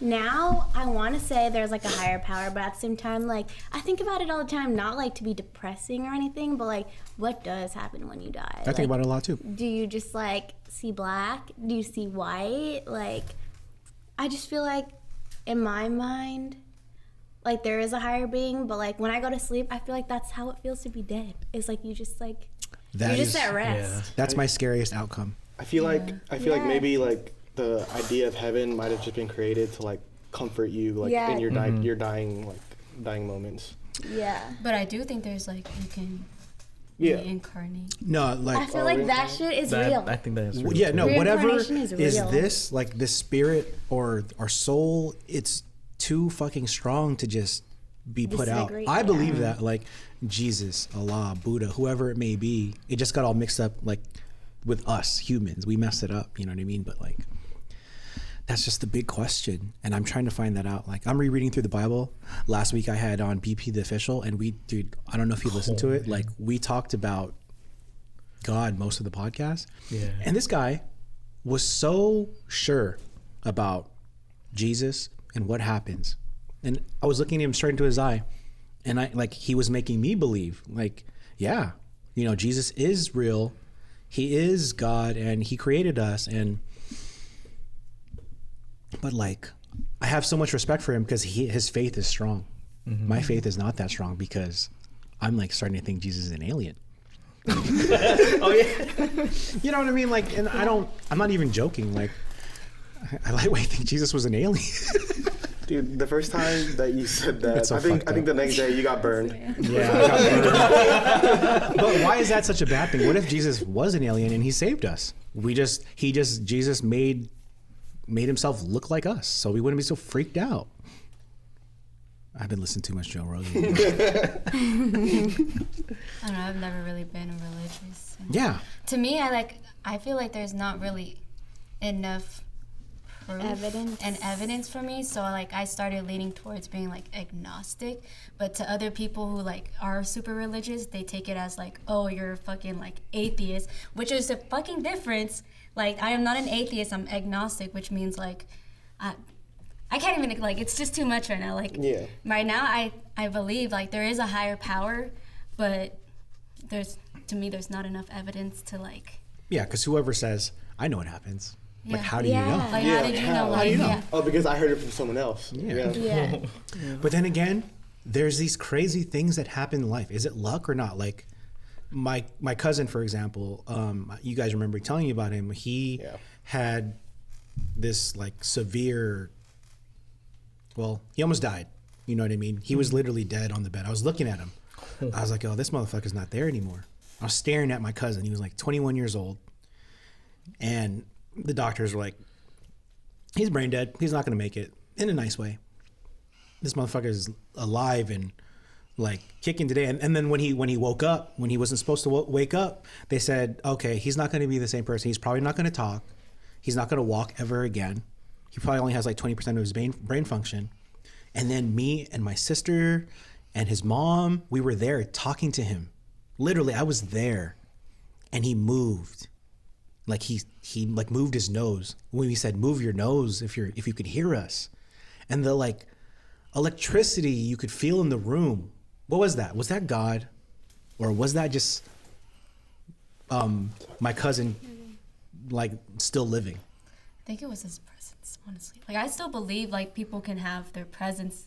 [SPEAKER 2] now I want to say there's like a higher power, but at the same time, like I think about it all the time. Not like to be depressing or anything, but like what does happen when you die?
[SPEAKER 1] I think about it a lot too.
[SPEAKER 2] Do you just like see black? Do you see white? Like. I just feel like, in my mind, like there is a higher being, but like when I go to sleep, I feel like that's how it feels to be dead. It's like you just like you're just at rest.
[SPEAKER 1] Yeah. That's my scariest outcome.
[SPEAKER 6] I feel like maybe like the idea of heaven might have just been created to like comfort you like in your dying moments.
[SPEAKER 2] Yeah.
[SPEAKER 7] But I do think there's like you can reincarnate.
[SPEAKER 1] No, like
[SPEAKER 2] I feel like that shit is real.
[SPEAKER 3] I think that is real.
[SPEAKER 1] Yeah, no, whatever
[SPEAKER 2] is
[SPEAKER 1] this, like this spirit or our soul, it's too fucking strong to just be put out. I believe that, like Jesus, Allah, Buddha, whoever it may be, it just got all mixed up like with us humans. We messed it up, you know what I mean? But like that's just the big question, and I'm trying to find that out. Like I'm rereading through the Bible. Last week I had on BP the Official, and I don't know if you listened to it. Like we talked about God most of the podcast. Yeah. And this guy was so sure about Jesus and what happens. And I was looking at him straight into his eye, and he was making me believe, like, yeah, you know, Jesus is real. He is God, and he created us, but like, I have so much respect for him because his faith is strong. Mm-hmm. My faith is not that strong because I'm like starting to think Jesus is an alien. Oh yeah, you know what I mean? Like, and I'm not even joking. Like, I lightweight think Jesus was an alien.
[SPEAKER 6] Dude, the first time that you said that, so I think the next day you got burned.
[SPEAKER 1] Yeah, I got burned. But why is that such a bad thing? What if Jesus was an alien and he saved us? Jesus made himself look like us, so we wouldn't be so freaked out. I've been listening too much Joe Rogan.
[SPEAKER 7] I don't know. I've never really been religious.
[SPEAKER 1] Yeah.
[SPEAKER 7] To me, I feel like there's not really enough proof and evidence for me. So like I started leaning towards being like agnostic. But to other people who like are super religious, they take it as like, oh, you're a fucking like atheist, which is a fucking difference. Like I am not an atheist. I'm agnostic, which means like I can't even, like, it's just too much right now. Like, right now, I believe, like, there is a higher power, but to me, there's not enough evidence to, like...
[SPEAKER 1] Yeah, because whoever says, I know what happens. Like, how do you know?
[SPEAKER 7] Like, how did you know?
[SPEAKER 6] How do you know? Oh, because I heard it from someone else.
[SPEAKER 1] Yeah. But then again, there's these crazy things that happen in life. Is it luck or not? Like, my cousin, for example, you guys remember telling me about him. He had this, like, severe... Well, he almost died. You know what I mean? He was literally dead on the bed. I was looking at him. I was like, oh, this motherfucker's not there anymore. I was staring at my cousin. He was like 21 years old. And the doctors were like, he's brain dead. He's not going to make it, in a nice way. This motherfucker is alive and like kicking today. And then when he woke up, when he wasn't supposed to wake up, they said, okay, he's not going to be the same person. He's probably not going to talk. He's not going to walk ever again. He probably only has like 20% of his brain function. And then me and my sister and his mom, we were there talking to him. Literally, I was there. And he moved. Like he like moved his nose. When we said, move your nose if you could hear us. And the like electricity you could feel in the room. What was that? Was that God? Or was that just my cousin like still living?
[SPEAKER 7] I think it was his presence, honestly. Like, I still believe, like, people can have their presence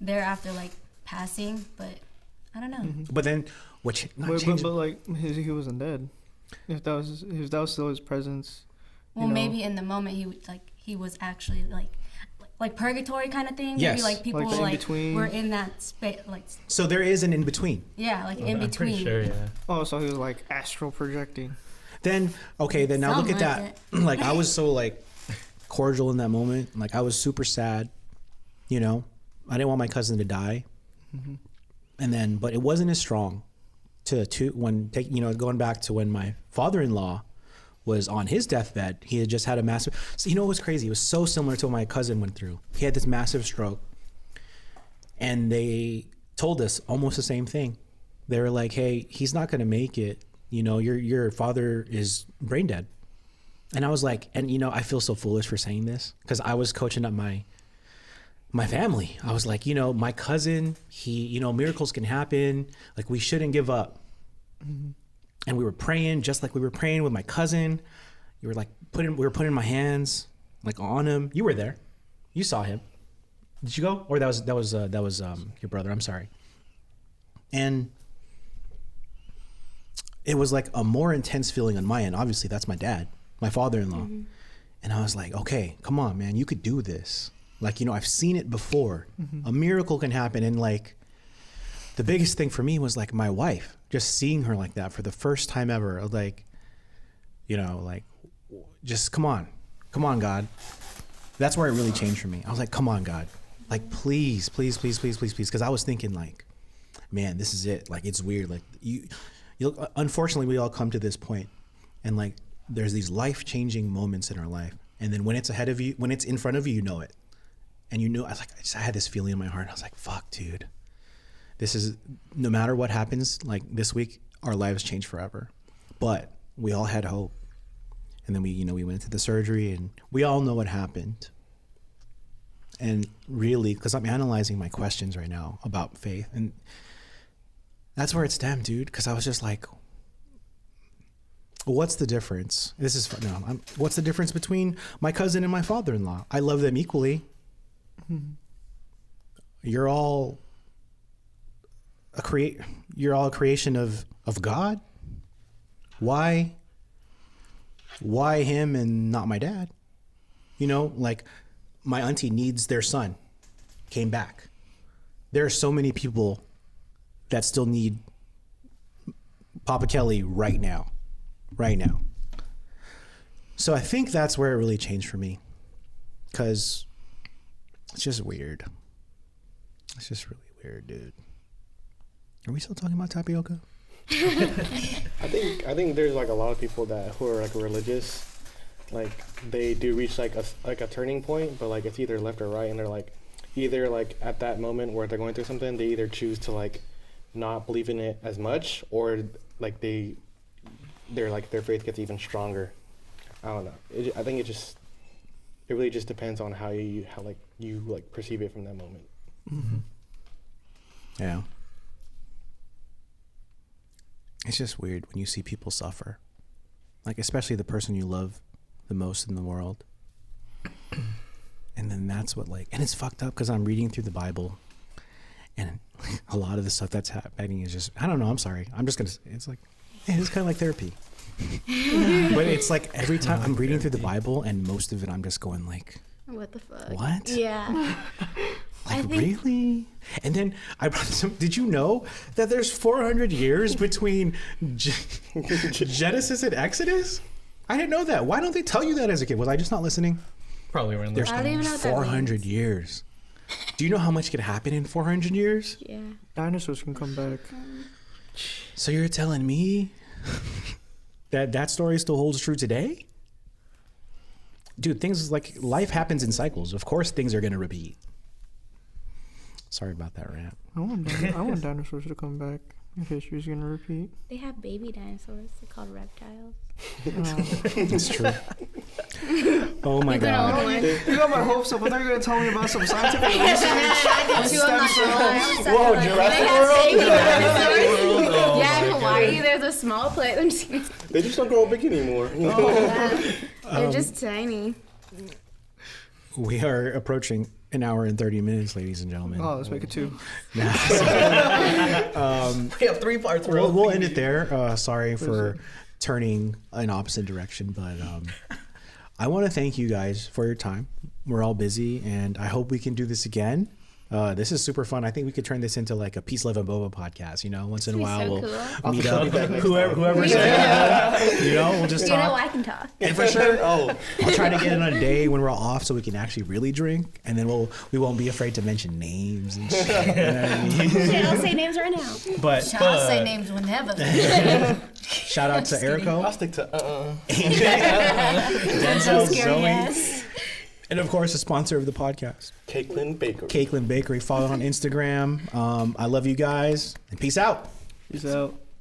[SPEAKER 7] there after, like, passing, but I don't know. Mm-hmm.
[SPEAKER 1] But then, but
[SPEAKER 5] like, he wasn't dead. If that was still his presence.
[SPEAKER 7] Well, maybe in the moment he was actually, like purgatory kind of thing.
[SPEAKER 1] Yes.
[SPEAKER 7] Maybe, like, people, like were in that space, like...
[SPEAKER 1] So there is an in-between.
[SPEAKER 7] Yeah, like, in between.
[SPEAKER 3] I'm pretty sure, yeah.
[SPEAKER 5] Oh, so he was, like, astral projecting.
[SPEAKER 1] Then now look at that. Like I was so like cordial in that moment. Like I was super sad, you know. I didn't want my cousin to die. And then, but it wasn't as strong going back to when my father-in-law was on his deathbed. He had just had a massive, so you know what was crazy? It was so similar to what my cousin went through. He had this massive stroke and they told us almost the same thing. They were like, hey, he's not going to make it. You know, your father is brain dead. And I was like, and you know, I feel so foolish for saying this because I was coaching up my family. I was like, you know, my cousin, miracles can happen. Like we shouldn't give up. And we were praying just like we were praying with my cousin. You were like we were putting my hands like on him. You were there. You saw him. Did you go? Or that was your brother. I'm sorry. And it was like a more intense feeling on my end. Obviously, that's my dad, my father-in-law. And I was like, okay, come on, man, you could do this. Like, you know, I've seen it before. A miracle can happen. And like, the biggest thing for me was like my wife, just seeing her like that for the first time ever. Like, you know, like, just come on, God. That's where it really changed for me. I was like, come on, God. Like, please. Because I was thinking like, man, this is it. Like, it's weird. Like unfortunately, we all come to this point and like, there's these life-changing moments in our life. And then when it's ahead of you, when it's in front of you, you know it. And you knew, I had this feeling in my heart. I was like, fuck, dude. This is, no matter what happens, like this week, our lives change forever. But we all had hope. And then we went into the surgery and we all know what happened. And really, because I'm analyzing my questions right now about faith. And that's where it stemmed, dude. Because I was just like, what's the difference? What's the difference between my cousin and my father-in-law? I love them equally. You're all a creation of God. Why him and not my dad? You know, like my auntie needs their son, came back. There are so many people that still need Papa Kelly right now. So I think that's where it really changed for me, because it's just weird. It's just really weird, dude. Are we still talking about tapioca?
[SPEAKER 6] I think there's like a lot of people who are like religious, like they do reach like a turning point, but like it's either left or right, and they're like either like at that moment where they're going through something, they either choose to like not believe in it as much, or like they're like their faith gets even stronger. I don't know. I think it really just depends on how you perceive it from that moment.
[SPEAKER 1] Mm-hmm. Yeah. It's just weird when you see people suffer, like especially the person you love the most in the world. And then that's what and it's fucked up because I'm reading through the Bible and a lot of the stuff that's happening is just, I don't know. I'm sorry. I'm just going to, it's like, it's kind of like therapy. But it's like every time I'm reading through the Bible and most of it, I'm just going like,
[SPEAKER 2] what the fuck?
[SPEAKER 1] What?
[SPEAKER 2] Yeah.
[SPEAKER 1] Like, really? And then I brought did you know that there's 400 years between Genesis and Exodus? I didn't know that. Why don't they tell you that as a kid? Was I just not listening?
[SPEAKER 3] Probably weren't
[SPEAKER 1] listening.
[SPEAKER 3] listening.
[SPEAKER 1] There's 400 years. Do you know how much could happen in 400 years?
[SPEAKER 2] Yeah.
[SPEAKER 5] Dinosaurs can come back.
[SPEAKER 1] So you're telling me that story still holds true today? Dude, things like life happens in cycles. Of course things are going to repeat. Sorry about that rant.
[SPEAKER 5] I want dinosaurs to come back in case history's going to repeat.
[SPEAKER 2] They have baby dinosaurs. They're called reptiles.
[SPEAKER 1] It's true. Oh my God.
[SPEAKER 5] You got my hopes up. I thought you were going to tell me about some scientific research.
[SPEAKER 6] Whoa, Jurassic World?
[SPEAKER 2] Yeah, in Hawaii, there's a small place.
[SPEAKER 6] They just don't grow big anymore.
[SPEAKER 2] They're just tiny.
[SPEAKER 1] We are approaching an hour and 30 minutes, ladies and gentlemen.
[SPEAKER 5] Oh, let's make it 2.
[SPEAKER 3] We have 3 parts.
[SPEAKER 1] We'll end it there. Sorry for turning in opposite direction, but I want to thank you guys for your time. We're all busy, and I hope we can do this again. This is super fun. I think we could turn this into like a Peace, Love, and Boba podcast. You know, once in a while
[SPEAKER 2] so
[SPEAKER 1] we'll
[SPEAKER 2] cool.
[SPEAKER 1] meet up. Whoever's there, you know, we'll just
[SPEAKER 2] You know,
[SPEAKER 1] talk.
[SPEAKER 2] I can talk.
[SPEAKER 1] And for sure, I'll try to get it on a day when we're all off so we can actually really drink, and then we won't be afraid to mention names and shit. You know what I mean?
[SPEAKER 2] Shit, I'll say names right now.
[SPEAKER 1] But
[SPEAKER 7] I'll say names whenever.
[SPEAKER 1] shout out to Erico,
[SPEAKER 6] I'll stick to
[SPEAKER 1] Denzel,
[SPEAKER 2] Scary
[SPEAKER 1] Zoe,
[SPEAKER 2] ass.
[SPEAKER 1] and of course the sponsor of the podcast,
[SPEAKER 6] Cakeland Bakery.
[SPEAKER 1] Cakeland Bakery. Follow on Instagram. I love you guys, and peace out.
[SPEAKER 5] Peace out.